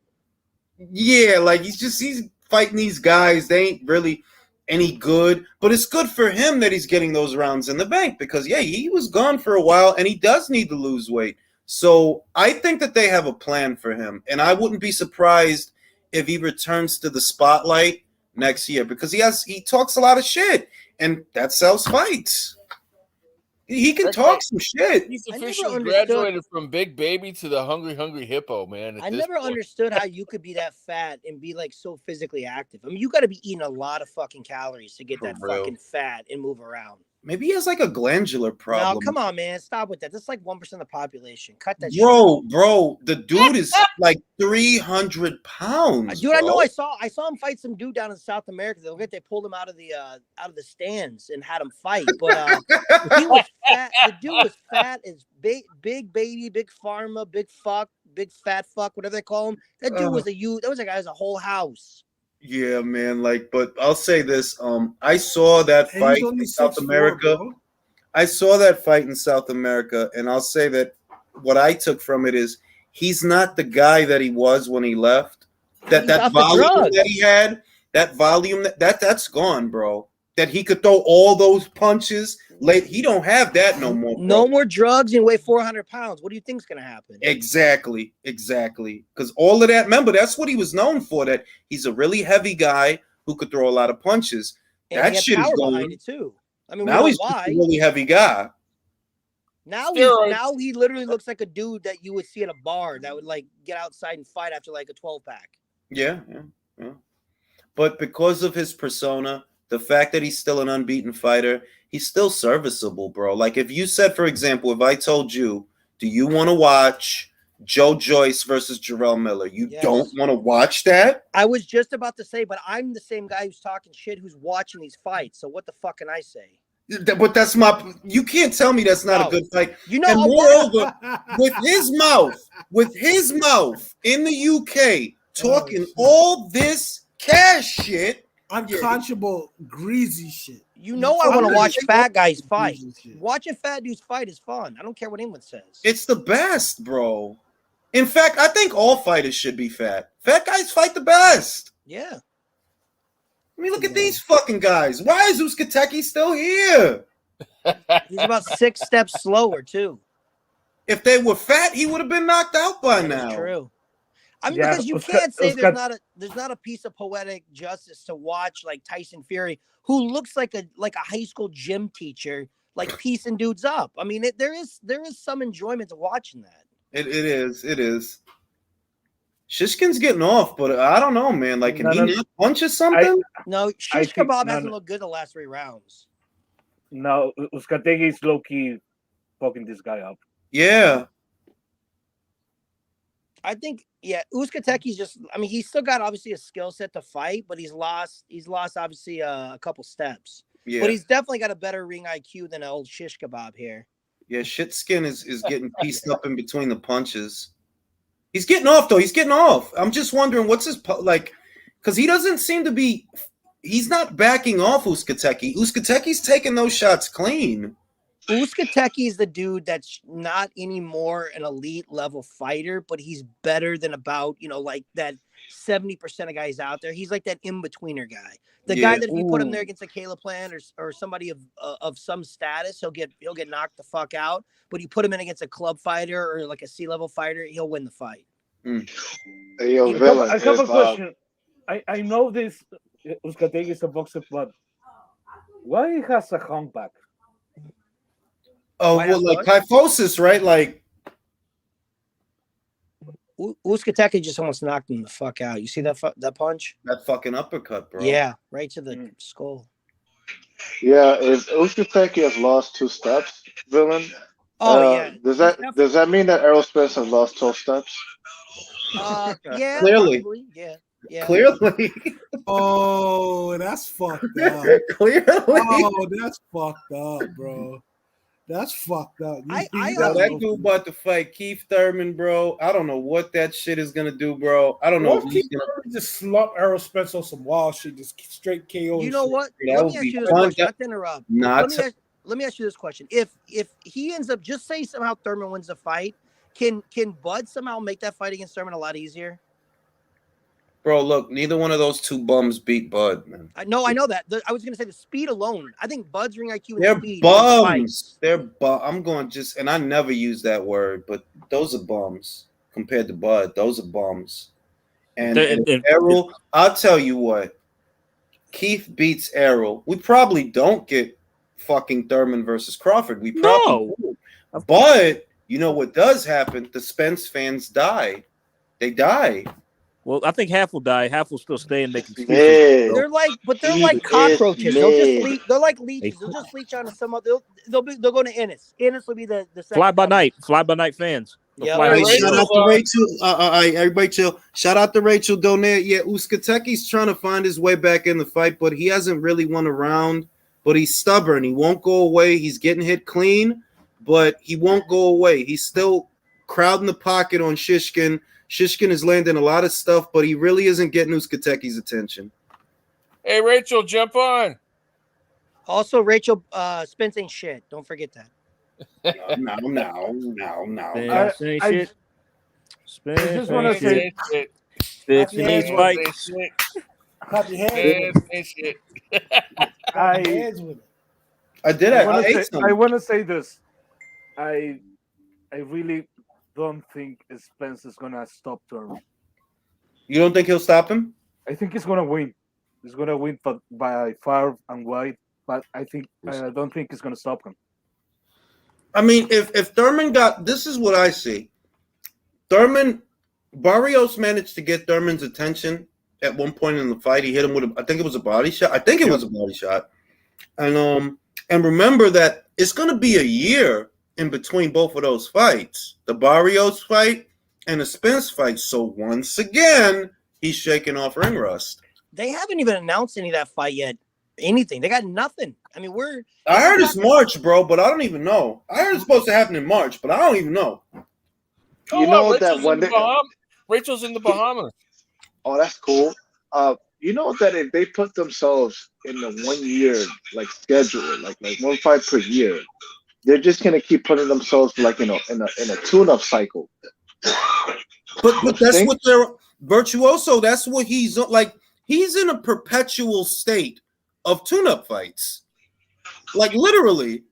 Yeah, like he's fighting these guys. They ain't really any good, but it's good for him that he's getting those rounds in the bank because he was gone for a while and he does need to lose weight. So I think that they have a plan for him, and I wouldn't be surprised if he returns to the spotlight next year because he talks a lot of shit, and that sells fights. He can talk some shit. He's officially graduated from Big Baby to the Hungry Hippo, man. I never understood how you could be that fat and be like so physically active. I mean, you got to be eating a lot of fucking calories to get that fucking fat and move around. Maybe he has like a glandular problem. No, come on, man. Stop with that. That's like 1% of the population. Cut that shit. Bro, the dude is like 300 pounds. Dude, I know. I saw him fight some dude down in South America. They pulled him out of the stands and had him fight. But he was fat. The dude was fat as big baby, big pharma, big fat fuck, whatever they call him. That dude was that was a guy who has a whole house. Yeah, man. But I'll say this. I saw that fight in South America. I saw that fight in South America, and I'll say that what I took from it is he's not the guy that he was when he left. That volume that he had, that volume that's gone, bro. That he could throw all those punches. He don't have that no more. Bro. No more drugs and weigh 400 pounds. What do you think's gonna happen? Exactly. Because all of that, remember, that's what he was known for. That he's a really heavy guy who could throw a lot of punches. And that shit is gone behind it too. I mean, now he's just a really heavy guy. Now he literally looks like a dude that you would see at a bar that would like get outside and fight after like a 12-pack. Yeah. But because of his persona, the fact that he's still an unbeaten fighter, he's still serviceable, bro. Like if you said, for example, if I told you, do you want to watch Joe Joyce versus Jarrell Miller? You don't want to watch that? I was just about to say, but I'm the same guy who's talking shit who's watching these fights. So what the fuck can I say? But you can't tell me that's not a good fight. You know, and moreover, with his mouth in the UK talking all this cash shit, unconscionable, greasy shit. You know I want to watch fat guys fight. Watching fat dudes fight is fun. I don't care what anyone says. It's the best, bro. In fact, I think all fighters should be fat. Fat guys fight the best. Yeah. I mean, look at these fucking guys. Why is Uzcategui still here? He's about 6 steps slower, too. If they were fat, he would have been knocked out by now. That's true. I mean, because you can't say there's not a piece of poetic justice to watch like Tyson Fury, who looks like a high school gym teacher, like piecing dudes up. I mean, there is some enjoyment to watching that. It is. Shishkin's getting off, but I don't know, man. Like, can he not punch or something? No, Shish Kebab hasn't looked good the last 3 rounds. No, Uzcategui's low-key fucking this guy up. Yeah. I think, Uzcategui's just, I mean, he's still got obviously a skill set to fight, but he's lost obviously a couple steps. Yeah. But he's definitely got a better ring IQ than an old Shish Kebab here. Yeah, Shitskin is getting pieced up in between the punches. He's getting off, though. He's getting off. I'm just wondering what's his, like, because he doesn't seem to be, he's not backing off Uzcategui. Uzcategui's taking those shots clean. Uzcategui is the dude that's not anymore an elite level fighter, but he's better than about, like that 70% of guys out there. He's like that in-betweener guy. The guy that if you put him there against a Caleb Plant or somebody of some status, he'll get knocked the fuck out. But you put him in against a club fighter or like a C-level fighter, he'll win the fight. Hey, yo, Villain, I have a question. I know this Uzcategui is a boxer, but why he has a humpback? Oh, well, like kyphosis, right? Like Uzcategui just almost knocked him the fuck out. You see that punch? That fucking uppercut, bro. Yeah, right to the skull. Yeah, if Uzcategui has lost 2 steps, Villain. Yeah. Does that mean that Errol Spence has lost 12 steps? Yeah. Clearly. Probably. Yeah. Clearly. Oh, that's fucked up. Clearly. Oh, that's fucked up, bro. That's fucked up. That dude about to fight Keith Thurman, bro. I don't know what that shit is gonna do, bro. I don't know if he's gonna just slump Errol Spence on some wild shit, just straight KO. You know what? Let me ask you this question. Not to interrupt. let me ask you this question: If he ends up, just say somehow Thurman wins the fight, can Bud somehow make that fight against Thurman a lot easier? Bro, look, neither one of those two bums beat Bud, man. I know that. I was going to say the speed alone. I think Bud's ring IQ and They're speed. bums. I'm going just, and I never use that word, but those are bums compared to Bud. Those are bums. And Errol, I'll tell you what. Keith beats Errol. We probably don't get fucking Thurman versus Crawford. We probably do. But you know what does happen? The Spence fans die. They die. Well, I think half will die. Half will still stay and make excuses. They're like cockroaches. They'll just leech. They're like leeches. They'll just leech onto some other. They'll go to Ennis. Ennis will be the fly by night fans. Yeah, shout out to Rachel. Everybody chill. Shout out to Rachel Donaire. Yeah, Uskateki's trying to find his way back in the fight, but he hasn't really won a round. But he's stubborn. He won't go away. He's getting hit clean, but he won't go away. He's still crowding the pocket on Shishkin. Shishkin is landing a lot of stuff, but he really isn't getting Uskateki's attention. Hey, Rachel, jump on. Also, Rachel, Spence ain't shit. Don't forget that. No. I just want to say, Spence ain't fight. Clap your hands. I want to say this. I really don't think Spence is gonna stop Thurman. You don't think he'll stop him? I think he's gonna win. He's gonna win by far and wide, but I don't think he's gonna stop him. I mean, if Thurman this is what I see. Barrios managed to get Thurman's attention at one point in the fight. He hit him with I think it was a body shot. And remember that it's going to be a year in between both of those fights, the Barrios fight and the Spence fight. So once again, he's shaking off ring rust. They haven't even announced any of that fight yet. Anything. They got nothing. I mean, I heard it's March, bro, but I don't even know. I heard it's supposed to happen in March, but I don't even know. You know that one day Rachel's in the Bahamas. Oh, that's cool. You know that if they put themselves in the 1 year schedule, like one fight per year, they're just gonna keep putting themselves in a tune-up cycle. But that's what they're virtuoso. That's what he's like. He's in a perpetual state of tune-up fights. Like literally.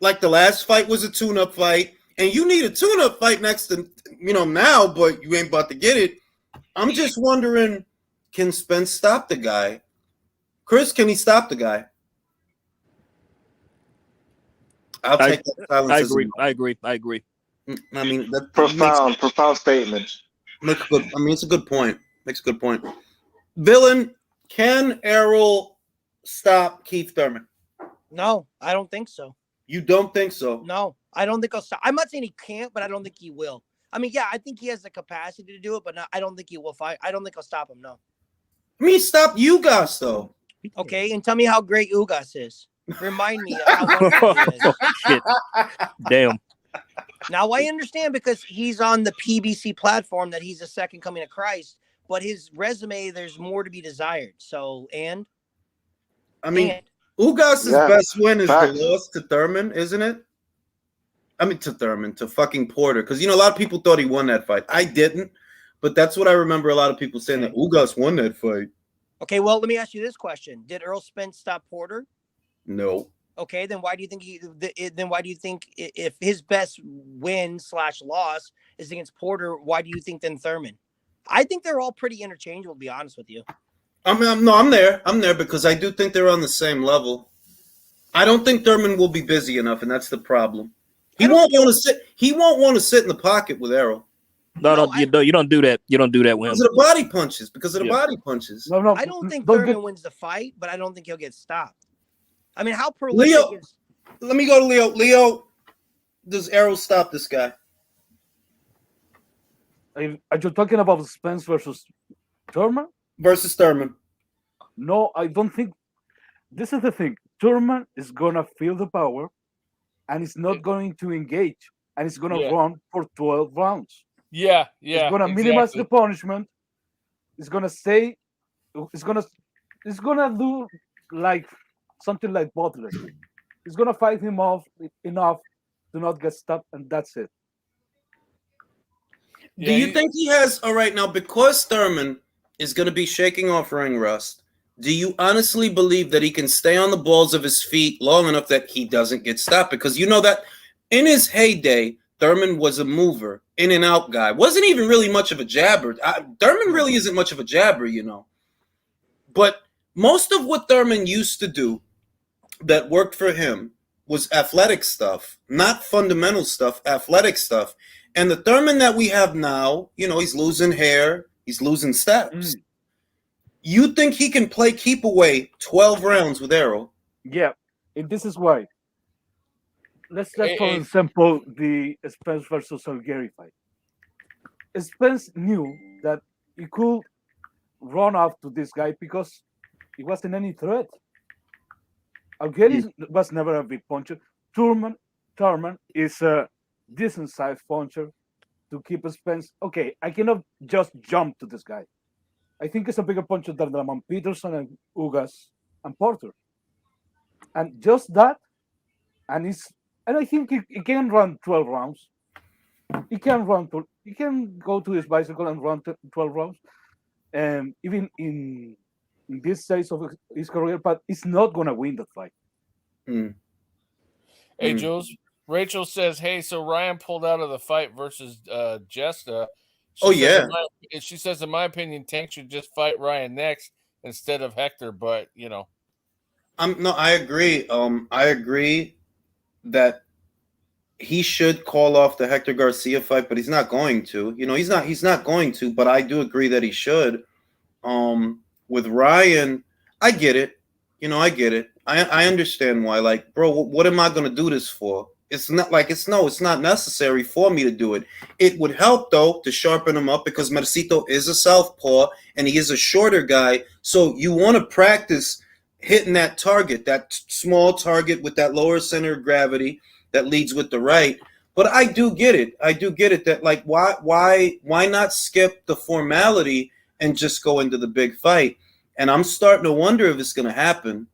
Like the last fight was a tune-up fight, and you need a tune-up fight next to now, but you ain't about to get it. I'm just wondering, can Spence stop the guy? Chris, can he stop the guy? I'll take that silence. I agree. I mean, that profound statement. It's a good point. Makes a good point. Villain, can Errol stop Keith Thurman? No, I don't think so. You don't think so? No, I don't think he'll stop. I'm not saying he can't, but I don't think he will. I mean, yeah, I think he has the capacity to do it, but no, I don't think he will fight. I don't think he'll stop him, no. I mean, stop Ugas, though. Okay, and tell me how great Ugas is. Remind me of how wonderful he is. Shit. Damn. Now, I understand because he's on the PBC platform that he's the second coming of Christ, but his resume, there's more to be desired. So, Ugas' best win is the loss to Thurman, isn't it? I mean, to Thurman, to fucking Porter. Because, a lot of people thought he won that fight. I didn't. But that's what I remember a lot of people saying, that Ugas won that fight. Okay, well, let me ask you this question. Did Errol Spence stop Porter? No. Okay, then why do you think if his best win/loss is against Porter, why do you think then Thurman? I think they're all pretty interchangeable, to be honest with you. I'm there. I'm there because I do think they're on the same level. I don't think Thurman will be busy enough, and that's the problem. He won't want to sit. He won't want to sit in the pocket with Errol. No, you don't do that. You don't do that with him. Because of the body punches. No. I don't think Thurman wins the fight, but I don't think he'll get stopped. I mean, how prolific is... Let me go to Leo. Leo, does Errol stop this guy? Are you talking about Spence versus Thurman? Versus Thurman. No, I don't think. This is the thing. Thurman is going to feel the power, and it's not going to engage, and it's going to run for 12 rounds. Yeah. It's going to minimize the punishment. It's going to stay. It's going to do like something like Butler. He's gonna fight him off enough to not get stopped, and that's it. Do you think he has, all right, now, because Thurman is going to be shaking off ring rust, do you honestly believe that he can stay on the balls of his feet long enough that he doesn't get stopped? Because you know that in his heyday, Thurman was a mover, in and out guy. Wasn't even really much of a jabber. Thurman really isn't much of a jabber, you know. But most of what Thurman used to do that worked for him was athletic stuff, not fundamental stuff, athletic stuff. And the Thurman that we have now, you know, he's losing hair, he's losing steps. You think he can play keep away 12 rounds with Errol? Yeah, and this is why. Let's for example, the Spence versus Algieri fight. Spence knew that he could run off to this guy because he wasn't any threat. Algieri was never a big puncher. Thurman is a decent sized puncher to keep Spence. Okay, I cannot just jump to this guy. I think it's a bigger puncher than Lamont Peterson and Ugas and Porter. And just that, and I think he can run 12 rounds. He can go to his bicycle and run 12 rounds. And even in this stage of his career, but he's not gonna win that fight. Hey, Jules. Rachel says, "Hey, so Ryan pulled out of the fight versus Jesta." She says, in my opinion, Tank should just fight Ryan next instead of Hector. But you know, I agree. I agree that he should call off the Hector Garcia fight, but he's not going to. You know, he's not going to. But I do agree that he should. With Ryan, I get it. You know, I get it. I understand why. Like, bro, what am I going to do this for? It's not like it's not necessary for me to do it. It would help though to sharpen him up because Mercito is a southpaw and he is a shorter guy. So you want to practice hitting that target, that small target with that lower center of gravity that leads with the right. But I do get it. That like why not skip the formality and just go into the big fight? And I'm starting to wonder if it's going to happen.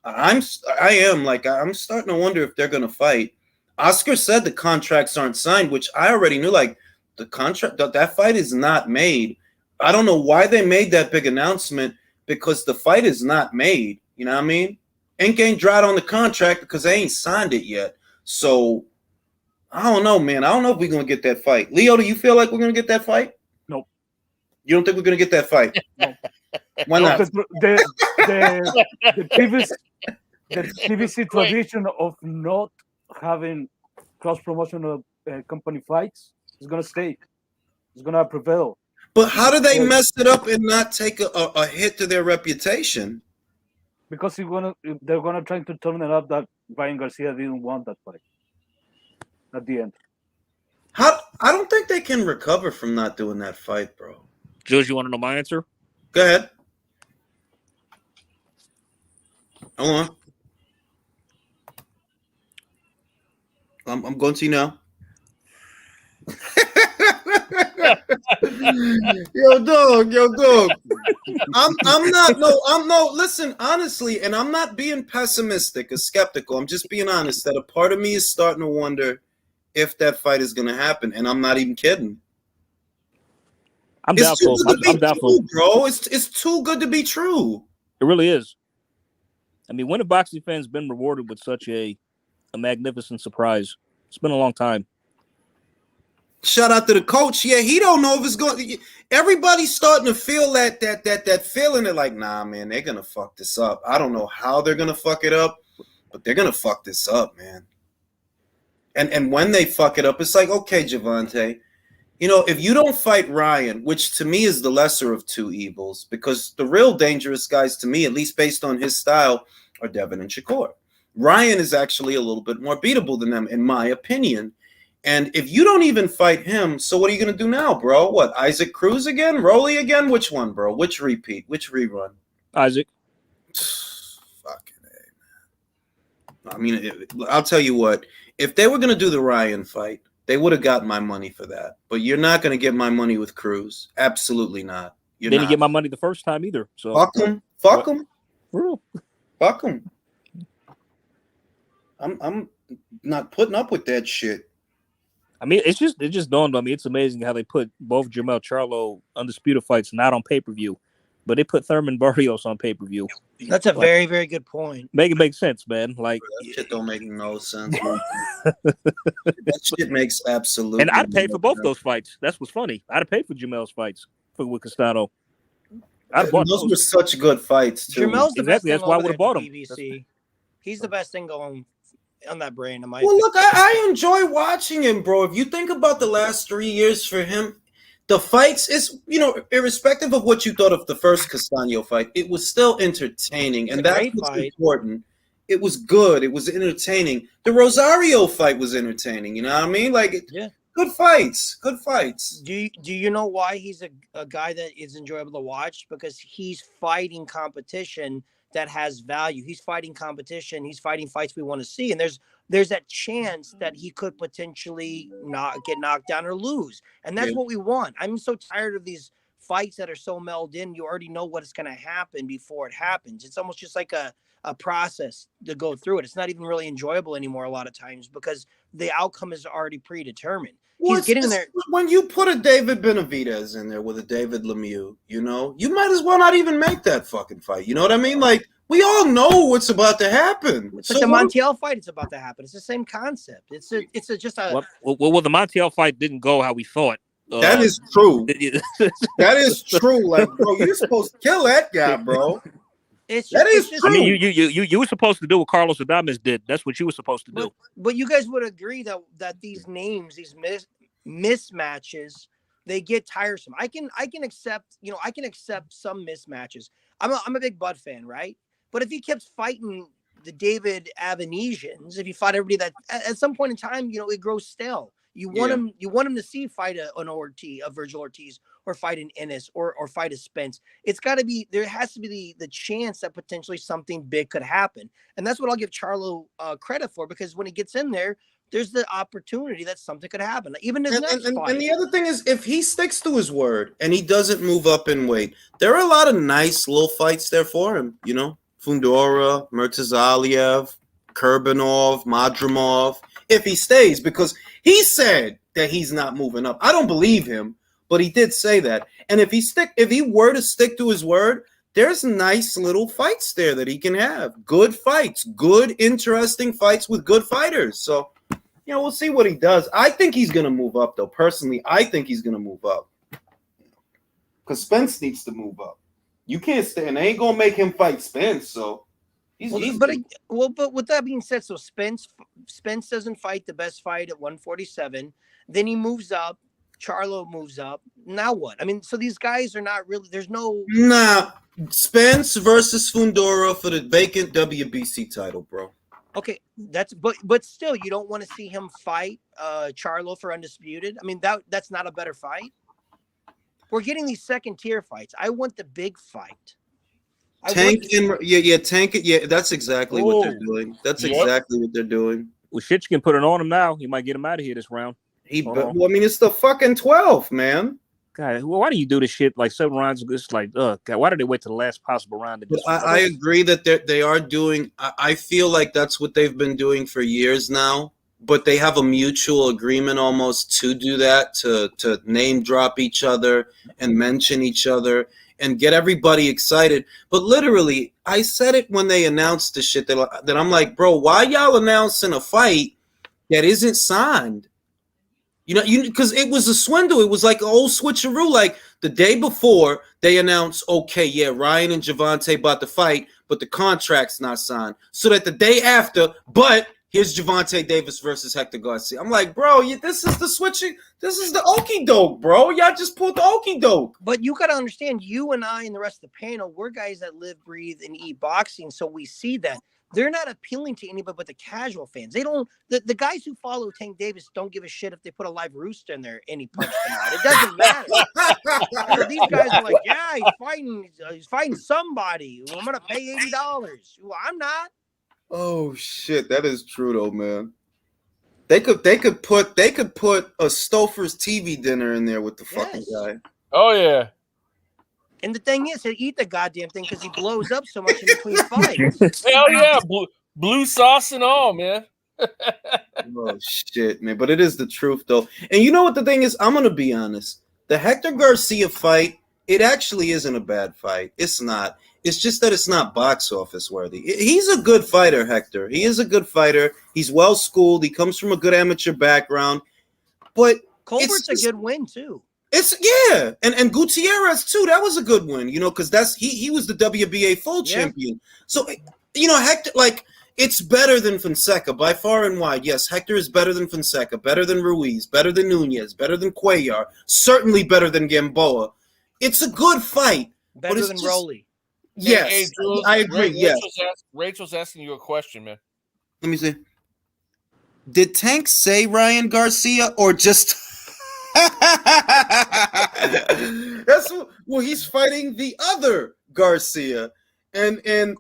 I'm starting to wonder if they're going to fight. Oscar said the contracts aren't signed, which I already knew. Like the contract, that fight is not made. I don't know why they made that big announcement because the fight is not made. You know what I mean? Ink ain't dried on the contract because they ain't signed it yet. So I don't know, man. I don't know if we're gonna get that fight. Leo, do you feel like we're gonna get that fight? Nope. You don't think we're gonna get that fight? No. Why not? The PVC tradition of not having cross promotional company fights is gonna stay. It's gonna prevail. But how do they mess it up and not take a hit to their reputation? Because they're gonna try to turn it up that Ryan Garcia didn't want that fight at the end. I don't think they can recover from not doing that fight, bro. Jules, you want to know my answer? Go ahead. Hold on. I'm going to you now. Yo, dog. Listen, honestly, and I'm not being pessimistic or skeptical. I'm just being honest that a part of me is starting to wonder if that fight is going to happen, and I'm not even kidding. I'm doubtful. I'm doubtful, bro. It's too good to be true. It really is. I mean, when have boxing fans been rewarded with such a magnificent surprise? It's been a long time. Shout out to the coach. Yeah, he don't know if it's going. Everybody's starting to feel that feeling. They're like, nah, man, they're gonna fuck this up. I don't know how they're gonna fuck it up, but they're gonna fuck this up, man. And when they fuck it up, it's like, okay, Javante, you know, if you don't fight Ryan, which to me is the lesser of two evils, because the real dangerous guys to me, at least based on his style, are Devin and Shakur. Ryan is actually a little bit more beatable than them, in my opinion. And if you don't even fight him, so what are you going to do now, bro? What, Isaac Cruz again? Rolly again? Which one, bro? Which repeat? Which rerun? Isaac. Fucking A, man. I mean, I'll tell you what. If they were going to do the Ryan fight, they would have gotten my money for that. But you're not going to get my money with Cruz. Absolutely not. You're didn't get my money the first time either. So fuck him. Fuck him. Real. Fuck him. I'm not putting up with that shit. I mean, it just dawned on me. It's amazing how they put both Jermell Charlo undisputed fights not on pay-per-view, but they put Thurman Barrios on pay-per-view. That's a very, very good point. Make it make sense, man. Like that shit don't make no sense. That shit makes absolutely. And I'd pay for both those fights. That's what's funny. I'd have paid for Jermell's fights with Castano. Those were such good fights too. Jermell's the best. That's why I would have bought him. He's the best thing going on that brand. Look, I enjoy watching him, bro. If you think about the last 3 years for him, the fights is, irrespective of what you thought of the first Castano fight, it was still entertaining, and that's what's important. It was good. It was entertaining. The Rosario fight was entertaining. You know what I mean? Good fights. Good fights. Do you know why he's a guy that is enjoyable to watch? Because he's fighting competition that has value. He's fighting competition. He's fighting fights we want to see. And there's that chance that he could potentially not get knocked down or lose. And that's what we want. I'm so tired of these fights that are so melded in. You already know what is going to happen before it happens. It's almost just like a process to go through it. It's not even really enjoyable anymore a lot of times because the outcome is already predetermined. He's getting there. When you put a David Benavidez in there with a David Lemieux, you might as well not even make that fucking fight. You know what I mean? Like, we all know what's about to happen. It's like the Montiel fight. It's about to happen. It's the same concept. It's just a. Well, the Montiel fight didn't go how we thought. That is true. That is true. Like, bro, you're supposed to kill that guy, bro. That is true. I mean, you were supposed to do what Carlos Adames did. That's what you were supposed to do. But you guys would agree that these names, these mismatches, they get tiresome. I can accept, I can accept some mismatches. I'm a big Bud fan, right? But if he kept fighting the David Avanesians, if you fought everybody that at some point in time, it grows stale. You want him to see fight an Ortiz, a Virgil Ortiz, or fight an Ennis, or fight a Spence. It's got to be, there has to be the chance that potentially something big could happen. And that's what I'll give Charlo credit for, because when he gets in there, there's the opportunity that something could happen. Even his next fight. And the other thing is, if he sticks to his word and he doesn't move up in weight, there are a lot of nice little fights there for him. Fundora, Murtazaliev, Kurbanov, Madrimov. If he stays, because he said that he's not moving up. I don't believe him, but he did say that. And if he were to stick to his word, there's nice little fights there that he can have. Good fights, good, interesting fights with good fighters. So, we'll see what he does. I think he's going to move up, though. Personally, I think he's going to move up. Because Spence needs to move up. You can't stay, and they ain't going to make him fight Spence, so. But with that being said, so Spence doesn't fight the best fight at 147. Then he moves up. Charlo moves up. Now what? I mean, so these guys are not really. There's no. Nah, Spence versus Fundora for the vacant WBC title, bro. Okay, but still, you don't want to see him fight Charlo for undisputed. I mean, that's not a better fight. We're getting these second tier fights. I want the big fight. Tank it. Yeah, that's exactly what they're doing. That's exactly what they're doing. Well, shit, you can put it on him now. You might get him out of here this round. It's the fucking 12, man. God, why do you do this shit like 7 rounds? It's like, God, why did they wait to the last possible round? I agree that they are doing. I feel like that's what they've been doing for years now. But they have a mutual agreement almost to do that, to name drop each other and mention each other and get everybody excited. But literally, I said it when they announced the shit that I'm like, bro, why y'all announcing a fight that isn't signed? Because it was a swindle. It was like an old switcheroo. Like the day before, they announced, okay, yeah, Ryan and Javante about to fight, but the contract's not signed. So that the day after, but here's Javante Davis versus Hector Garcia. I'm like, bro, this is the switching. This is the okie doke, bro. Y'all just pulled the okie doke. But you got to understand, you and I and the rest of the panel, we're guys that live, breathe, and eat boxing. So we see that. They're not appealing to anybody but the casual fans. They don't. The guys who follow Tank Davis don't give a shit if they put a live rooster in there and he punched them out. It doesn't matter. These guys are like, yeah, he's fighting somebody. I'm gonna pay $80. Well, I'm not. Oh shit, that is true though, man. They could put a Stouffer's TV dinner in there with the fucking guy. Oh yeah. And the thing is, he'll eat the goddamn thing because he blows up so much in between fights. Hell yeah, Blue sauce and all, man. Oh shit, man! But it is the truth, though. And you know what the thing is? I'm gonna be honest. The Hector Garcia fight, it actually isn't a bad fight. It's not. It's just that it's not box office worthy. He's a good fighter, Hector. He is a good fighter. He's well schooled. He comes from a good amateur background. But Colbert's a good win too. It's and Gutierrez too. That was a good win, because he was the WBA full champion. So Hector, like, it's better than Fonseca by far and wide. Yes, Hector is better than Fonseca, better than Ruiz, better than Nunez, better than Cuellar, certainly better than Gamboa. It's a good fight, better than Rolly. Yes, hey, Jules, I agree. Rachel's asking you a question, man. Let me see. Did Tank say Ryan Garcia or just? He's fighting the other Garcia, and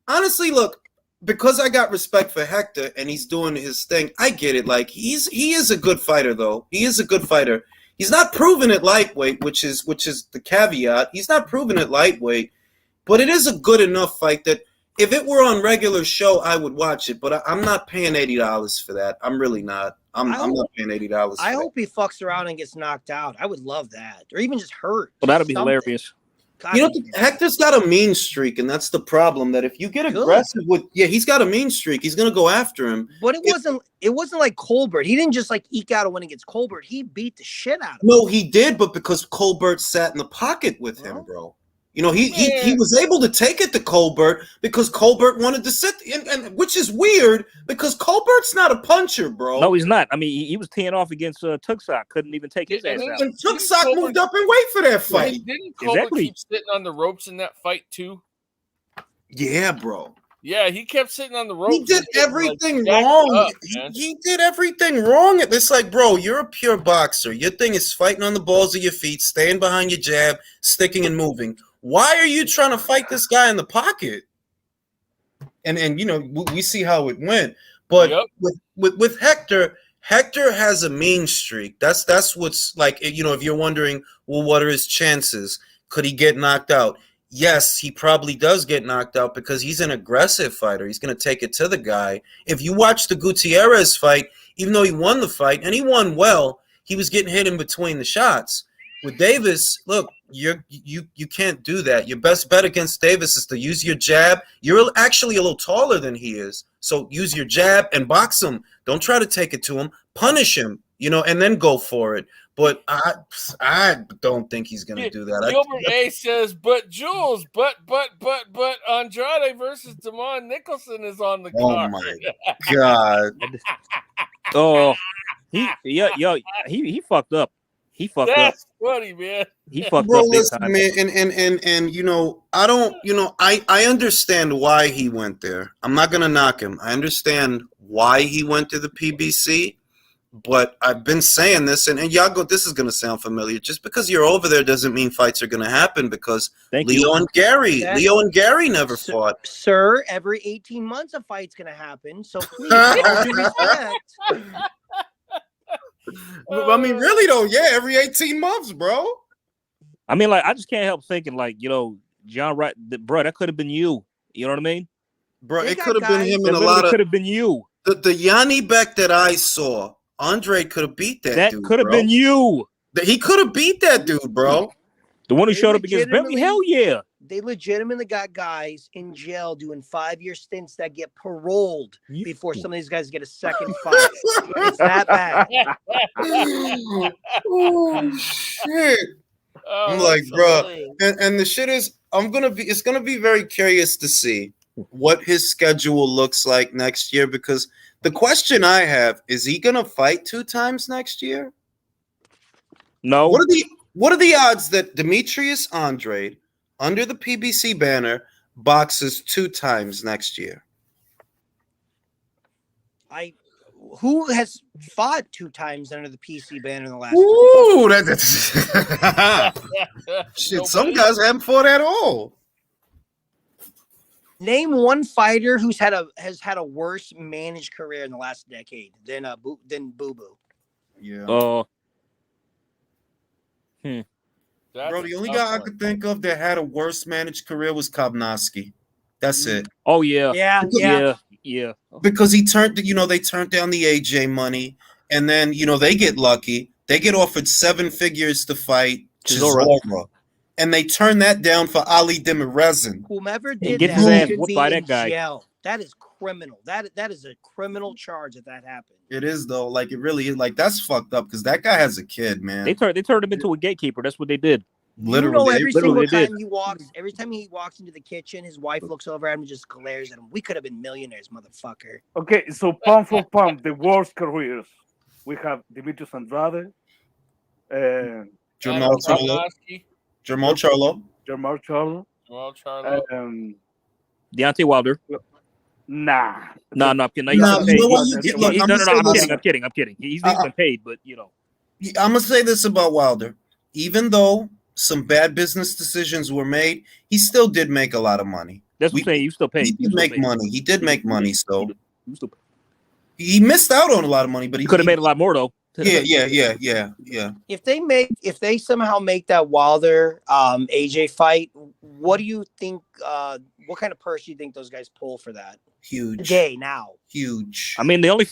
honestly, look, because I got respect for Hector and he's doing his thing, I get it. Like, he is a good fighter, though. He is a good fighter. He's not proven at lightweight, which is the caveat. He's not proven at lightweight, but it is a good enough fight that if it were on regular show, I would watch it. But I'm not paying $80 for that. I'm really not. I'm not paying $80. I hope he fucks around and gets knocked out. I would love that, or even just hurt. Well, that'd be hilarious. God, Hector's got a mean streak, and that's the problem. That if you get aggressive he's got a mean streak. He's gonna go after him. But it wasn't like Colbert. He didn't just like eke out a win against Colbert. He beat the shit out of him. No, he did, but because Colbert sat in the pocket with him, bro. He was able to take it to Colbert because Colbert wanted to sit, and which is weird because Colbert's not a puncher, bro. No, he's not. I mean, he was teeing off against Tuxoc. Couldn't even take his ass out. And Tuxoc moved up and wait for that fight. Didn't Colbert keep sitting on the ropes in that fight too? Yeah, bro. Yeah, he kept sitting on the ropes. He did everything wrong. He did everything wrong. It's like, bro, you're a pure boxer. Your thing is fighting on the balls of your feet, staying behind your jab, sticking and moving. Why are you trying to fight this guy in the pocket? And we see how it went. But with Hector has a mean streak. That's what's like, if you're wondering, well, what are his chances? Could he get knocked out? Yes, he probably does get knocked out because he's an aggressive fighter. He's going to take it to the guy. If you watch the Gutierrez fight, even though he won the fight, and he won well, he was getting hit in between the shots. With Davis, look, you can't do that. Your best bet against Davis is to use your jab. You're actually a little taller than he is, so use your jab and box him. Don't try to take it to him. Punish him, and then go for it. But I don't think he's going to do that. Gilbert A says, but Jules, but Andrade versus Damon Nicholson is on the card. Oh my God! He fucked up. He fucked up. That's funny, man. He fucked up big time. Man, and I don't, I understand why he went there. I'm not gonna knock him. I understand why he went to the PBC, but I've been saying this, and y'all go. This is gonna sound familiar. Just because you're over there doesn't mean fights are gonna happen. Because Leo and Gary never fought. Sir, every 18 months a fight's gonna happen. So please, all due respect. I mean, really though, every 18 months, bro. I mean, like, I just can't help thinking, like, John Wright, bro, that could have been you. You know what I mean? Bro, it could have been him and a lot of. Could have been you. The Yanni Beck that I saw, Andre could have beat that dude. That could have been you. He could have beat that dude, bro. The one who showed up against Bentley? Hell yeah. They legitimately got guys in jail doing 5-year stints that get paroled before some of these guys get a second fight. It's that bad. Oh shit! I'm like, bro, and the shit is, it's gonna be very curious to see what his schedule looks like next year, because the question I have is he gonna fight 2 times next year? No. What are the odds that Demetrius Andrade, under the PBC banner, boxes 2 times next year? Who has fought 2 times under the PC banner in the last? Ooh, that's shit. Some guys haven't fought at all. Name one fighter has had a worse managed career in the last decade than Boo Boo. Yeah. That's Bro, the only guy I could think of that had a worse managed career was Kobnowski. That's it. Oh yeah. Yeah. Because he turned, they turned down the AJ money, and then they get lucky. They get offered 7 figures to fight Chisora, and they turn that down for Ali Demirezin. Whomever did gets that his ass should whooped be by in that guy. jail. That is criminal. That is a criminal charge that happened. It is though. Like it really is. Like that's fucked up because that guy has a kid, man. They turned him into a gatekeeper. That's what they did. Literally, every single time every time he walks into the kitchen, his wife looks over at him and just glares at him. We could have been millionaires, motherfucker. Okay, so pound for pound, the worst careers. We have Demetrius Andrade, Jermall Charlo, Deontay Wilder. Nah. I'm kidding. I'm kidding. He's been paid, but I'm gonna say this about Wilder. Even though some bad business decisions were made, he still did make a lot of money. That's what I'm saying. You still paid. He did make money. He did make money. So he missed out on a lot of money, but he could have made a lot more though. Yeah. If they somehow make that Wilder AJ fight, what do you think? What kind of purse do you think those guys pull for that? Huge. Today now. Huge. I mean, the only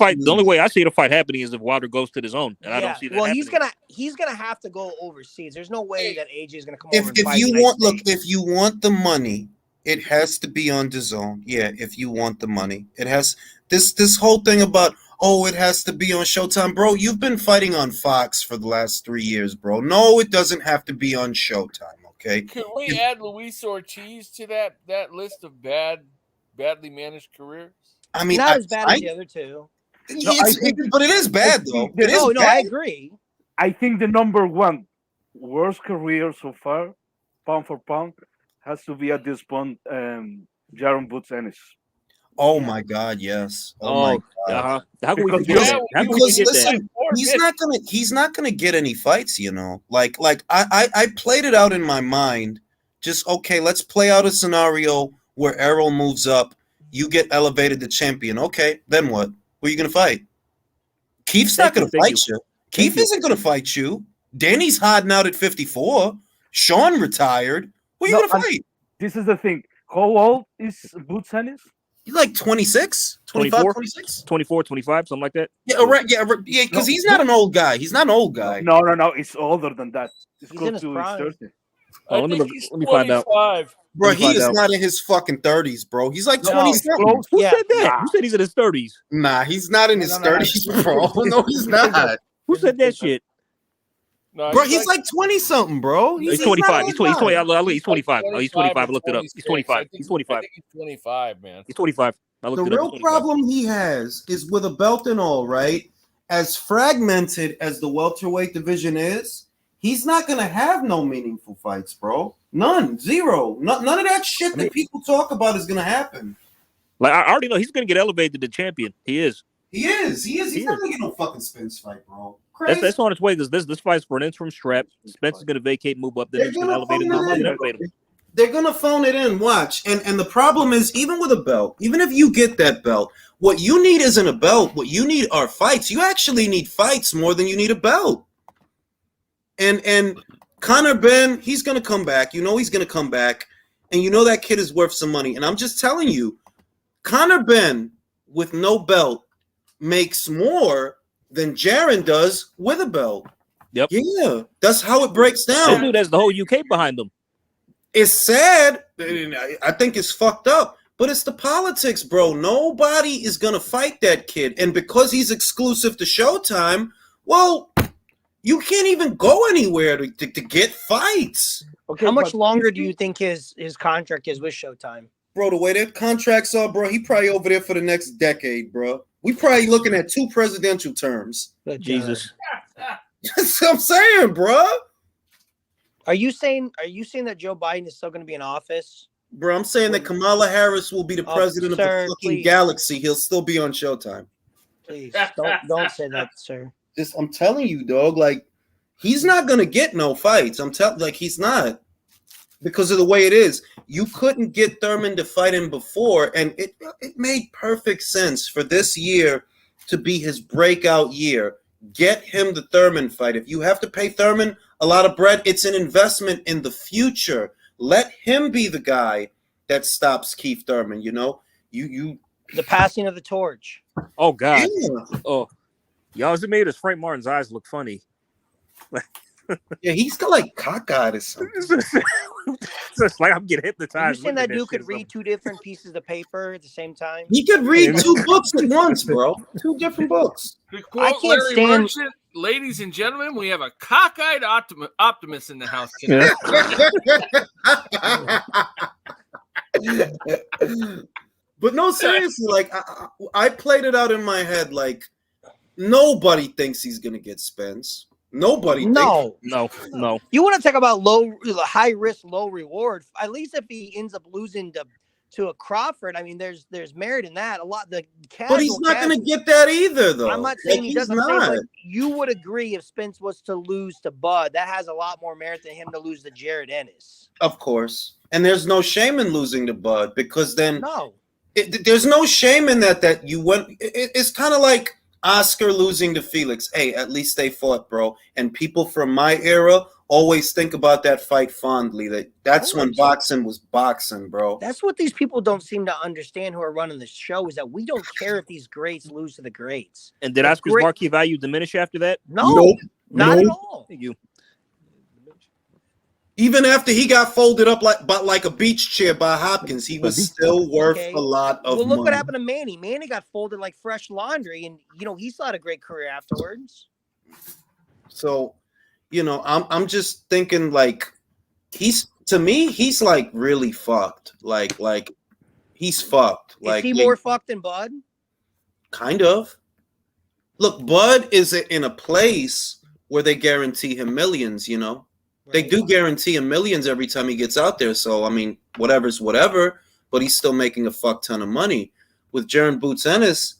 way I see the fight happening is if Wilder goes to the zone, and I don't see that. Well, happening. he's gonna have to go overseas. There's no way that AJ is gonna come over. If you want the money, it has to be on the zone. Yeah, if you want the money, it has this whole thing about it has to be on Showtime, bro. You've been fighting on Fox for the last 3 years, bro. No, it doesn't have to be on Showtime. Okay. Can we add Luis Ortiz to that list of badly managed careers? I mean, not as bad as the other two. But it is bad though. I agree. I think the number one worst career so far, pound for pound, has to be at this point, Jaron Boots Ennis. Oh my God, yes. Oh my God. How can we forget that? How can we forget that? He's not gonna get any fights, Like I played it out in my mind. Just okay, let's play out a scenario where Errol moves up, you get elevated to champion. Okay, then what? Who are you gonna fight? Keith's not gonna fight you. Keith isn't gonna fight you. Danny's hiding out at 54. Sean retired. Who are you gonna fight? This is the thing. How old is Boots Ennis? He's like 26, 25, 26? 24, 25, something like that. Yeah, right. Yeah, because he's not an old guy. He's not an old guy. No. It's older than that. He's close to his 30. Oh, let me find out. Bro, he is not in his fucking 30s, bro. He's like 27. Who said that? Who said he's in his 30s? Nah, he's not in his 30s, bro. No, he's not. Who said that shit? No, bro, he's like 20-something, bro. He's 25. He's 20. He's 25. Oh, he's 25. I looked it up. He's 25. He's 25. I think he's 25, man. He's 25. The real problem he has is with a belt and all, right? As fragmented as the welterweight division is, he's not going to have no meaningful fights, bro. None. Zero. None of that shit that people talk about is going to happen. Like, I already know he's going to get elevated to champion. He is. He's not going to get no fucking Spence fight, bro. That's on its way because this fight's for an interim strap. Spence is going to vacate, move up, then he's going to elevate him. They're going to phone it in, watch. And the problem is, even with a belt, even if you get that belt, what you need isn't a belt. What you need are fights. You actually need fights more than you need a belt. And Conor Ben, he's going to come back. You know he's going to come back. And you know that kid is worth some money. And I'm just telling you, Conor Ben with no belt makes more than Jaron does with a belt. Yep. Yeah, that's how it breaks down. That dude has the whole UK behind him. It's sad. I think it's fucked up, but it's the politics, bro. Nobody is going to fight that kid. And because he's exclusive to Showtime, well, you can't even go anywhere to get fights. Okay, how much longer do you think his contract is with Showtime? Bro, the way their contracts are, bro, he probably over there for the next decade, bro. We probably looking at 2 presidential terms. Jesus. That's what I'm saying, bro. Are you saying that Joe Biden is still going to be in office? Bro, I'm saying that Kamala Harris will be the president of the fucking galaxy. He'll still be on Showtime. Please, don't say that, sir. I'm telling you, dog, like, he's not going to get no fights. He's not. Because of the way it is. You couldn't get Thurman to fight him before, and it made perfect sense for this year to be his breakout year. Get him the Thurman fight. If you have to pay Thurman a lot of bread, it's an investment in the future. Let him be the guy that stops Keith Thurman. You know, you the passing of the torch. Oh God. Yeah. Oh, y'all, it made Frank Martin's eyes look funny. Yeah, he's got like cockeyed or something. It's like I'm getting hypnotized. Are you saying that dude could read 2 different pieces of paper at the same time? He could read 2 books at once, bro. 2 different books. I can't stand. Merchant, ladies and gentlemen, we have a cockeyed optimist in the house today. But no, seriously, like I played it out in my head. Like nobody thinks he's gonna get Spence. Nobody. No. You want to talk about high risk, low reward? At least if he ends up losing to a Crawford, I mean, there's merit in that. A lot. But he's not going to get that either, though. I'm not saying he doesn't. But you would agree if Spence was to lose to Bud, that has a lot more merit than him to lose to Jared Ennis. Of course, and there's no shame in losing to Bud because then no, there's no shame in that. That you went. It's kind of like Oscar losing to Felix. Hey, at least they fought, bro. And people from my era always think about that fight fondly. That's when boxing was boxing, bro. That's what these people don't seem to understand who are running the show is that we don't care if these greats lose to the greats. And did Oscar's marquee value diminish after that? No, not at all. Even after he got folded up like a beach chair by Hopkins, he was still worth a lot of money. Well, look what happened to Manny. Manny got folded like fresh laundry, and he still had a great career afterwards. So, I'm just thinking like he's like really fucked. Like he's fucked. Is he more fucked than Bud? Kind of. Look, Bud is in a place where they guarantee him millions, They do guarantee him millions every time he gets out there. So, I mean, whatever's whatever, but he's still making a fuck ton of money. With Jaron Boots Ennis,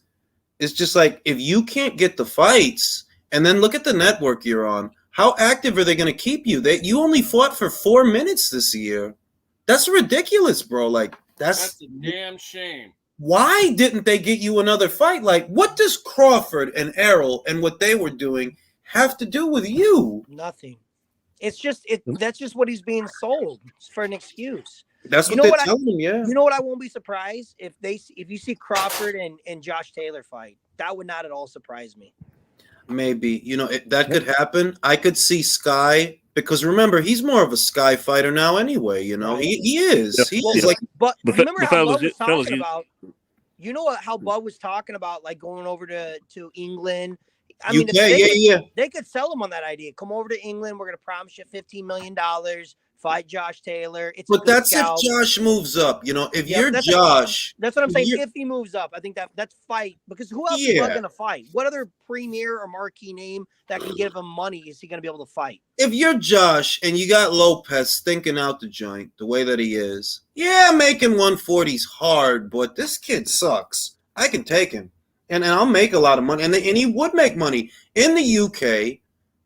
it's just like, if you can't get the fights, and then look at the network you're on, how active are they going to keep you? You only fought for 4 minutes this year. That's ridiculous, bro. Like, that's a damn shame. Why didn't they get you another fight? Like, what does Crawford and Errol and what they were doing have to do with you? Nothing. It's just that's just what he's being sold for an excuse. That's what they're telling him, yeah. You know what? I won't be surprised if you see Crawford and Josh Taylor fight. That would not at all surprise me. Maybe. That could happen. I could see Sky, because remember, he's more of a Sky fighter now anyway, He is. But remember how Bud was talking about, how Bud was talking about like going over to England. I mean, they could sell him on that idea. Come over to England. We're going to promise you $15 million. Fight Josh Taylor. But that's if Josh moves up. If you're Josh. That's what I'm saying. If he moves up, I think that's fight. Because who else is going to fight? What other premier or marquee name that can give him money is he going to be able to fight? If you're Josh and you got Lopez thinking out the joint the way that he is, making 140's hard, but this kid sucks. I can take him. And I'll make a lot of money. And he would make money. In the UK,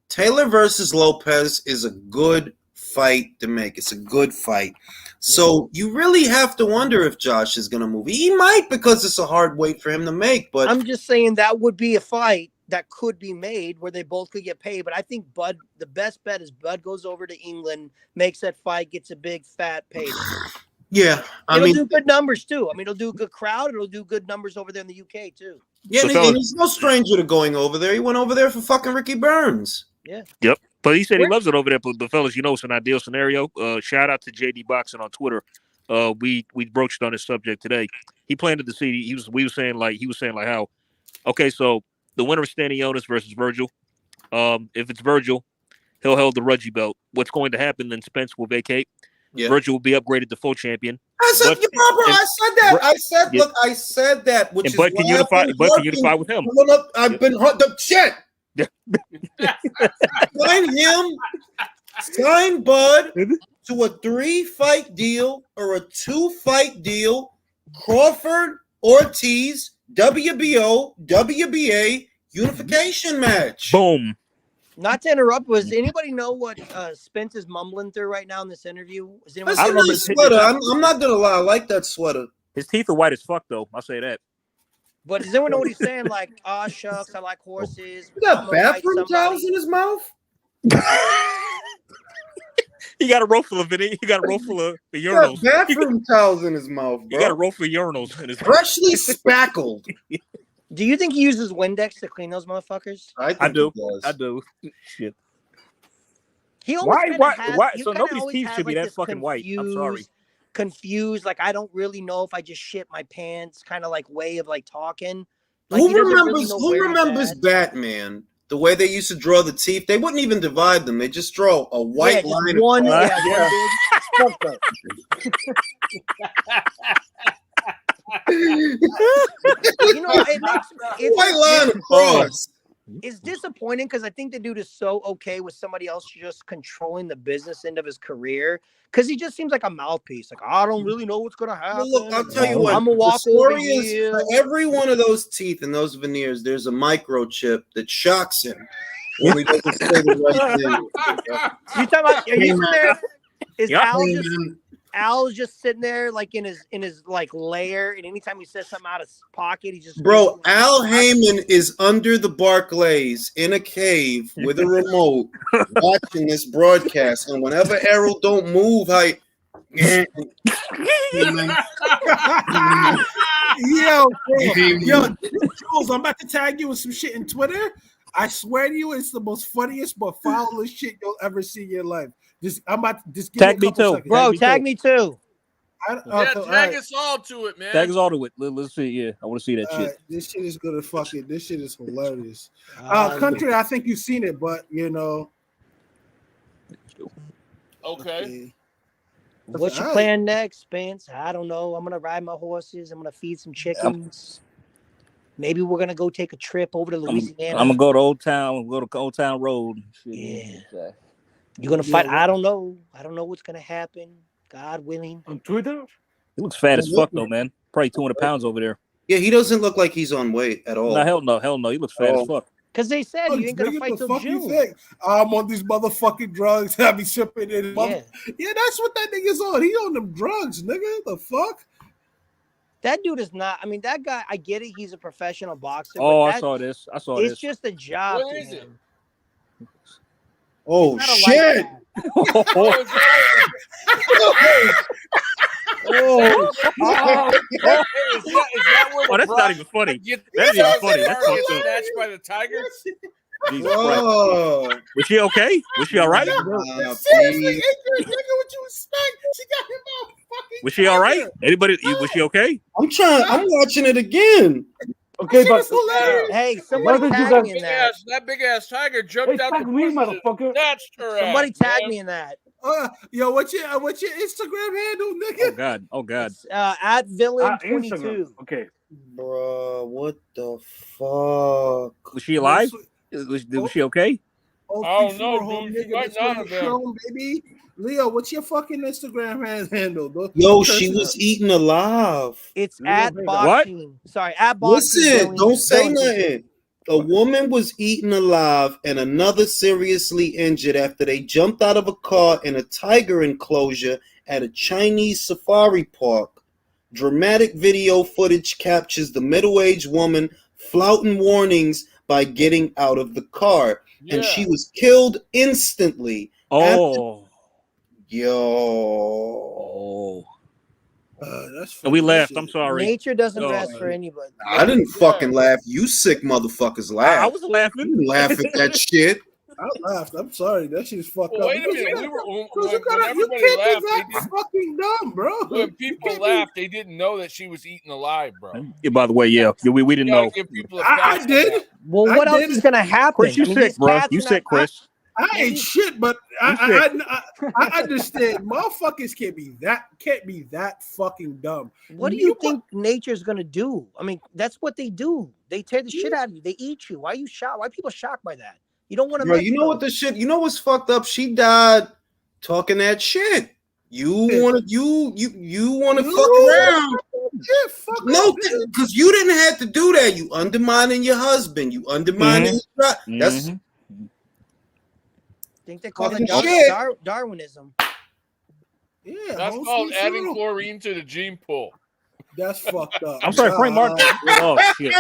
Taylor versus Lopez is a good fight to make. It's a good fight. So you really have to wonder if Josh is going to move. He might, because it's a hard weight for him to make. But I'm just saying that would be a fight that could be made where they both could get paid. But I think the best bet is Bud goes over to England, makes that fight, gets a big fat payday. Yeah, it'll do good numbers too. I mean, it'll do a good crowd. It'll do good numbers over there in the UK too. Yeah, and he's no stranger to going over there. He went over there for fucking Ricky Burns. Yeah. Yep. But he said he loves it over there. But fellas, it's an ideal scenario. Shout out to JD Boxing on Twitter. We broached on this subject today. He planted the seed. He was saying how, okay, so the winner of Stanionis versus Virgil. If it's Virgil, he'll hold the Rudgy belt. What's going to happen? Then Spence will vacate. Yeah. Virgil will be upgraded to full champion. I said, I said that. I said that. Which is Bud can unify. Bud can unify with him. I've been hurt. Shit. Sign Bud to a 3-fight deal or a 2-fight deal. Crawford, Ortiz, WBO, WBA unification match. Boom. Not to interrupt, does anybody know what Spence is mumbling through right now in this interview? That's a nice sweater. I'm not gonna lie, I like that sweater. His teeth are white as fuck, though. I'll say that. But does anyone know what he's saying? Like, shucks, I like horses. You got bathroom towels in his mouth? He got a roll full of it. He got a roll full of urinals. He got bathroom towels in his mouth, bro. He got a roll full of urinals in his mouth. Freshly spackled. Do you think he uses Windex to clean those motherfuckers? I do. I do. Shit. He Why? has, Why? He So nobody's teeth should be like that fucking white. I'm sorry. Confused, like I don't really know if I just shit my pants, kind of like way of like talking. Like, who remembers Batman? The way they used to draw the teeth, they wouldn't even divide them. They just draw a white line. One, you know, it's white line across. It's disappointing because I think the dude is so okay with somebody else just controlling the business end of his career because he just seems like a mouthpiece. Like, I don't really know what's gonna happen. Well, look, I'll tell you what. I'm gonna walk over here. For every one of those teeth and those veneers, there's a microchip that shocks him when he doesn't say the right thing. You talking about? Are you there? Is Al's just sitting there like in his like lair, and anytime he says something out of his pocket, he just Al Heyman is under the Barclays in a cave with a remote watching this broadcast, and whenever Errol don't move, yo, Jules, I'm about to tag you with some shit in Twitter. I swear to you, it's the most funniest but foulest shit you'll ever see in your life. I'm about to just give tag me too, seconds. bro. Tag me too. Tag us all to it, man. Tag us all to it. Let's see. Yeah, I want to see that shit. Right, this shit is gonna fucking. This shit is hilarious. Country, I think you've seen it, but you know. Okay. What's your plan next, Spence? I don't know. I'm gonna ride my horses. I'm gonna feed some chickens. Maybe we're gonna go take a trip over to Louisiana. I'm gonna go to Old Town. Go to Old Town Road. Yeah. You're gonna fight. I don't know. I don't know what's gonna happen. God willing. On Twitter? He looks fat as fuck though, man. Probably 200 pounds over there. Yeah, he doesn't look like he's on weight at all. No, hell no. He looks fat as fuck. Because they said you ain't gonna fight till June. I'm on these motherfucking drugs. I be sipping it. Yeah, that's what that nigga's on. He on them drugs, nigga. The fuck? That dude is not. I mean, that guy. I get it. He's a professional boxer. Oh, I saw this. It's just a job. What is it? Oh shit! That's not even funny. That's even funny. That's fucked up. Snatched by the Tigers. Jesus Christ. Was she okay? Was she all right? Seriously, what you expect? She got him out fucking. Was she all right? Anybody? Was she okay? I'm watching it again. Okay, but hey, somebody tag me in that. That big ass tiger jumped out the me, motherfucker. Somebody tag me in that. Yo, what's your Instagram handle, nigga? Oh God. At villain22. Okay. Bro, what the fuck? Was she alive? Was she okay? Oh no, dude. She might not have been. Baby. Leo, what's your fucking Instagram handle? Yo, she was eaten alive. It's at boxing. What? Sorry, at boxing. Listen, don't say nothing. A woman was eaten alive and another seriously injured after they jumped out of a car in a tiger enclosure at a Chinese safari park. Dramatic video footage captures the middle-aged woman flouting warnings by getting out of the car. Yeah. And she was killed instantly. That's we laughed. I'm sorry. Nature doesn't rest for anybody. I didn't fucking laugh. You sick motherfuckers laugh. I was laughing. You laugh at that shit. I laughed. I'm sorry. That shit's fucked up. Wait a minute. You can't be that fucking dumb, bro. When people laughed, they didn't know that she was eaten alive, bro. Yeah, by the way, we didn't know. Give people I did. Well, what else is gonna happen? Chris, you sick, bro. You sick, Chris. I ain't shit, but I understand. Motherfuckers can't be that fucking dumb. What do you think nature's gonna do? I mean, that's what they do. They tear the shit out of you. They eat you. Why are you shocked? Why are people shocked by that? You don't want to. Bro, you know what the shit? You know what's fucked up? She died talking that shit. You want to fuck around? Yeah, fuck no, because you didn't have to do that. You undermining your husband. You undermining. That's. I think they call it Darwinism. Yeah, that's called adding chlorine to the gene pool. That's fucked up. I'm sorry, Frank Martin. Oh shit!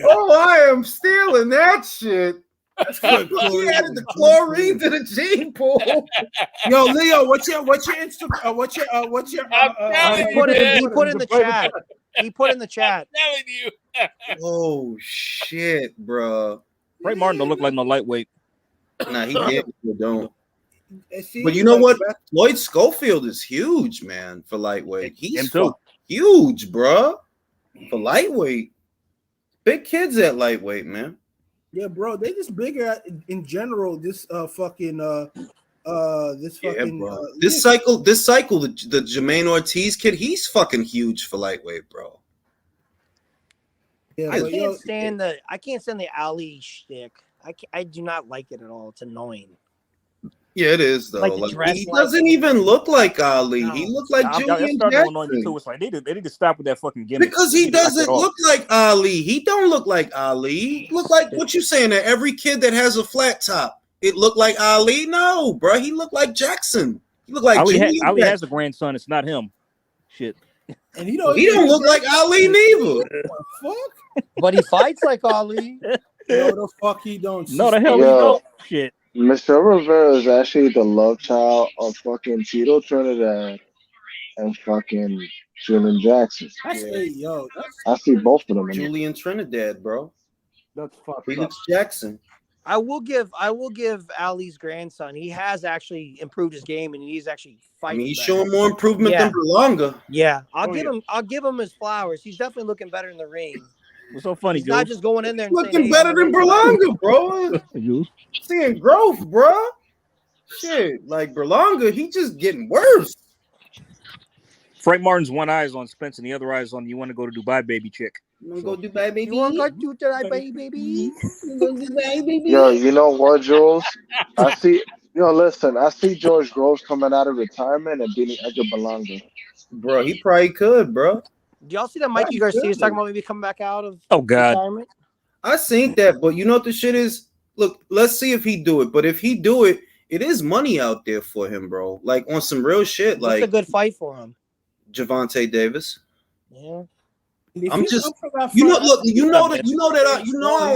Oh, I am stealing that shit. That's good. He added the chlorine to the gene pool. Yo, Leo, what's your Instagram? He put in the chat. He put in the chat. I'm telling you. Oh shit, bro. Frank Martin don't look like no lightweight. Nah, he damn sure don't. See, But you know what? Lloyd Schofield is huge, man, for lightweight. He's huge, bro. For lightweight. Big kids at lightweight, man. Yeah, bro. They just bigger in general. This fucking bro. This cycle, the Jermaine Ortiz kid, he's fucking huge for lightweight, bro. Yeah, I can't stand the Ali shtick. I do not like it at all. It's annoying. Yeah, it is though. Like he doesn't even look like Ali. No, he looked like Julian Jackson. It's like they need to stop with that fucking gimmick. Because he doesn't look like Ali. He don't look like Ali. Look like what you saying that every kid that has a flat top, it looked like Ali? No, bro. He looked like Jackson. He looked like Ali has a grandson. It's not him. Shit. And he don't look like Ali neither. Fuck. But he fights like Ali. No, the fuck he don't. No, the hell he don't. Shit. Mr. Rivera is actually the love child of fucking Tito Trinidad and fucking Julian Jackson. I see both of them. Julian Trinidad, bro. That's fucked Felix Jackson. I will give Ali's grandson. He has actually improved his game, and he's actually fighting. I mean, he's showing more improvement than Berlanga. Yeah, I'll give him his flowers. He's definitely looking better in the ring. What's so funny, He's not just going in there and looking better than Berlanga, bro. Seeing growth, bro. Shit, like Berlanga, he just getting worse. Frank Martin's one eye is on Spence and the other eye is on you want to go to Dubai, baby chick. You want to go Dubai, baby? You want to go to Dubai, baby? Yo, you know what, Jules? I see George Groves coming out of retirement and beating Edgar Berlanga. Bro, he probably could, bro. Do y'all see that Mikey Garcia is talking about maybe coming back out of retirement? I seen that, but you know what the shit is? Look, let's see if he do it. But if he do it, it is money out there for him, bro. Like on some real shit. What's a good fight for him? Javante Davis. Yeah. I'm just I don't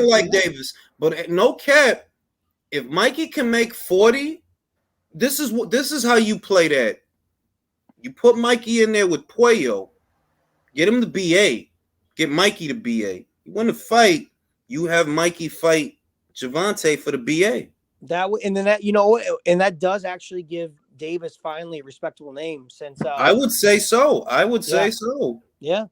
like Davis, but no cap. If Mikey can make 40, this is how you play that. You put Mikey in there with Puello. Get him the BA. Get Mikey the BA. You want to fight, you have Mikey fight Javante for the BA. That does actually give Davis finally a respectable name since I would say so. Say so. Yeah.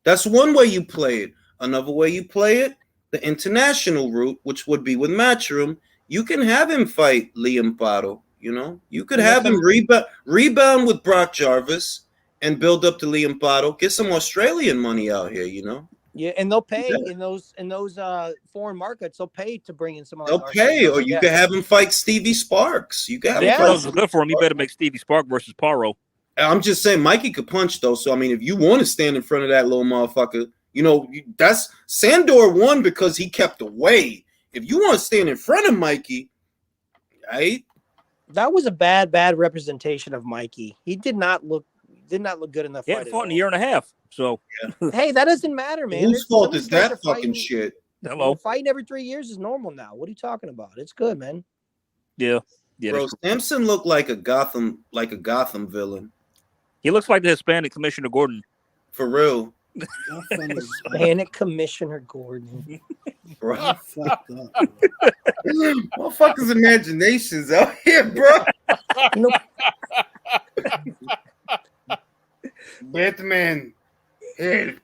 That's one way you play it. Another way you play it, the international route, which would be with Matchroom, you can have him fight Liam Pato. You know, you could have him rebound with Brock Jarvis and build up to Liam Pato. Get some Australian money out here, you know. Yeah, and they'll pay in those foreign markets. They'll pay to bring in some. They'll pay, or you could have him fight Stevie Sparks. You got good for him. You better make Stevie Sparks versus Paro. I'm just saying, Mikey could punch though. So I mean, if you want to stand in front of that little motherfucker, you know that's Sandor won because he kept away. If you want to stand in front of Mikey, right? That was a bad representation of Mikey. He did not look good in that fight. He fought in a year and a half. So hey, that doesn't matter, man. Whose fault is that fucking shit? Hello. Fighting every 3 years is normal now. What are you talking about? It's good, man. Yeah. Bro, Sampson looked like a Gotham villain. He looks like the Hispanic Commissioner Gordon. For real. Hispanic Commissioner Gordon. Bro, fucked up. Motherfuckers' imaginations out here, bro. Batman, help.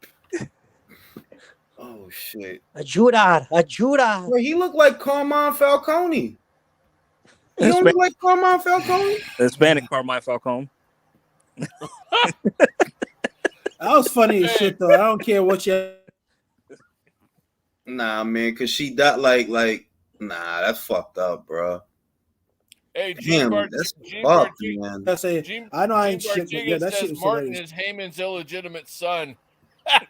Oh shit. Ayuda. Bro, he looked like Carmine Falcone. He don't look like Carmine Falcone? Hispanic Carmine Falcone. That was funny as shit though. I don't care what you. Nah, man, cause she died nah, that's fucked up, bro. Hey, that's fucked, man. I know I ain't shit. Yeah, that shit was Martin hilarious. is Heyman's illegitimate son.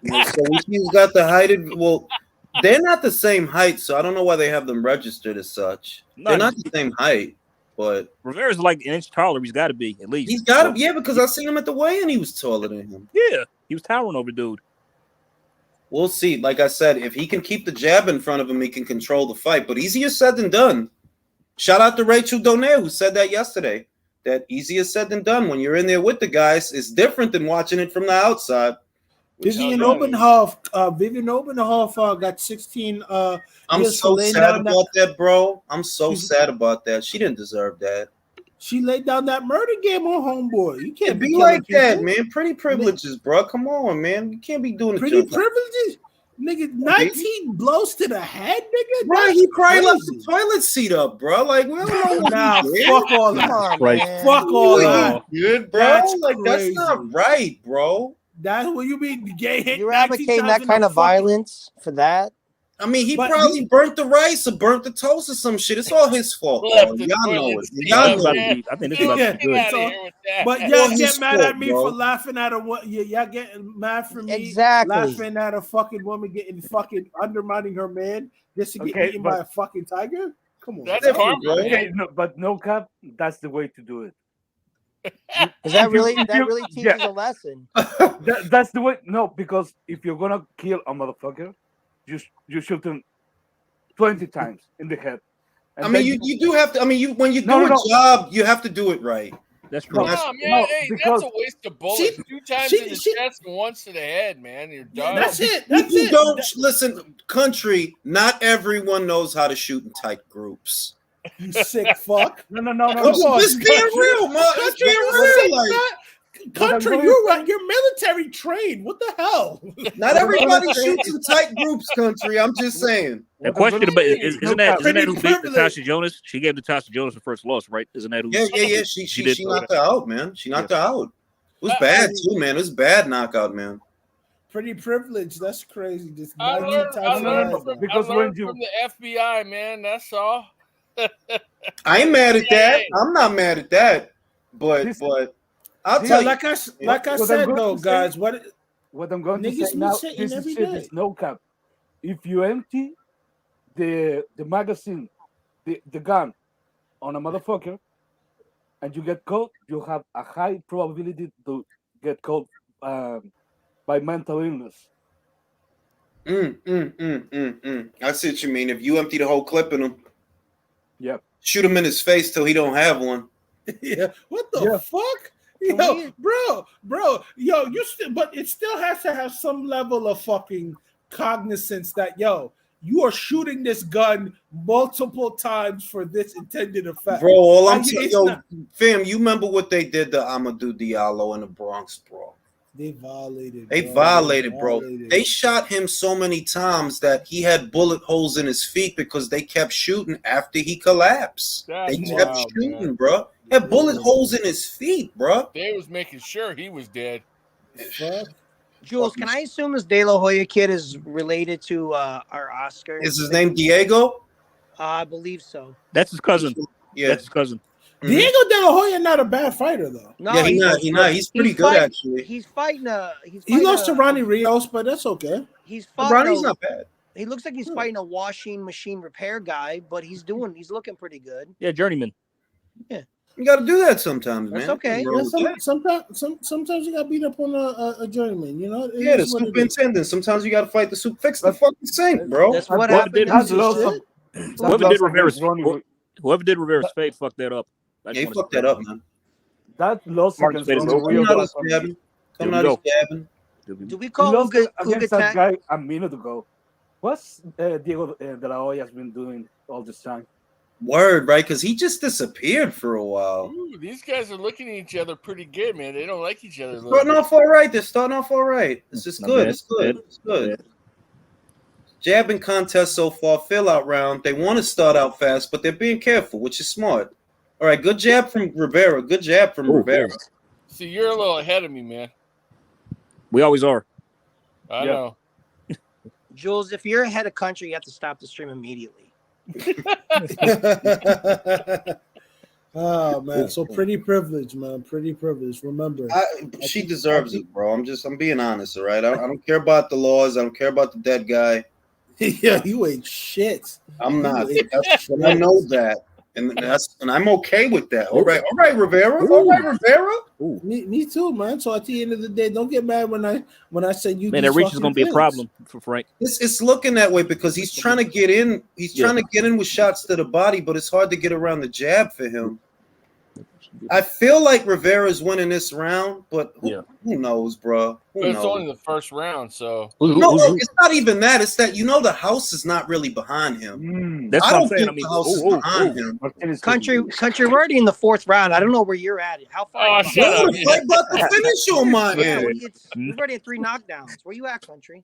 So he's got the height of, well, they're not the same height, so I don't know why they have them registered as such. They're not the same height, but Rivera's like an inch taller. He's got to be at least. He's got to, yeah, because I seen him at the weigh-in. He was taller than him. Yeah, he was towering over dude. We'll see. Like I said, if he can keep the jab in front of him, he can control the fight. But easier said than done. Shout out to Rachel Donaire, who said that yesterday. That easier said than done. When you're in there with the guys, it's different than watching it from the outside. Vivian Obenhoff got 16. I'm so sad about that, bro. I'm so sad about that. She didn't deserve that. She laid down that murder game on homeboy. You can't be like that, man. Pretty privileges, bro. Come on, man. You can't be doing pretty privileges. Nigga, 19 blows to the head, nigga. Bro, he probably left the toilet seat up, bro. Like, we don't know. Nah, fuck all that. Fuck all that. Good, bro. That's like, that's not right, bro. That's what you mean. Gay You're advocating that kind of violence for that? I mean, he probably burnt the rice or burnt the toast or some shit. It's all his fault. Y'all know it. Y'all know it. I think this is about to be good. But y'all get mad at me for laughing at a what? Y'all getting mad for me laughing at a fucking woman getting fucking undermining her man just to get eaten by a fucking tiger? Come on, that's karma, bro. Okay, but no cap, that's the way to do it. Is that really teaches a lesson? That's the way. No, because if you're gonna kill a motherfucker, you shoot him 20 times in the head. I mean, you do have to. I mean, when you do a job, you have to do it right. That's true. That's a waste of bullets. 2 times in the chest and once to the head, man. You're done. That's it. Don't listen, country. Not everyone knows how to shoot in tight groups. You sick fuck. No. It's being real, man. It's being real. Like, country, you're military trained. What the hell? Not everybody shoots in tight groups, country. I'm just saying. The question about isn't that who beat Natasha Jonas? She gave Natasha Jonas the first loss, right? Isn't that who? Yeah. She knocked her out, man. She knocked her out. It was bad too, man. It was bad knockout, man. Pretty privileged. That's crazy. Just I learned from the FBI, man. That's all. I ain't mad at that. I'm not mad at that. But I'll tell you, like I said though, guys, what I'm going to say now, this is no cap. If you empty the magazine, the gun on a motherfucker, and you get caught, you have a high probability to get caught by mental illness. I see what you mean. If you empty the whole clip in him, shoot him in his face till he don't have one. Yeah. What the fuck? Yo, bro, you still, but it still has to have some level of fucking cognizance that you are shooting this gun multiple times for this intended effect. Bro, all I'm saying, fam, you remember what they did to Amadou Diallo in the Bronx, bro? They violated, bro. They shot him so many times that he had bullet holes in his feet because they kept shooting after he collapsed. They kept shooting, bro. He had bullet holes in his feet, bro. They was making sure he was dead. Jules, can I assume this De La Hoya kid is related to our Oscar? Is his name Diego? I believe so. That's his cousin. Yeah, that's his cousin. Diego De La Hoya not a bad fighter though. No, he's not. He's pretty good actually. He's fighting he lost to Ronnie Rios, but that's okay. He's Ronnie's not bad. He looks like he's fighting a washing machine repair guy, but he's looking pretty good. Yeah, journeyman. Yeah. You got to do that sometimes, man. That's okay. Sometimes you got to beat up on a journeyman, you know? The superintendent. Sometimes you got to fight the soup. Fix the fucking sink, bro. That's what happened. Whoever did Rivera's fade fucked that up. He fucked that up, man. That loss against Do we call against that guy a minute ago? What's Diego De La Hoya has been doing all this time? Word, right? Because he just disappeared for a while. Ooh, these guys are looking at each other pretty good, man. They don't like each other. Starting off all right. They're starting off all right. It's just good. It's good. It's good. Jabbing contest so far, fill out round. They want to start out fast, but they're being careful, which is smart. All right, good jab from Rivera. Good jab from Rivera. See, you're a little ahead of me, man. We always are. I know. Jules, if you're ahead of country, you have to stop the stream immediately. Oh man, so pretty privileged, man. Pretty privileged. Remember, she deserves it, bro. I'm being honest, all right. I don't care about the laws. I don't care about the dead guy. Yeah, you ain't shit. I'm not. I know that. And I'm okay with that. All right, Rivera. All right, Rivera. Me too, man. So at the end of the day, don't get mad when I say you. Man, that reach is going to be a problem for Frank. It's looking that way because he's trying to get in. He's trying to get in with shots to the body, but it's hard to get around the jab for him. I feel like Rivera's winning this round, but who knows, bro? It's only the first round, so no, it's not even that. It's that the house is not really behind him. That's what I'm saying. The house is behind him. Country, we're already in the fourth round. I don't know where you're at. How far? I'm about to finish on my end. We're already at 3 knockdowns. Where you at, Country?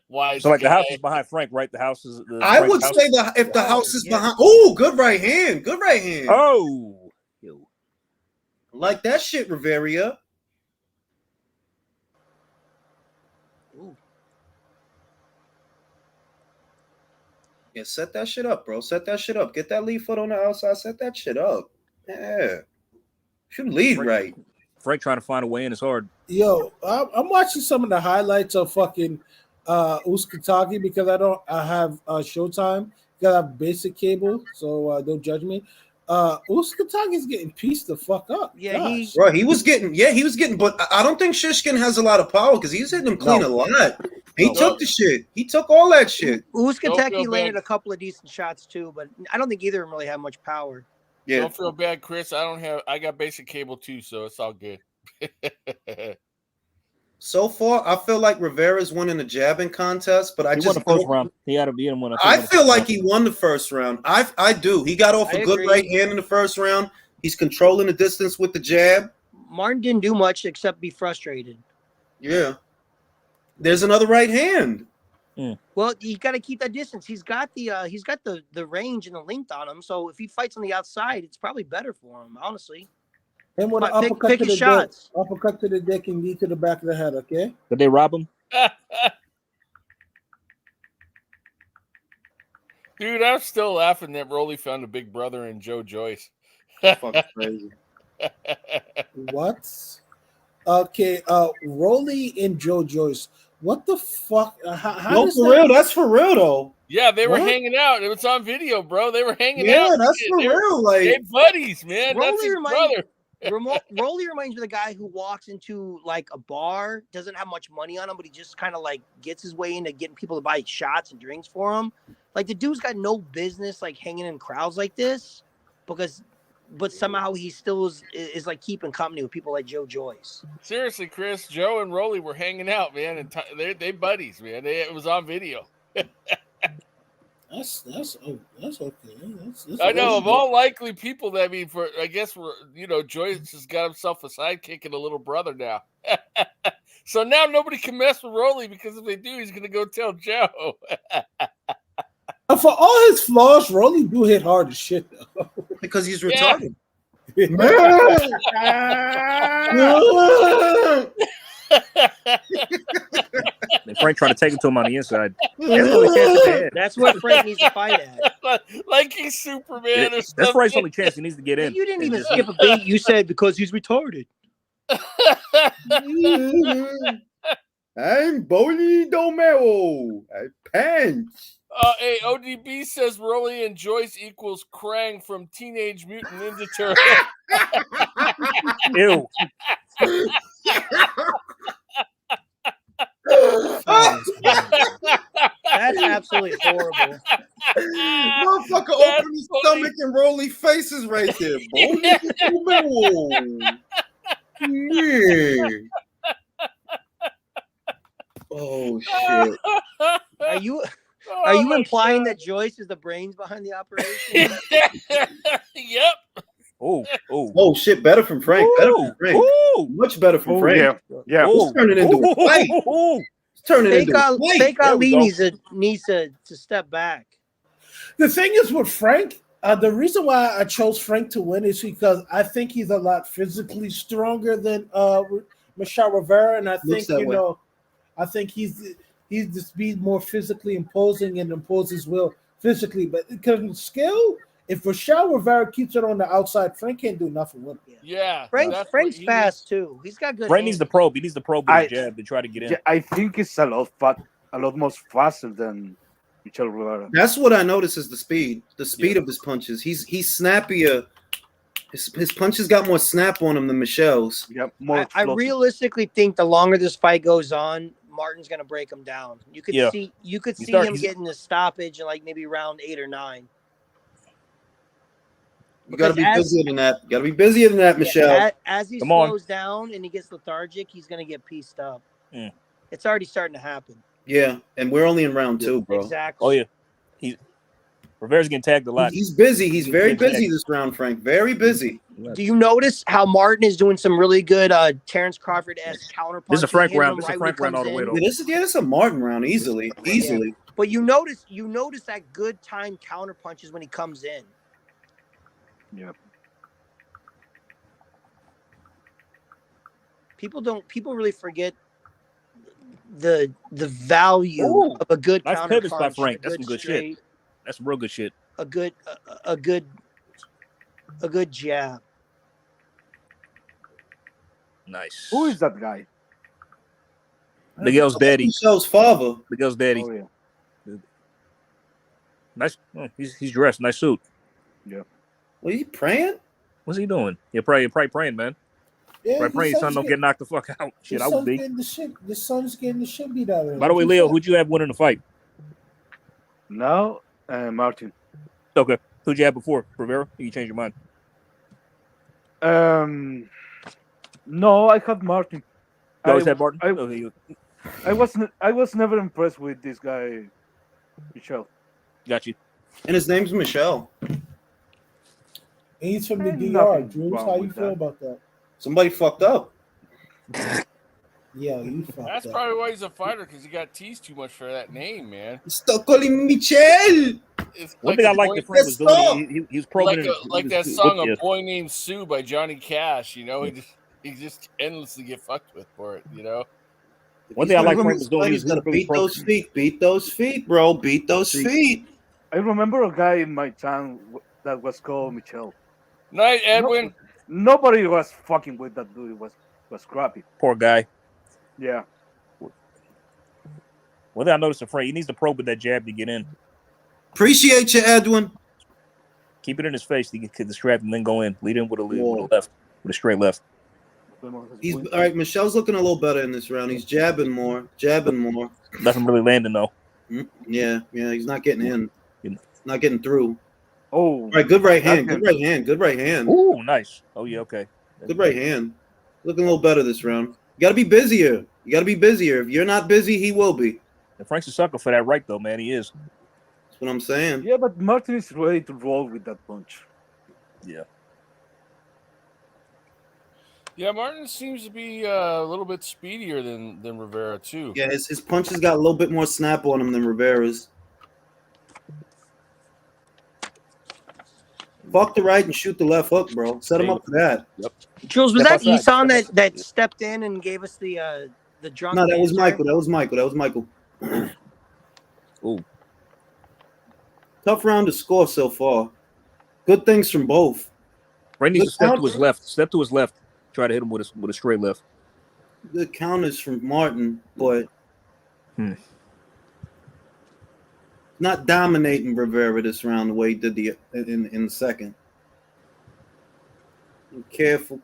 Why? So like the house is behind Frank, right? The house is. I would say that if the house is behind. Oh, good right hand. Good right hand. Oh. Like that shit, Rivera. Yeah, set that shit up, bro. Set that shit up. Get that lead foot on the outside. Set that shit up. Yeah. Should lead right. Frank trying to find a way in is hard. Yo, I'm watching some of the highlights of fucking Uskatagi because I have Showtime. Got a basic cable, so don't judge me. Uskatagi's getting pieced the fuck up. Yeah, he was getting, but I don't think Shishkin has a lot of power because he's hitting him clean a lot. He took the shit. He took all that shit. Uskatagi landed a couple of decent shots too, but I don't think either of them really have much power. Yeah. Don't feel bad, Chris. I got basic cable too, so it's all good. So far, I feel like Rivera's winning the jabbing contest, but he won the first round. He had to beat him. I feel like he won the first round. I do. He got off a good right hand in the first round. He's controlling the distance with the jab. Martin didn't do much except be frustrated. Yeah. There's another right hand. Well, you got to keep that distance. He's got the range and the length on him. So if he fights on the outside, it's probably better for him, honestly. And with an uppercut to the shots. Uppercut to the dick and knee to the back of the head, okay? Did they rob him? Dude, I'm still laughing that Rolly found a big brother in Joe Joyce. Fucking crazy. What? Okay, Rolly and Joe Joyce. What the fuck? No, for real. That's for real, though. Yeah, they were hanging out. It was on video, bro. They were hanging out. Yeah, that's for real. Like, they buddies, man. That's his brother. Rolly reminds me of the guy who walks into like a bar, doesn't have much money on him, but he just kind of like gets his way into getting people to buy shots and drinks for him. Like the dude's got no business like hanging in crowds like this, but somehow he still is like keeping company with people like Joe Joyce. Seriously, Chris, Joe and Rolly were hanging out, man, and they buddies, man. It was on video. That's okay. That's I know of all likely people. That I guess Joyce has got himself a sidekick and a little brother now. So now nobody can mess with Rolly because if they do, he's gonna go tell Joe. For all his flaws, Rolly do hit hard as shit though. Because he's retarded. Frank trying to take it to him on the inside. That's what Frank needs to fight at. Like he's Superman or something. That's Frank's only chance. He needs to get in. You didn't even skip a beat. You said because he's retarded. I'm Boli Domero. I punch. Hey, ODB says Rolly and Joyce equals Krang from Teenage Mutant Ninja Turtles. Ew. That's absolutely horrible. Motherfucker open his stomach and Rolly faces right there. Yeah. Oh shit. Are you implying that Joyce is the brains behind the operation? Yep. Oh shit! Better from Frank. Better from Frank. Much better from Frank. Yeah. It's turning into a fight. It's turning into a fight. Fake Ali needs to step back. The thing is with Frank, the reason why I chose Frank to win is because I think he's a lot physically stronger than Michelle Rivera, and I think I think he's just being more physically imposing and impose his will physically, but because of skill. If Michelle Rivera keeps it on the outside, Frank can't do nothing with it. Yeah. Frank's fast too. He's got good. Frank needs the probe. He needs the probe with his jab to try to get in. Yeah, I think it's a lot more faster than Michel Rivera. That's what I notice is the speed of his punches. He's snappier. His punches got more snap on him than Michel's. Yep, more. I realistically think the longer this fight goes on, Martin's gonna break him down. You could see him getting the stoppage in like maybe round 8 or 9. You gotta be busier than that. You gotta be busier than that, Michel. As he slows down and he gets lethargic, he's gonna get pieced up. Mm. It's already starting to happen. Yeah, and we're only in round 2, bro. Exactly. Oh yeah, Rivera's getting tagged a lot. He's busy. He's very busy this round, Frank. Very busy. Do you notice how Martin is doing some really good Terrence Crawford-esque counter punches? This is a Frank round. This is a Frank round all the way. Yeah, this is a Martin round easily. Yeah. But you notice that good time counter punches when he comes in. Yep. People really forget the value of a good nice counter pivots punch. by Frank. That's some good shit. That's some real good shit. A good jab. Nice. Who is that guy? Miguel's daddy. Michel's father. Miguel's daddy. Oh, yeah. Nice. Oh, he's dressed. Nice suit. Yeah. Well, he praying? What's he doing? You're probably praying, man. Yeah, Probably praying son don't get knocked the fuck out. Shit, I would be. The son's getting the shit beat out of him. By the way, Leo, who'd you have winning the fight? Now, Martin. Okay. Who'd you have before? Rivera? Or you change your mind? No, I had Martin. You always had Martin? I was never impressed with this guy, Michel. Got you. And his name's Michel. And he's from the DR. Drews, how you feel about that? Somebody fucked up. Yeah, you fucked That's up. probably why he's a fighter, because he got teased too much for that name, man. Stop calling me Michel. One thing I like that Frank was doing, he was probing like that song "A Boy Named Sue" by Johnny Cash. You know, he just endlessly get fucked with for it. You know. One thing I like Frank was doing, he's gonna beat those feet, bro. Beat those feet. I remember a guy in my town that was called Michel. Night, Edwin. Nobody was fucking with that dude. It was crappy. Poor guy. Yeah. One thing I noticed of Frank, he needs to probe with that jab to get in. Appreciate you, Edwin. Keep it in his face to get distracted and then go in. Lead in with a left, with a straight left. He's all right. Michel's looking a little better in this round. He's jabbing more. Nothing really landing though. Yeah. He's not getting in. Not getting through. Oh, all right. Good right hand. Ooh, nice. Oh yeah, okay. Good right hand. Looking a little better this round. You got to be busier. If you're not busy, he will be. And Frank's a sucker for that right though, man. He is. That's what I'm saying. Yeah, but Martin is ready to roll with that punch. Yeah. Yeah, Martin seems to be a little bit speedier than Rivera too. Yeah, his punches got a little bit more snap on him than Rivera's. Fuck the right and shoot the left hook, bro. Set him up for that. Yep. Jules, was that Isan that stepped in and gave us the drunk? No, that was Michael. Ooh. Tough round to score so far. Good things from both. Frank needs to step to his left. Step to his left. Try to hit him with a straight left. Good counters from Martin, but not dominating Rivera this round the way he did in the second. Careful.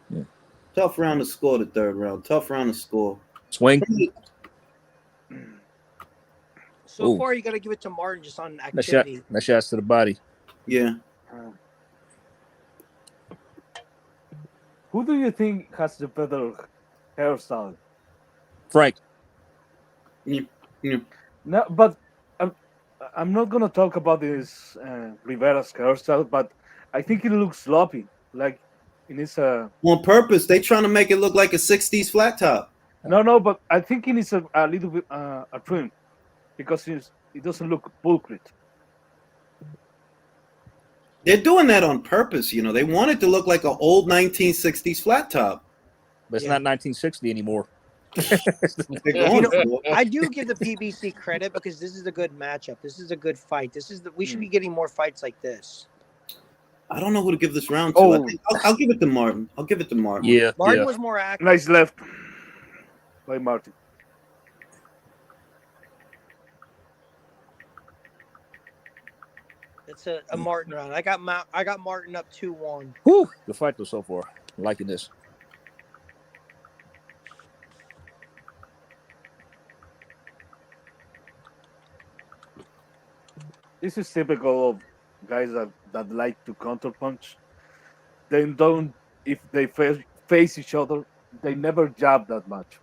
Yeah. Tough round to score the third round. Tough round to score. Swing. So far, you got to give it to Martin just on activity. That shots to the body. Yeah. Who do you think has the better hairstyle? Frank. Yeah. No, but I'm not gonna talk about this Rivera's hairstyle, but I think it looks sloppy. Like it is a on purpose. They trying to make it look like a '60s flat top. No, but I think it needs a little bit a trim because it doesn't look pulcrid. They're doing that on purpose, you know. They want it to look like an old 1960s flat top. But it's not 1960 anymore. I do give the PBC credit because this is a good matchup. This is a good fight. We should be getting more fights like this. I don't know who to give this round to. I'll give it to Martin. Yeah. Martin was more active. Nice left. by Martin. It's a Martin round. I got Martin up 2-1. Whew, the fight was so far. I'm liking this. This is typical of guys that like to counterpunch. They don't, if they face each other, they never jab that much.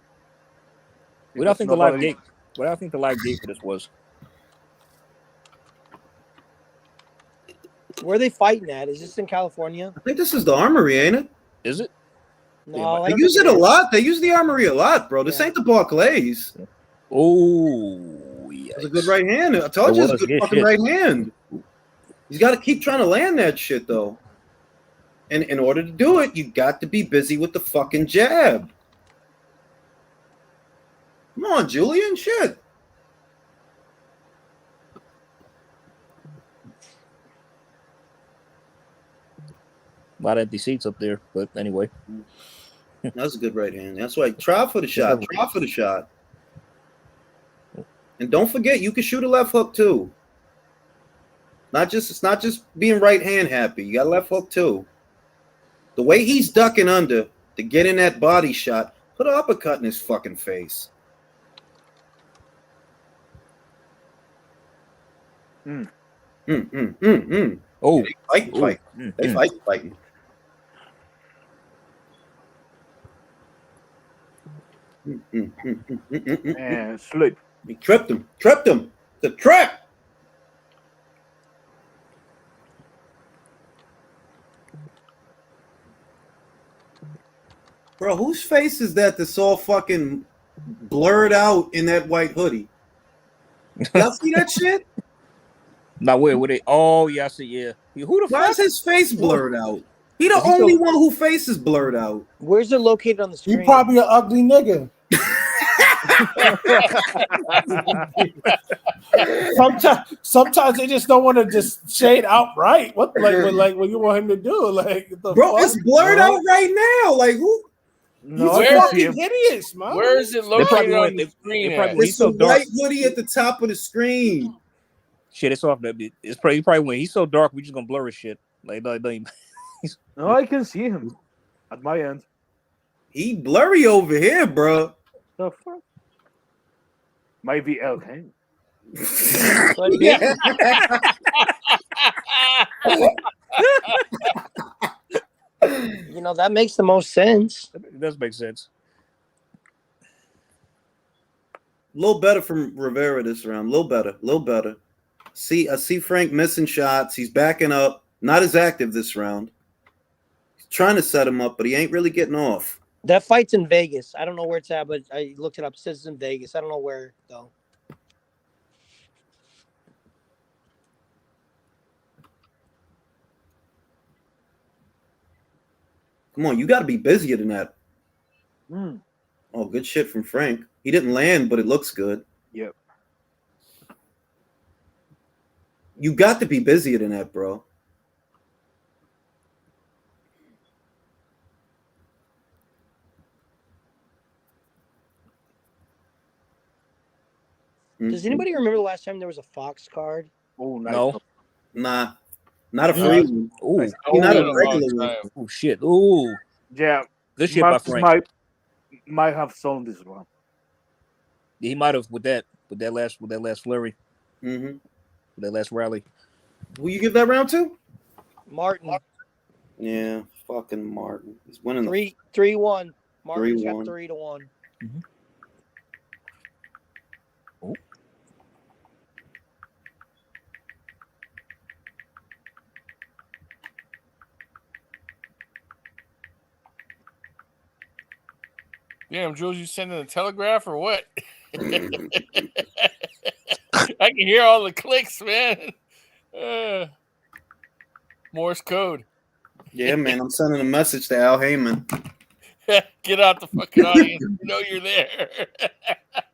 What do I think the live gate? What do I think the live gate for this was? Where are they fighting at? Is this in California? I think this is the Armory, ain't it? Is it? No, they use it a lot. They use the Armory a lot, bro. This ain't the Barclays. Oh, yeah. It's a good right hand. I told you it's a good fucking right hand. He's got to keep trying to land that shit, though. And in order to do it, you got to be busy with the fucking jab. Come on, Julian, shit. A lot of empty seats up there, but anyway. That's a good right hand. That's why try for the shot. Try for the shot. And don't forget, you can shoot a left hook too. It's not just being right hand happy. You got a left hook too. The way he's ducking under to get in that body shot, put an uppercut in his fucking face. Oh, They fighting. And sleep. He tripped him. The trap. Bro, whose face is that's all fucking blurred out in that white hoodie? Y'all see that shit? Now where would they? Oh yeah, I see. Yeah, who the fuck? Why is his face blurred out? He the only one whose face is blurred out. Where's it located on the screen? You probably an ugly nigga. Sometimes they just don't want to just shade outright. What what you want him to do? Like, bro, fuck? It's blurred out right now. Like who? No, he's fucking hideous, man. Where is it located on the screen? It's the white hoodie at the top of the screen. Shit, it's off. It's probably when he's so dark, we just gonna blur his shit. Like, no, I can see him at my end. He blurry over here, bro. The fuck? Might be El King. You know, that makes the most sense. It does make sense. A little better from Rivera this round. A little better. I see Frank missing shots. He's backing up. Not as active this round. He's trying to set him up, but he ain't really getting off. That fight's in Vegas. I don't know where it's at, but I looked it up. It says it's in Vegas. I don't know where, though. Come on, you got to be busier than that. Mm. Oh, good shit from Frank. He didn't land, but it looks good. Yep. You got to be busier than that, bro. Does anybody remember the last time there was a Fox card? Oh, nice. No. Nah. Not a free one. Ooh. Not a regular one. Oh, shit. Ooh. Yeah. Good shit by Frank. Might have sold this one. He might have with that last flurry. Mm-hmm. With that last rally. Will you give that round to? Martin. Yeah, fucking Martin. He's winning 3-1. Martin's 3-1. got 3-1. Mm-hmm. Oh. Damn, Jules, you sending a telegraph or what? I can hear all the clicks, man. Morse code. Yeah, man. I'm sending a message to Al Heyman. Get out the fucking audience. You know you're there.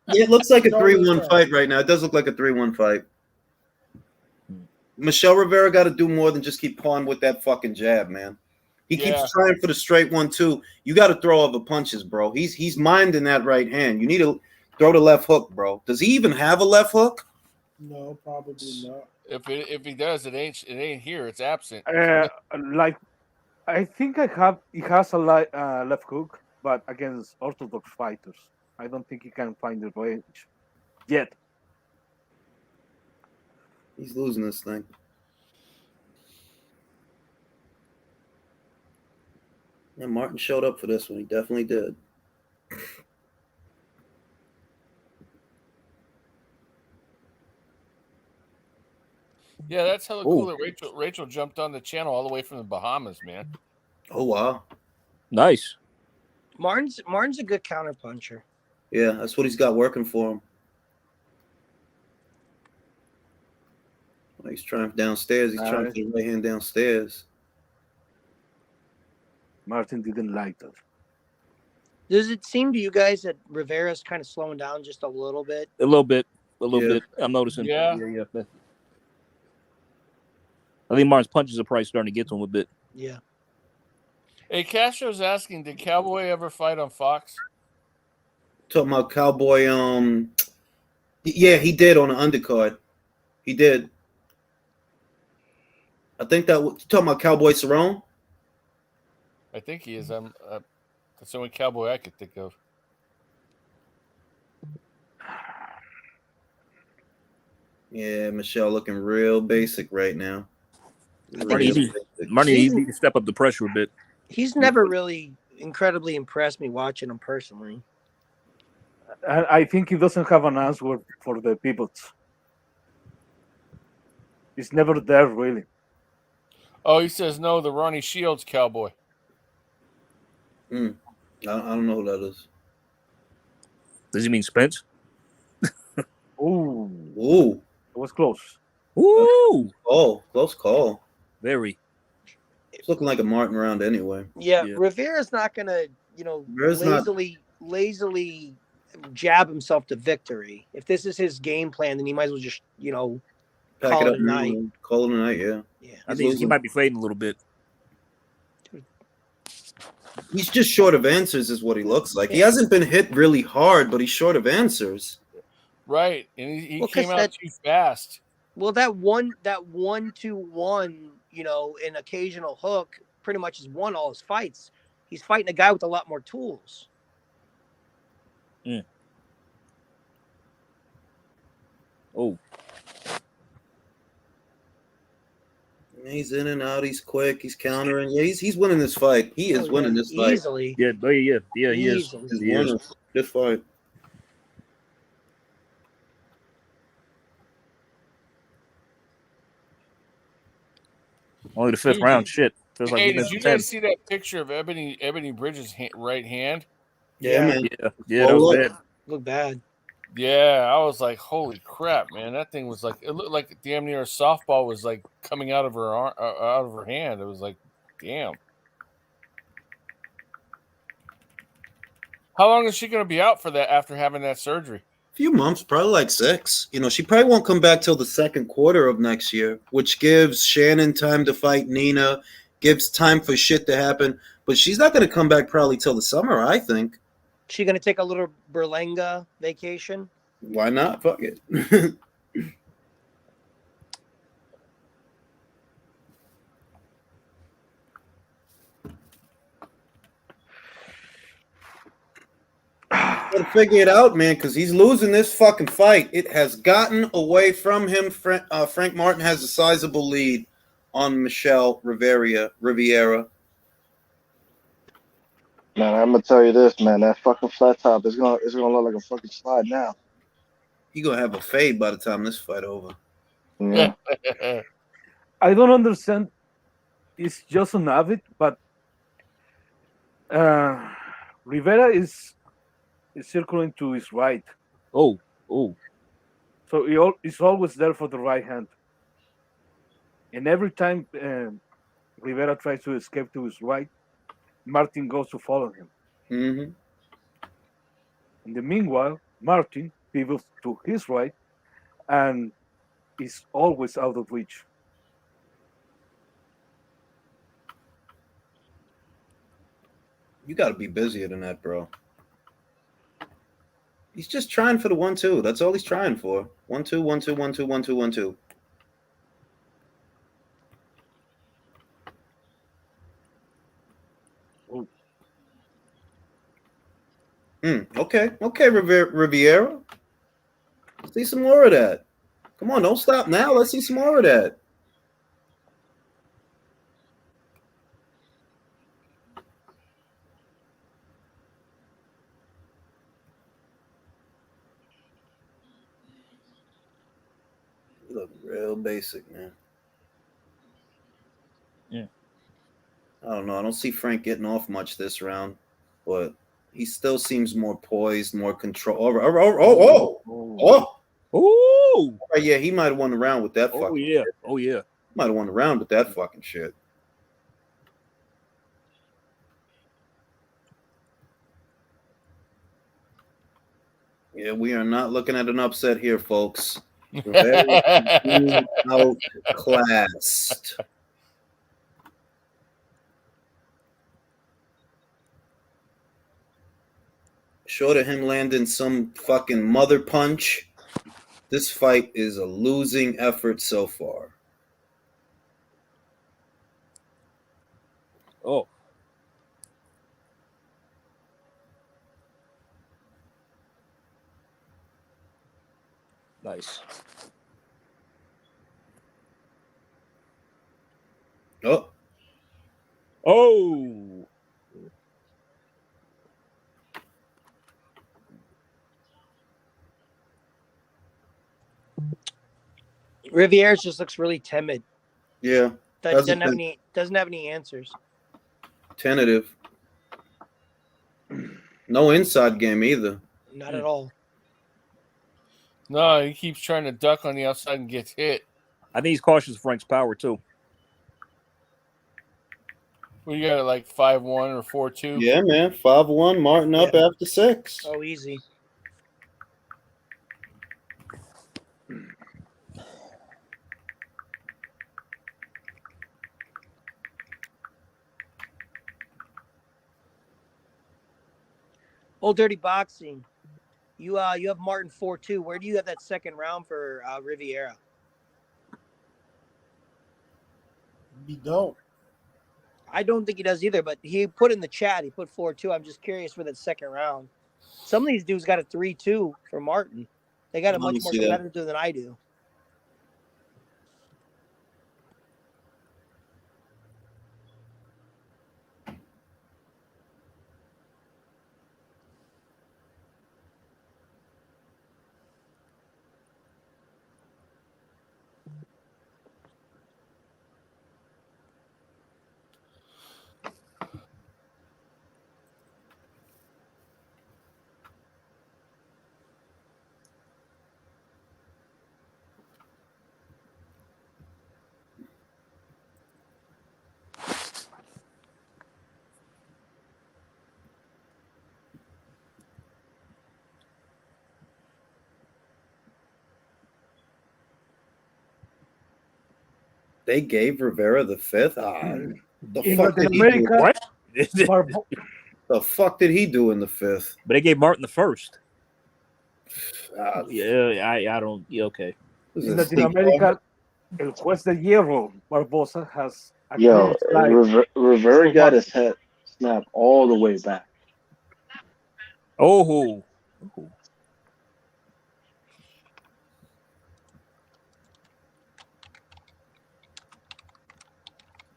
Yeah, it looks like a 3-1 fight right now. It does look like a 3-1 fight. Michelle Rivera got to do more than just keep pawing with that fucking jab, man. He keeps trying for the straight 1-2. You got to throw other punches, bro. He's minding that right hand. You need to throw the left hook, bro. Does he even have a left hook? No, probably not. If he does, it ain't here. It's absent. Like I think he has a left hook, but against orthodox fighters, I don't think he can find the range yet. He's losing this thing. Yeah, Martin showed up for this one. He definitely did. Yeah, that's hella cool that Rachel jumped on the channel all the way from the Bahamas, man. Oh wow, nice. Martin's a good counterpuncher. Yeah, that's what he's got working for him. He's trying downstairs. He's trying for the right hand downstairs. Martin didn't like that. Does it seem to you guys that Rivera's kind of slowing down just a little bit? A little bit. I'm noticing. Yeah. I think Martin's punches are probably starting to get to him a bit. Yeah. Hey, Castro's asking, did Cowboy ever fight on Fox? Talking about Cowboy, yeah, he did on the undercard. He did. I think that you talking about Cowboy Cerrone? I think he is. That's the only Cowboy I could think of. Yeah, Michelle looking real basic right now. Marty needs to step up the pressure a bit. He's never really incredibly impressed me watching him personally. I think he doesn't have an answer for the pivots. He's never there, really. Oh, he says no, the Ronnie Shields Cowboy. I don't know who that is. Does he mean Spence? Ooh. It was close. Ooh. Oh, close call. Very. It's looking like a Martin round anyway. Yeah. Rivera's not going to, lazily jab himself to victory. If this is his game plan, then he might as well just, Pack it up a night. Call it a night, yeah. I think he might be fading a little bit. He's just short of answers is what he looks like. He hasn't been hit really hard, but he's short of answers. Right. And he came out too fast. Well, that 1-2-1, an occasional hook pretty much has won all his fights. He's fighting a guy with a lot more tools. Oh. He's in and out. He's quick. He's countering. Yeah, he's winning this fight. He is winning this fight easily. Yeah, he is. He's winning this fight. Only the fifth round. Shit. Feels like did you guys see that picture of Ebony Bridges' right hand? Yeah, man. Yeah, that was bad. Looked bad. Yeah, I was like, holy crap, man! That thing was like, it looked like damn near a softball was like coming out of her hand. It was like, damn. How long is she going to be out for that after having that surgery? A few months, probably like 6. She probably won't come back till the second quarter of next year, which gives Shannon time to fight Nina, gives time for shit to happen. But she's not going to come back probably till the summer, I think. She going to take a little Berlanga vacation? Why not? Fuck it. Gotta figure it out, man, because he's losing this fucking fight. It has gotten away from him. Frank Martin has a sizable lead on Michelle Rivera. Man, I'm gonna tell you this, man. That fucking flat top is gonna look like a fucking slide now. He gonna have a fade by the time this fight over. Yeah. I don't understand. It's just an habit, but Rivera is circling to his right. Oh. So he's always there for the right hand. And every time Rivera tries to escape to his right, Martin goes to follow him. Mm-hmm. In the meanwhile, Martin pivots to his right and is always out of reach. You got to be busier than that, bro. He's just trying for the 1-2. That's all he's trying for. 1-2, 1-2, 1-2, 1-2, 1-2. Okay, Riviera. Let's see some more of that. Come on, don't stop now. Let's see some more of that. You look real basic, man. Yeah. I don't know. I don't see Frank getting off much this round, but he still seems more poised, more control. Oh, yeah, he might have won the round with that. Oh yeah, shit. oh yeah, might have won the round with that fucking shit. Yeah, we are not looking at an upset here, folks. Very outclassed. Short of him landing some fucking mother punch, this fight is a losing effort so far. Oh. Nice. Oh. Oh. Rivera just looks really timid. Yeah. Doesn't have any answers. Tentative. No inside game either. Not at all. No, he keeps trying to duck on the outside and gets hit. I think he's cautious of Frank's power too. We got it like 5-1 or 4-2. Yeah, man. 5-1. Martin up after 6. Oh, easy. Old Dirty Boxing. You have Martin 4-2. Where do you have that second round for Rivera? You don't. I don't think he does either, but he put in the chat, he put 4-2. I'm just curious for that second round. Some of these dudes got a 3-2 for Martin. They got a much more competitive than I do. They gave Rivera the 5th? The In fuck Latin did he do? America, What? The fuck did he do in the 5th? But they gave Martin the 1st. Yeah, I don't. Yeah, okay. In Latin America, el juez de hierro, Barbosa, has Yo, accused Rivera got his head snapped all the way back. Oh.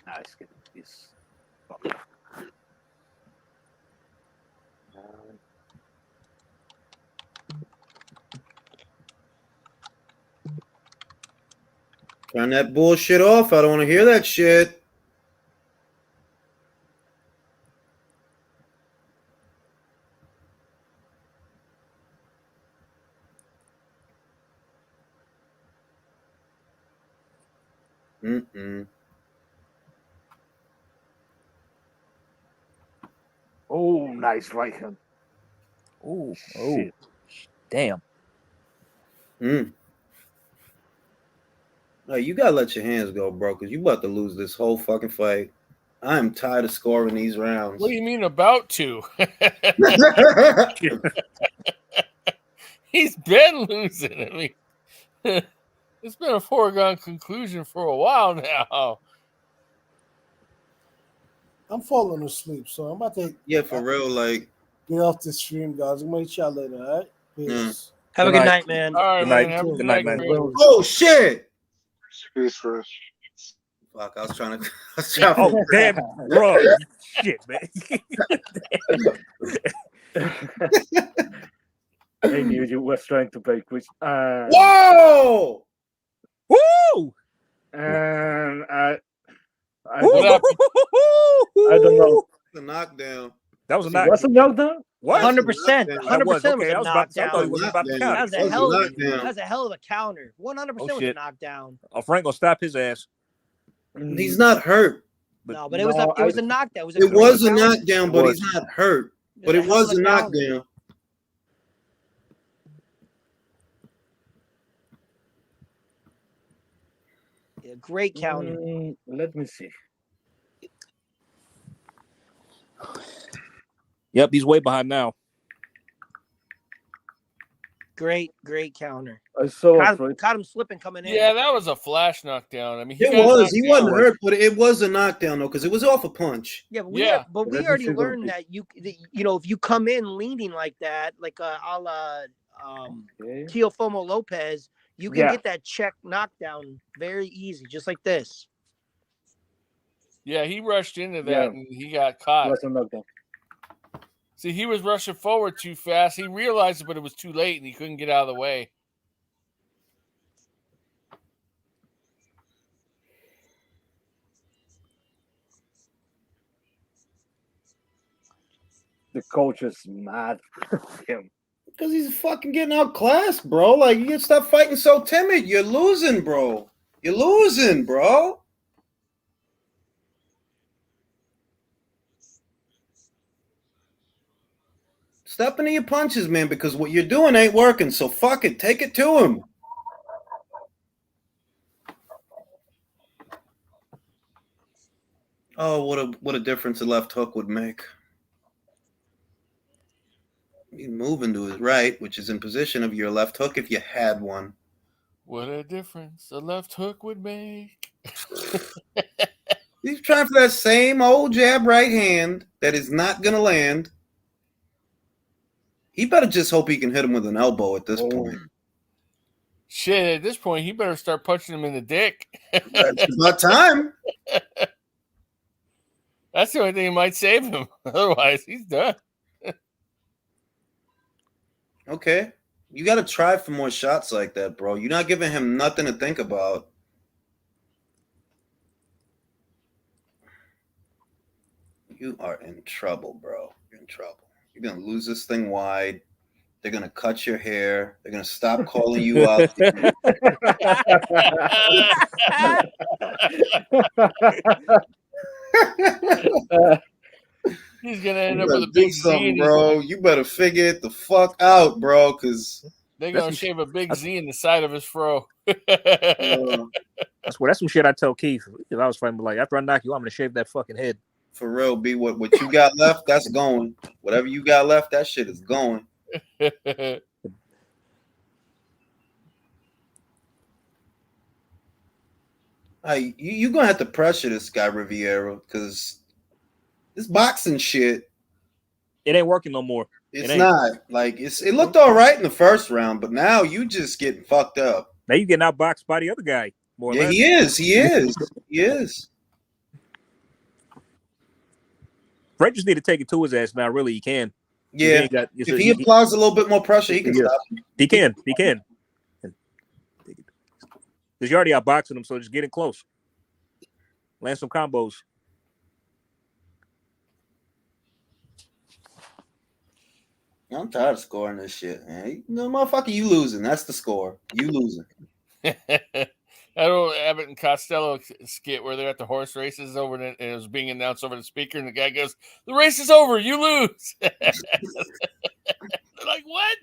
Nice. Get this. Turn that bullshit off. I don't want to hear that shit. Oh, nice right hand. Oh, shit. Damn. No, you gotta let your hands go, bro, because you about to lose this whole fucking fight. I am tired of scoring these rounds. What do you mean about to? He's been losing. I mean, it's been a foregone conclusion for a while now. I'm falling asleep, so I'm about to for real. Like, get off the stream, guys. I'm gonna meet y'all later. All right. Peace. Have a good night, man. All right, Good man. night. Have a Good night, man. Oh shit! Peace first. Fuck, I was trying to. Oh damn, bro! Shit, man. I knew you was trying to play quiz. Whoa! Woo! And I What don't know. The knockdown. That was a It was a knockdown? What? 100%. 100% was Okay, a I was about to say, I thought he knockdown. was about to count. That was a hell of a counter. 100% was a shit. knockdown. Oh, Frank gonna stop his ass. He's not hurt. No, but it was a knockdown. It was a knockdown, but he's not hurt. But it was a knockdown. Yeah, great counter. Let me see. Yep, he's way behind now. Great counter. I saw caught him slipping coming in. Yeah, that was a flash knockdown. I mean, He wasn't hurt, but it was a knockdown though, because it was off a punch. Yeah, but we already learned that you know, if you come in leaning like that, like a la Teofimo Lopez, you can get that check knockdown very easy, just like this. Yeah, he rushed into that and he got caught. That's a knockdown. See, he was rushing forward too fast. He realized it, but it was too late, and he couldn't get out of the way. The coach is mad at him. Because he's fucking getting outclassed, bro. Like, you can stop fighting so timid. You're losing, bro. You're losing, bro. Step into your punches, man, because what you're doing ain't working. So fuck it. Take it to him. Oh, what a difference a left hook would make. He's moving to his right, which is in position of your left hook if you had one. What a difference a left hook would make. He's trying for that same old jab right hand that is not going to land. He better just hope he can hit him with an elbow at this point. Shit, at this point, he better start punching him in the dick. It's about time. That's the only thing that might save him. Otherwise, he's done. Okay. You got to try for more shots like that, bro. You're not giving him nothing to think about. You are in trouble, bro. You're in trouble. You're going to lose this thing wide. They're going to cut your hair. They're going to stop calling you out. He's going to end up with a big Z. Bro, you better figure it the fuck out, bro, because they're going to shave a big Z in the side of his fro. That's some shit I tell Keith. If I was fighting, like, after I knock you, I'm going to shave that fucking head. For real, B, what you got left, that's going. Whatever you got left, that shit is going. You're going to have to pressure this guy, Rivera, because this boxing shit. It ain't working no more. It's not. Like, it looked all right in the first round, but now you just getting fucked up. Now you getting outboxed by the other guy. More or less. He is. He is. Fred just need to take it to his ass now. Really, he can. Yeah. If he applies a little bit more pressure, he can stop him. He can. Because you're already outboxing him, so just get in close. Land some combos. I'm tired of scoring this shit, man. No, motherfucker, you losing. That's the score. You losing. That old Abbott and Costello skit where they're at the horse races over and it was being announced over the speaker, and the guy goes, "The race is over. You lose." They're like, what?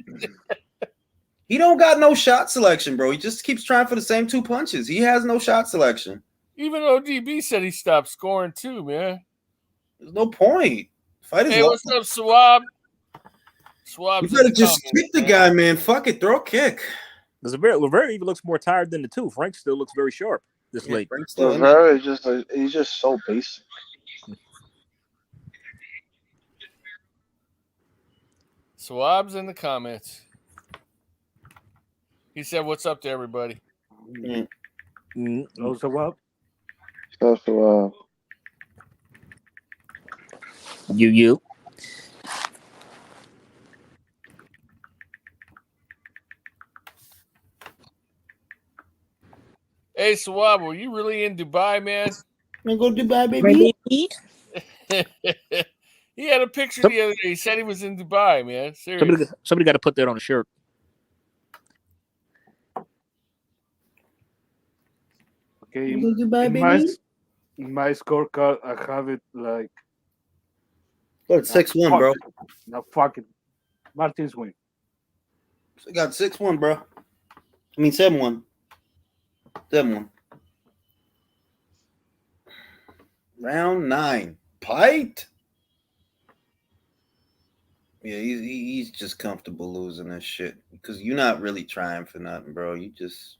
He don't got no shot selection, bro. He just keeps trying for the same two punches. He has no shot selection. Even ODB said he stopped scoring too, man. There's no point. Fight is Hey, what's up, Swab? Swab's you better just kick the guy, man. Fuck it, throw a kick. Because Rivera even looks more tired than the two. Frank still looks very sharp this late. Rivera is he's just so basic. Swab's in the comments. He said, "What's up to everybody?" Oh, Swab. So, You. Hey, Swab, were you really in Dubai, man? Wanna go to Dubai, baby? He had a picture the other day. He said he was in Dubai, man. Seriously. Somebody got to put that on a shirt. Okay, Dubai, in my scorecard, I have it like. Look, 6-1, bro. Now, fuck it. Martin's win. I got 6-1, bro. I mean 7-1. 7-1. Round 9. Pite. Yeah, he's just comfortable losing this shit because you're not really trying for nothing, bro. You just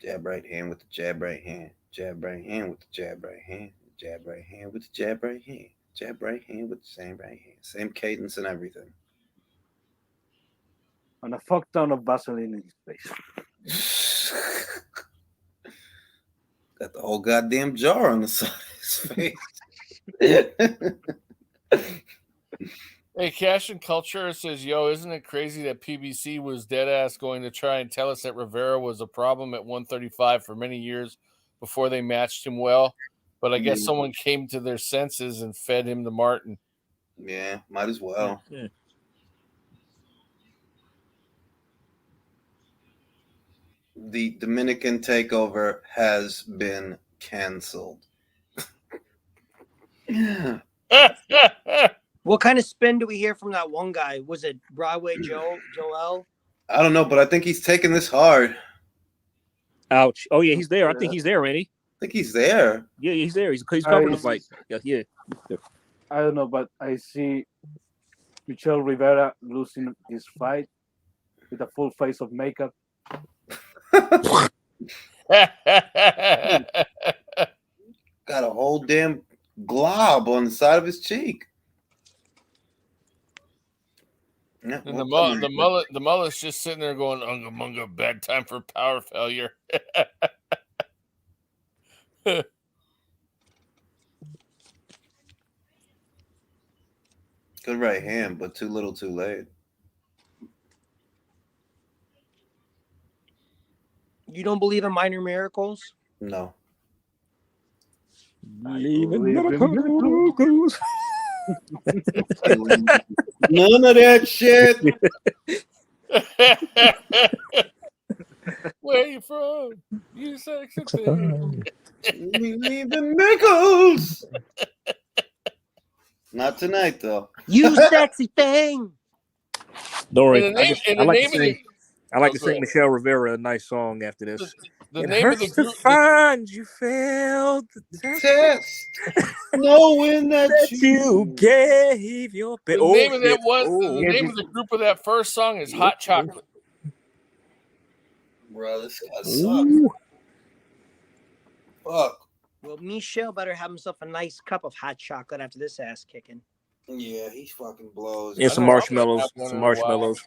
jab right hand with the jab right hand, jab right hand with the jab right hand, jab right hand with the jab right hand, jab right hand with the same right hand, same cadence and everything. And a fuck ton of Vaseline in his face. Got the whole goddamn jar on the side of his face. Hey, Cash and Culture says, "Yo, isn't it crazy that PBC was dead ass going to try and tell us that Rivera was a problem at 135 for many years before they matched him well? But I guess someone came to their senses and fed him to Martin." Yeah, might as well. Yeah. The Dominican takeover has been canceled. What kind of spin do we hear from that one guy? Was it Broadway Joel? I don't know, but I think he's taking this hard. Ouch. Oh, yeah, he's there. I think he's there, ain't he? I think he's there. Yeah, he's there. He's covering the fight. Yeah. I don't know, but I see Michel Rivera losing his fight with a full face of makeup. Got a whole damn glob on the side of his cheek. Yeah, And the mullet's just sitting there going, "Unga munga, bad time for power failure." Good right hand, but too little, too late. You don't believe in minor miracles? No. Believe in miracles. None of that shit. Where you from? You sexy thing. Believe in miracles. Not tonight, though. You sexy thing. Don't worry. I like to Okay. sing Michelle Rivera a nice song after this. The It name of hurts the to group. find you failed the Test. Knowing that you gave your The best. name of that one. The name of the group of that first song is Hot Chocolate. Bro, this guy sucks. Fuck. Well, Michelle better have himself a nice cup of hot chocolate after this ass kicking. Yeah, he fucking blows. And some marshmallows. Some marshmallows.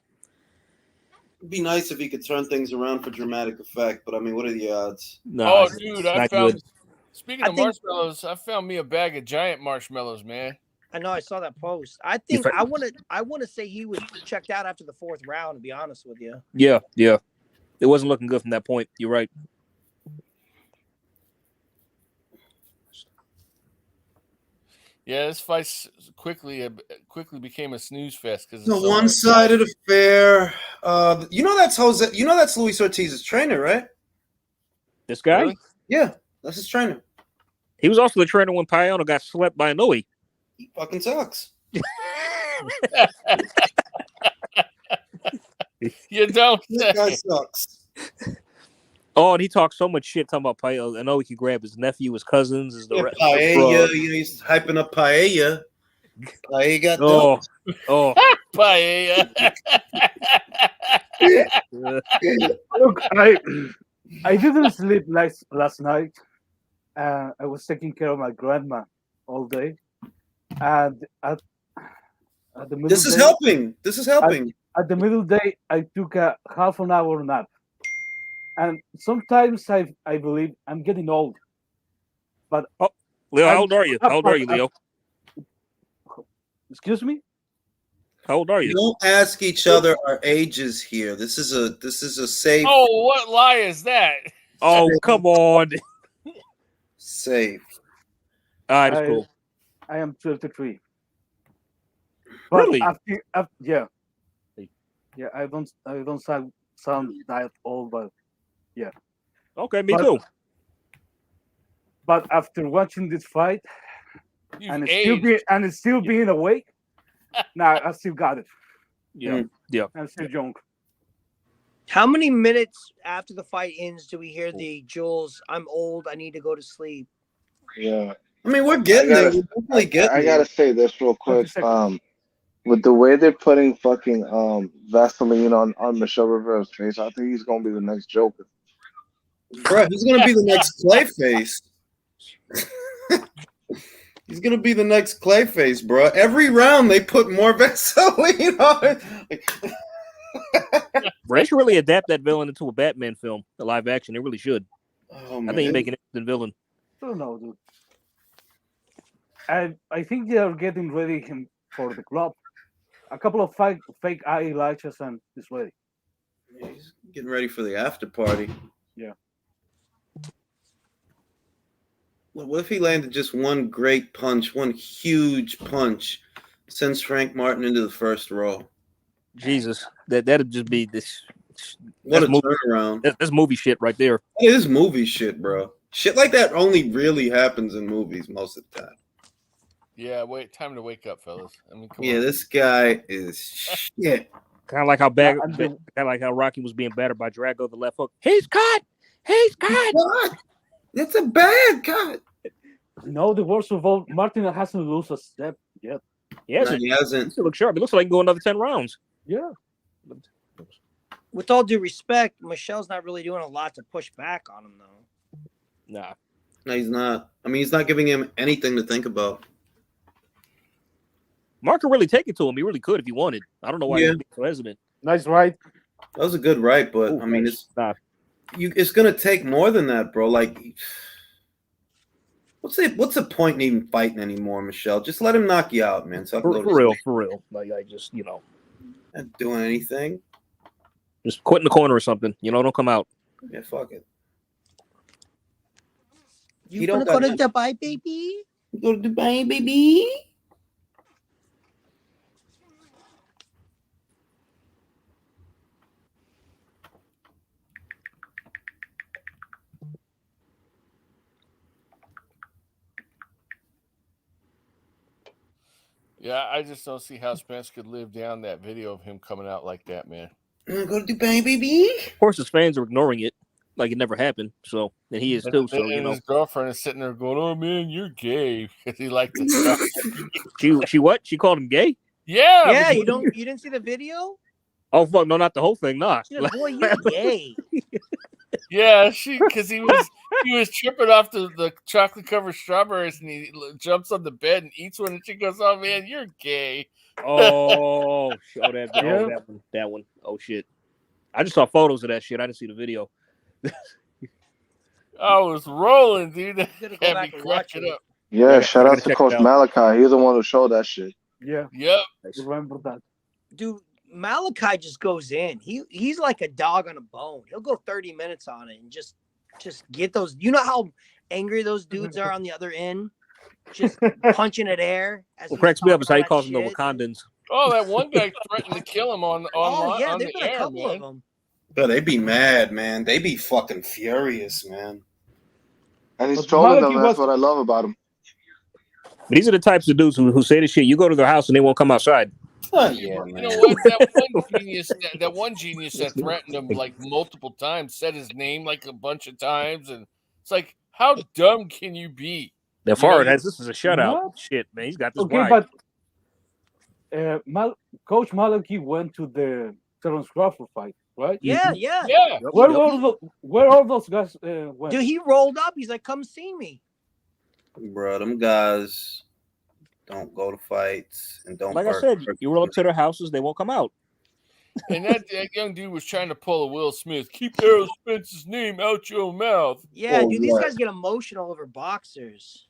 It'd be nice if he could turn things around for dramatic effect, but I mean, what are the odds? No, dude, I found. Speaking of marshmallows, I found me a bag of giant marshmallows, man. I know, I saw that post. I think I want to say he was checked out after the 4th round, to be honest with you. Yeah. It wasn't looking good from that point. You're right. Yeah, this fight quickly became a snooze fest because The one-sided affair. You know that's Jose. You know that's Luis Ortiz's trainer, right? This guy? Really? Yeah, that's his trainer. He was also the trainer when Payano got slept by Noe. He fucking sucks. You don't. This guy sucks. Oh, and he talks so much shit talking about paella. I know he can grab his nephew, his cousins, paella. He's hyping up paella. Paella got oh, paella. Look, I didn't sleep last night. I was taking care of my grandma all day, and at the middle This is day, helping. This is helping. At the middle day, I took a half an hour nap, and sometimes I believe I'm getting old. But Leo, how old are you? How old are you, Leo? Excuse me? How old are you? Don't ask each other our ages here. This is a safe. Oh, what lie is that? Oh, come on. Safe. All right, it's cool. I am 33. But Really? Yeah. I don't sound that old, but yeah. Okay, me too. But after watching this fight, and still being awake, nah, I still got it. Yeah. I'm still young. How many minutes after the fight ends do we hear the Jules, I'm old, I need to go to sleep? Yeah. I mean, we're getting there. We're definitely getting I gotta say this real quick. With the way they're putting fucking Vaseline on Michelle Rivera's face, I think he's gonna be the next Joker. Bro, he's gonna be the next Clayface. He's gonna be the next Clayface, bro. Every round they put more Vaseline on it. They should really adapt that villain into a Batman film, a live action. They really should. Oh, I think he make an instant villain. I don't know, dude. I think they are getting ready for the club. A couple of fake eyelashes and he's ready. He's getting ready for the after party. Yeah. What if he landed just one great punch, one huge punch, sends Frank Martin into the first row? Jesus, that'd just be this. What a turnaround! That's movie shit right there. It is movie shit, bro. Shit like that only really happens in movies most of the time. Yeah, time to wake up, fellas. I mean, come on. This guy is shit. Kind of like how Rocky was being battered by Drago, the left hook. He's cut. He's cut. That's a bad cut. No, the worst of all, Martin hasn't lost a step yet. He hasn't. He still looks sharp. It looks like he can go another 10 rounds. Yeah. With all due respect, Michelle's not really doing a lot to push back on him, though. Nah. No, he's not. I mean, he's not giving him anything to think about. Mark could really take it to him. He really could if he wanted. I don't know why he's so hesitant. Nice right. That was a good right, but I mean, it's gonna take more than that, bro. Like, what's the point in even fighting anymore, Michelle? Just let him knock you out, man. So for real. Like, I just, not doing anything. Just quit in the corner or something. Don't come out. Yeah, fuck it. You wanna go to Dubai, baby? Go to Dubai, baby. Yeah, I just don't see how Spence could live down that video of him coming out like that, man. Go to Dubai, baby. Of course, his fans are ignoring it, like it never happened. So, and he is too. So, his girlfriend is sitting there going, "Oh man, you're gay," because he liked the stuff. She what? She called him gay? Yeah. Yeah, you didn't see the video? Oh fuck! No, not the whole thing. Nah. Boy, you're gay. Yeah, because he was tripping off the chocolate covered strawberries, and he jumps on the bed and eats one, and she goes, "Oh man, you're gay." Oh, that one. Oh shit! I just saw photos of that shit. I didn't see the video. I was rolling, dude. That had me cracking up. Yeah, shout out to Coach Malachi. He's the one who showed that shit. Yeah. Yep. Remember that. Dude, Malachi just goes in. He's like a dog on a bone. He'll go 30 minutes on it and just get those. You know how angry those dudes are on the other end? Just punching at air. What cracks me up is how he calls them the Wakandans. Oh, that one guy threatened to kill him on there's been a couple of them. But they be mad, man. They be fucking furious, man. And he's trolling them. That's what I love about him. But these are the types of dudes who say this shit. You go to their house and they won't come outside. Oh, yeah, You man. know what? That one genius that threatened him like multiple times, said his name like a bunch of times, and it's like, how dumb can you be? That Favre has this is a shutout. What? Shit, man, he's got this Okay, wide. but Coach Malachi went to the Terrence Crawford fight, right? Yeah. Where all those guys went? Dude, he rolled up. He's like, "Come see me." Bro, them guys don't go to fights and don't. Like I said, you roll up to their houses, they won't come out. And that young dude was trying to pull a Will Smith. Keep Errol Spence's name out your mouth. Yeah, dude, these guys get emotional over boxers.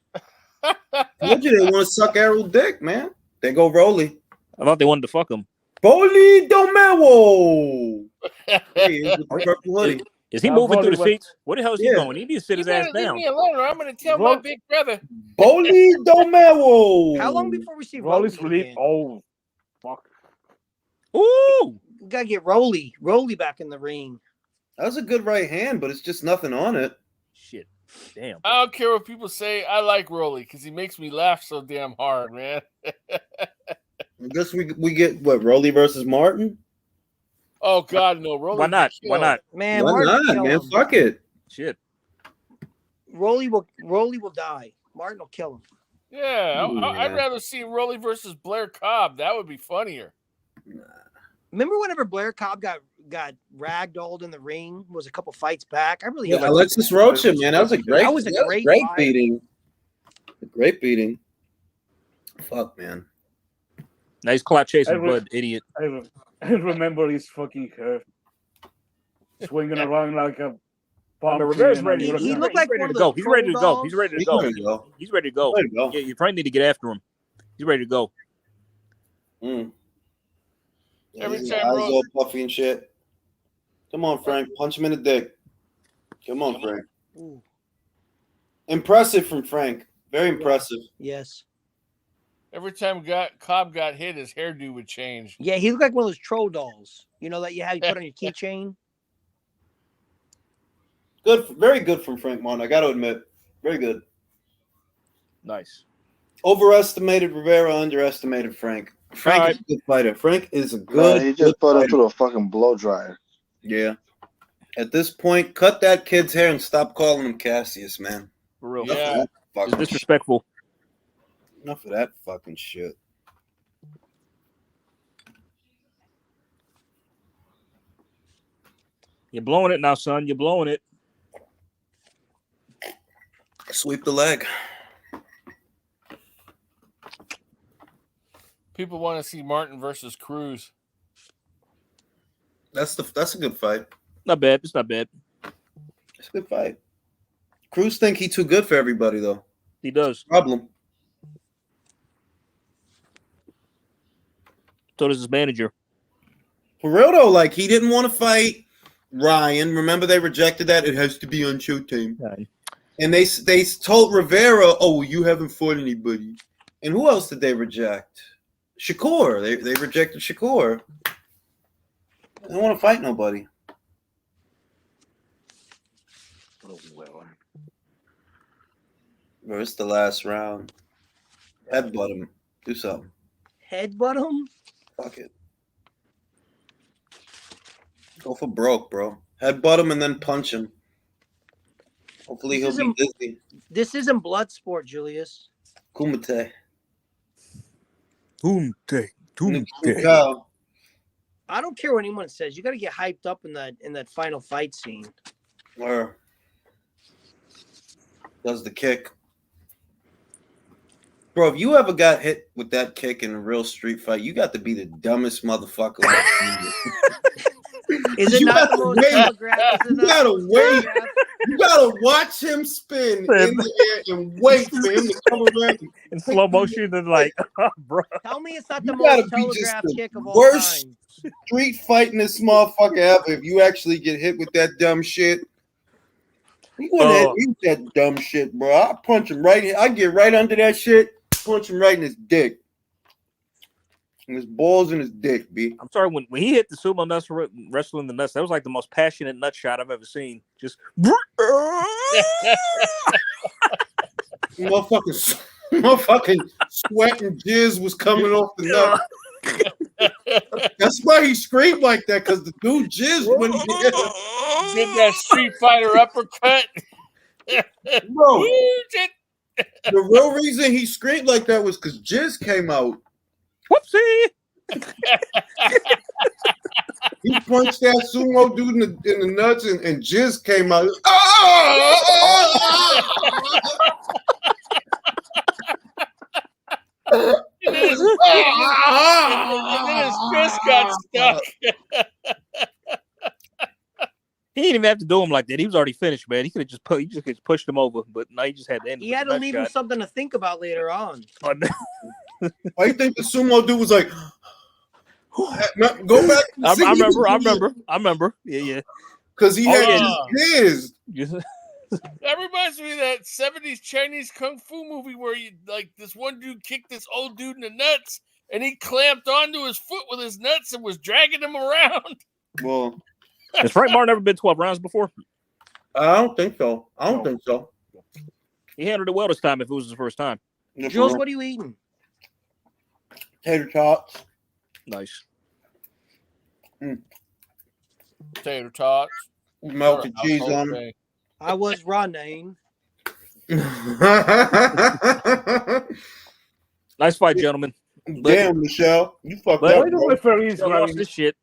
Told you they want to suck Errol dick, man. They go Rolly. I thought they wanted to fuck him. Rolly Domero. Is he moving through the seats? Where the hell is he going? He needs to sit his ass down. Leave me alone, or I'm going to tell my big brother. Rolly Domero. How long before we see Rolly's Rolly again? Oh, fuck. Ooh. We gotta get Rolly back in the ring. That was a good right hand, but it's just nothing on it. Shit. Damn. I don't care what people say. I like Rolly because he makes me laugh so damn hard, man. I guess we get what, Rolly versus Martin? Oh God, no, Rolly. Why not? Why not? Man, why Martin not, man? Fuck it. Shit. Rolly will die. Martin will kill him. Yeah, I'd rather see Rolly versus Blair Cobb. That would be funnier. Remember whenever Blair Cobb got ragdolled in the ring? Was a couple fights back. I really Alexis Roach, man. That was a great. That was a great beating. A great beating. Fuck, man. Nice clout chasing Bud, idiot. I remember his fucking hair swinging around like a bomb. Rivera's ready. He looked like one of go. those He's ready to go. dolls. He's ready to go. He's ready to go. Yeah, you probably need to get after him. He's ready to go. Every His time eyes Rolly, all puffy and shit. Come on, Frank. Punch him in the dick. Come on, Frank. Ooh. Impressive from Frank. Very impressive. Yes. every time Cobb got hit, his hairdo would change. Yeah, he looked like one of those troll dolls. You know that you put on your keychain. Good, very good from Frank Martin. I got to admit, very good. Nice. Overestimated Rivera, underestimated Frank. Frank is a good fighter. Frank is a good. He just put him through a fucking blow dryer. Yeah. At this point, cut that kid's hair and stop calling him Cassius, man. For real. Yeah. It's disrespectful. Enough of that fucking shit. You're blowing it now, son. You're blowing it. Sweep the leg. People want to see Martin versus Cruz. That's a good fight. Not bad. It's not bad. It's a good fight. Cruz think he too good for everybody though. He does. Problem. So does his manager. For real though, like he didn't want to fight Ryan. Remember they rejected that. It has to be on Showtime. Right. And they told Rivera, "Oh, you haven't fought anybody." And who else did they reject? Shakur. They rejected Shakur. They don't want to fight nobody. Bro, it's the last round. Headbutt him. Do something. Headbutt him? Fuck it. Go for broke, bro. Headbutt him and then punch him. Hopefully he'll be dizzy. This isn't blood sport, Julius. Kumite. Kumite. I don't care what anyone says. You got to get hyped up in that final fight scene. Where does the kick. Bro, if you ever got hit with that kick in a real street fight, you got to be the dumbest motherfucker. Is it not the most telegraphed? You gotta wait. You gotta watch him spin in the air and wait for him to come around in slow motion and like, oh, bro. Tell me it's not the most telegraphed kick of all worst time. Street fighting this motherfucker ever. If you actually get hit with that dumb shit, you wouldn't eat that dumb shit, bro. I punch him right here. I get right under that shit, punch him right in his dick. And his balls in his dick, B. I'm sorry, when he hit the sumo nuts wrestling the nuts, that was like the most passionate nut shot I've ever seen. Just motherfucking sweat and jizz was coming off the nut. That's why he screamed like that, because the dude jizzed when he did that Street Fighter uppercut. Bro, the real reason he screamed like that was because jizz came out. Whoopsie! He punched that sumo dude in the nuts, and jizz came out. And then his fist got stuck. He didn't even have to do him like that. He was already finished, man. He could have just pushed him over, but now he just had to end. He had to leave him something to think about later on. Why do you think the sumo dude was like, go back? I remember. Yeah. Because he had his. That reminds me of that 70s Chinese kung fu movie where this one dude kicked this old dude in the nuts and he clamped onto his foot with his nuts and was dragging him around. Well, has Frank Martin ever been 12 rounds before? I don't think so. He handled it well this time if it was his first time. Jules, what are you eating? Tater tots. Nice. Tater tots. Melted cheese on them. I was running. Nice fight, gentlemen. Damn, Michelle. You fucked up. This shit.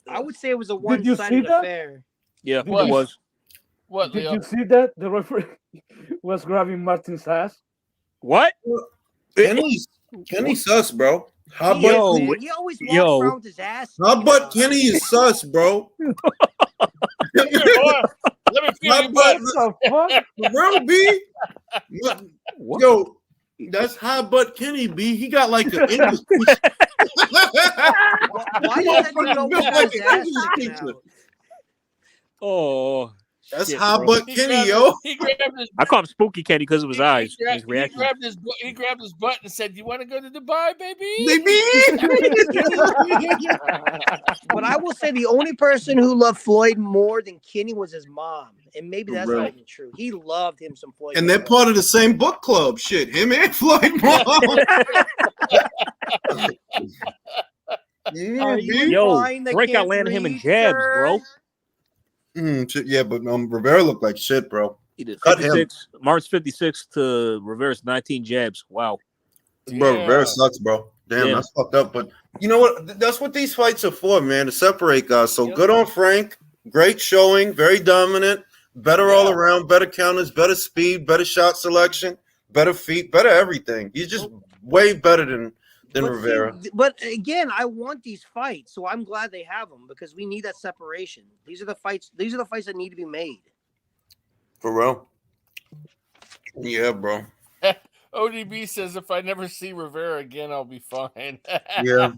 I would say it was a one-sided affair. Yeah, it was. What, Did you see that? The referee was grabbing Martin's ass. What? Kenny's sus, bro. He always walks around with his ass. How about Kenny is sus, bro? Let me feel you, bud. What the real B? Yo, that's hot butt Kenny B. He got like an English teacher. Why does that dude always have his ass sticking out? Oh, that's hot butt Kenny, yo. I call him Spooky Kenny because of his eyes. He grabbed his butt and said, "You want to go to Dubai, baby?" But I will say the only person who loved Floyd more than Kenny was his mom, and maybe that's not even true. He loved him some Floyd. And they're part of the same book club. Shit, him and Floyd mom. Yo, Frank outlanded him in jabs, bro. Yeah, but Rivera looked like shit, bro. He did 56. Martin's 56 to Rivera's 19 jabs. Wow. Bro, Rivera sucks, bro. Damn, that's fucked up. But you know what? That's what these fights are for, man, to separate guys. So good on Frank. Great showing. Very dominant. Better all around. Better counters. Better speed. Better shot selection. Better feet. Better everything. He's just way better than Rivera. But again, I want these fights, so I'm glad they have them because we need that separation. These are the fights that need to be made. For real. Yeah, bro. ODB says if I never see Rivera again, I'll be fine. Yeah.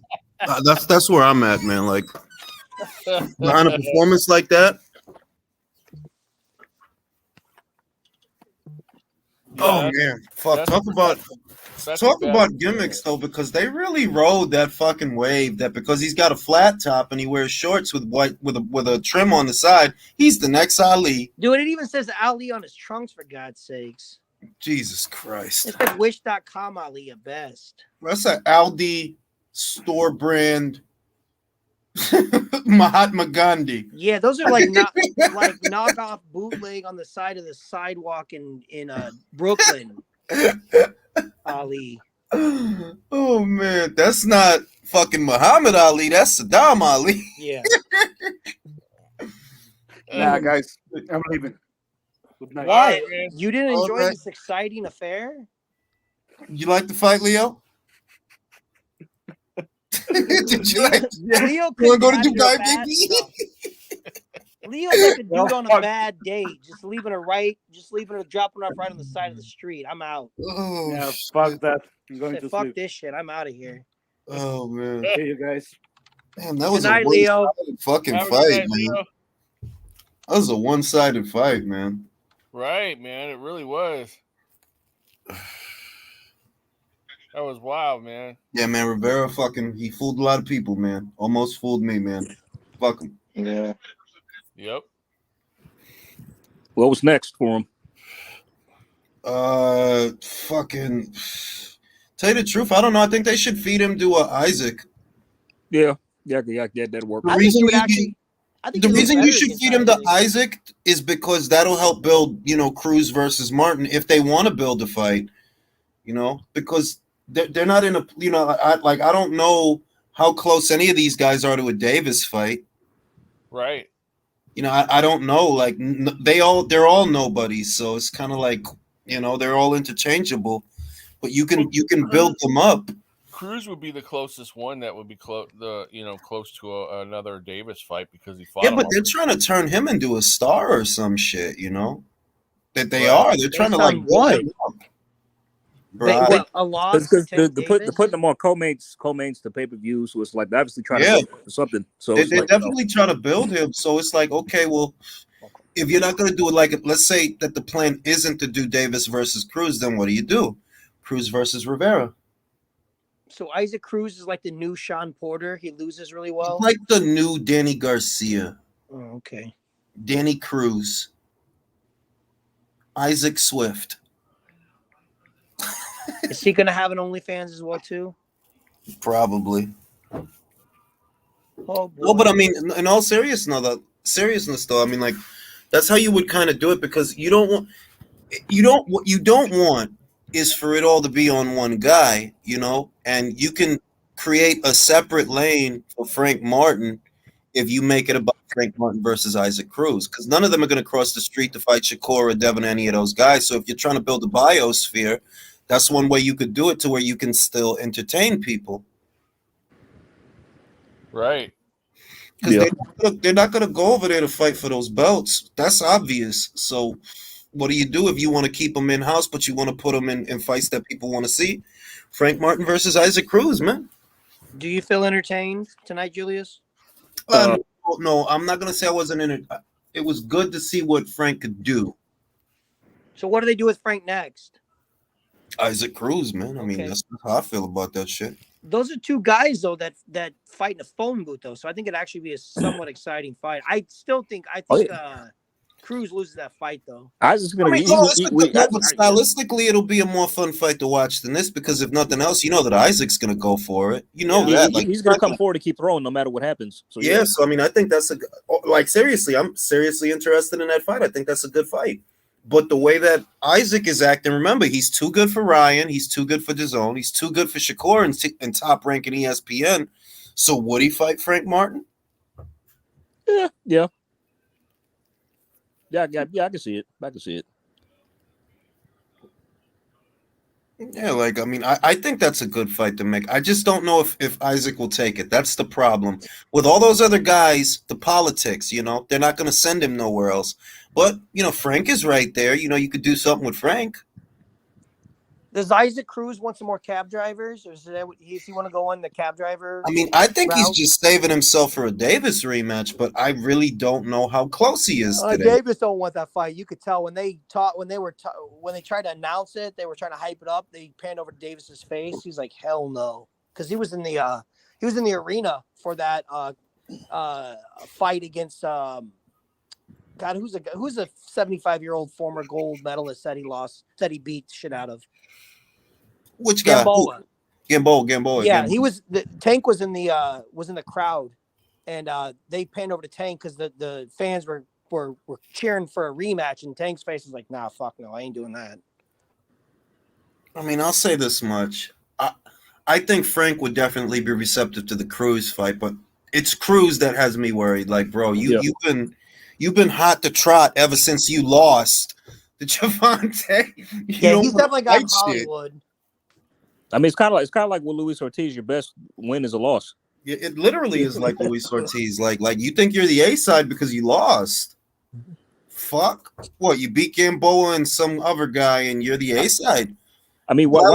That's where I'm at, man. Like behind a performance like that. Oh man. Fuck. Talk about gimmicks though, because they really rode that fucking wave that because he's got a flat top and he wears shorts with a trim on the side, he's the next Ali. Dude, it even says Ali on his trunks, for God's sakes. Jesus Christ. It's like Wish.com Ali at best. That's an Aldi store brand Mahatma Gandhi. Yeah, those are like knockoff bootleg on the side of the sidewalk in Brooklyn. Ali. Oh man, that's not fucking Muhammad Ali. That's Saddam Ali. Yeah. Nah, guys, I'm leaving. Good night. Why? You didn't enjoy this exciting affair? You like the fight, Leo? Did you like? Leo want to go to Dubai, baby? Leo's like a dude on a bad day, just leaving her dropping off right on the side of the street. I'm out. Oh, yeah, fuck that. I'm going to fuck sleep. This shit. I'm out of here. Oh man. Hey, you guys. Man, that was Good night, a Leo. fucking fight, man. That was a one-sided fight, man. Right, man. It really was. That was wild, man. Yeah, man. Rivera he fooled a lot of people, man. Almost fooled me, man. Fuck him. Yeah. Yep. What was next for him? Fucking. Tell you the truth, I don't know. I think they should feed him to Isaac. Yeah, that'll work. The I think reason he would you actually. I think the he looked reason you better should against feed him to Isaac. Isaac is because that'll help build, Cruz versus Martin if they want to build a fight, because they're not in a, I don't know how close any of these guys are to a Davis fight. Right. I don't know. Like they're all nobodies, so it's kind of like they're all interchangeable, but you can build them up. Cruz would be the closest one that would be close to another Davis fight because he fought. Yeah, but they're trying to turn him into a star or some shit. That they Right. are. They're trying to Based on build what? him up. A loss to Because Tank they're Davis? putting them on co-mains to pay-per-view, so it's like they're obviously trying to build him for something. So they're definitely trying to build him. So it's like, okay, well, if you're not going to do it like, let's say that the plan isn't to do Davis versus Cruz, then what do? Cruz versus Rivera. So Isaac Cruz is like the new Sean Porter. He loses really well. Like the new Danny Garcia. Oh, okay. Danny Cruz. Isaac Swift. Is he going to have an OnlyFans as well too? Probably. Oh, boy. No, but I mean, in all seriousness, though, I mean, like, that's how you would kind of do it, because what you don't want is for it all to be on one guy, and you can create a separate lane for Frank Martin if you make it about Frank Martin versus Isaac Cruz, because none of them are going to cross the street to fight Shakur or Devin, any of those guys. So if you're trying to build a biosphere, that's one way you could do it, to where you can still entertain people. Right. Because they're not going to go over there to fight for those belts. That's obvious. So what do you do if you want to keep them in-house, but you want to put them in fights that people want to see? Frank Martin versus Isaac Cruz, man. Do you feel entertained tonight, Julius? No, I'm not going to say I wasn't in it. It was good to see what Frank could do. So what do they do with Frank next? Isaac Cruz, man. I mean, that's how I feel about that shit. Those are two guys, though, that fight in a phone booth, though. So I think it'd actually be a somewhat exciting fight. I think Cruz loses that fight, though. Isaac's gonna but stylistically, it'll be a more fun fight to watch than this, because if nothing else, that Isaac's gonna go for it. That he's gonna come forward to keep throwing no matter what happens. So so I mean, I think that's seriously, I'm seriously interested in that fight. I think that's a good fight. But the way that Isaac is acting, remember, he's too good for Ryan. He's too good for DAZN. He's too good for Shakur and Top Rank and ESPN. So would he fight Frank Martin? Yeah, I can see it. Yeah, I think that's a good fight to make. I just don't know if Isaac will take it. That's the problem. With all those other guys, the politics, they're not going to send him nowhere else. But, Frank is right there. You could do something with Frank. Does Isaac Cruz want some more cab drivers, or does he want to go on the cab driver? I mean, I think he's just saving himself for a Davis rematch, but I really don't know how close he is today. Davis don't want that fight. You could tell when they tried to announce it, they were trying to hype it up. They panned over to Davis's face. He's like, hell no, because he was in the arena for that fight against God, who's a 75-year-old former gold medalist that he beat the shit out of. Which guy? Gamboa. Yeah, he was. Tank was in the crowd, and they panned over to Tank because the fans were cheering for a rematch, and Tank's face was like, "Nah, fuck no, I ain't doing that." I mean, I'll say this much: I think Frank would definitely be receptive to the Cruz fight, but it's Cruz that has me worried. Like, bro, you've been hot to trot ever since you lost to Javante. He's definitely got Hollywood. Shit. I mean, it's kind of like with Luis Ortiz. Your best win is a loss. Yeah, it literally is like Luis Ortiz. Like you think you're the A side because you lost. Fuck. What, you beat Gamboa and some other guy, and you're the A side. I mean, while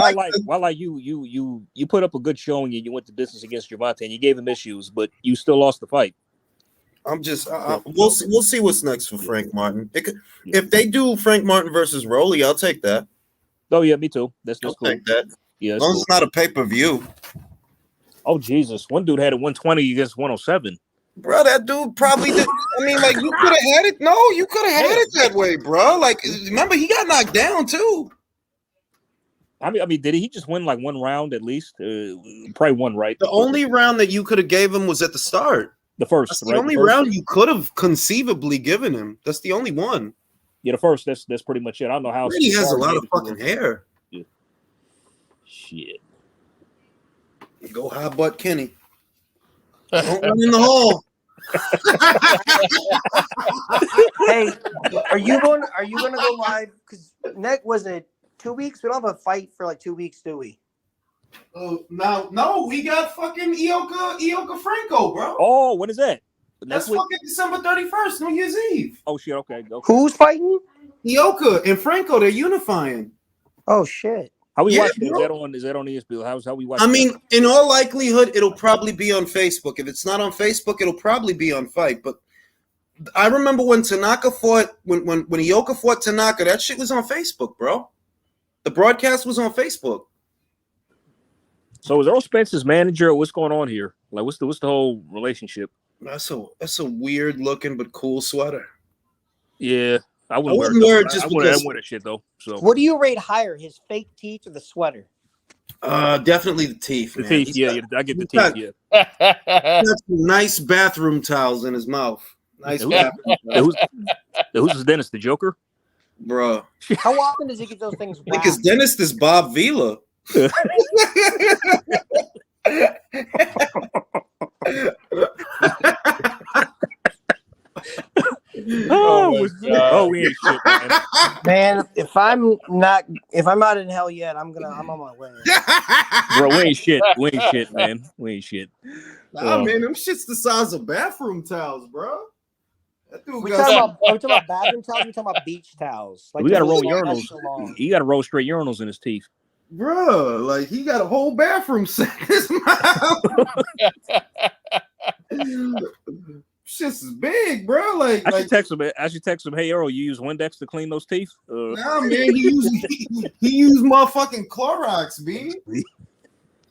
you put up a good showing and you went the distance against Javante and you gave him issues, but you still lost the fight. I'm just we'll see what's next for Frank Martin. If they do Frank Martin versus Rolly, I'll take that. Oh yeah, me too. That's I'll cool. take that. Yeah, as long as it's not a pay-per-view. Oh Jesus! One dude had a 120 against 107. Bro, that dude probably did. I mean, like, you could have had it. No, you could have had it that way, bro. Like, remember, he got knocked down too. I mean, did he just win like one round at least? Probably one, right? The only round that you could have gave him was at the start. The first, that's right? The only round you could have conceivably given him. That's the only one. Yeah, the first. That's pretty much it. I don't know how. He has a lot of fucking hair. Yeah. Shit. Go high butt Kenny. Don't run in the hole. Hey, are you going to go live? Because was it 2 weeks? We don't have a fight for like 2 weeks, do we? Oh no, we got fucking Ioka Franco, bro. Oh, what is that? That's fucking December 31st, New Year's Eve. Oh shit, okay. Who's fighting? Ioka and Franco, they're unifying. Oh shit. How we watching it? Is that on ESPN? How we watch? I mean, in all likelihood, it'll probably be on Facebook. If it's not on Facebook, it'll probably be on Fight. But I remember when Tanaka fought, when Ioka fought Tanaka, that shit was on Facebook, bro. The broadcast was on Facebook. So is Earl Spence's manager? What's going on here? Like, what's the whole relationship? That's a weird looking but cool sweater. Yeah, I wouldn't wear it. I wouldn't wear that shit though. So, what do you rate higher, his fake teeth or the sweater? Definitely the teeth. The man. teeth, yeah, I get the teeth. He's got some nice bathroom towels in his mouth. Nice bathroom towels. Who's his dentist? The Joker, bro. How often does he get those things? I think his dentist is Bob Vila. Oh, we ain't shit, man. If I'm not in hell yet, I'm on my way. Bro, we ain't shit. We ain't shit, man. We ain't shit. Nah, man, them shit's the size of bathroom towels, bro. We're talking about bathroom towels. We're talking about beach towels. Like we got to roll urinals. He got to roll straight urinals in his teeth. Bro, like he got a whole bathroom set in his mouth. Shit's is big, bro. Like I should text him. Hey, Earl, you use Windex to clean those teeth? Nah, man, he used motherfucking Clorox, B.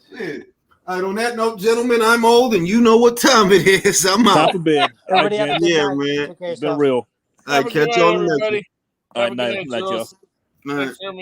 Shit. All right, on that note, gentlemen, I'm old and you know what time it is. I'm out. Top of bed. Yeah, man. It's been real. All right, catch y'all on the next one. All right, night, y'all. All right.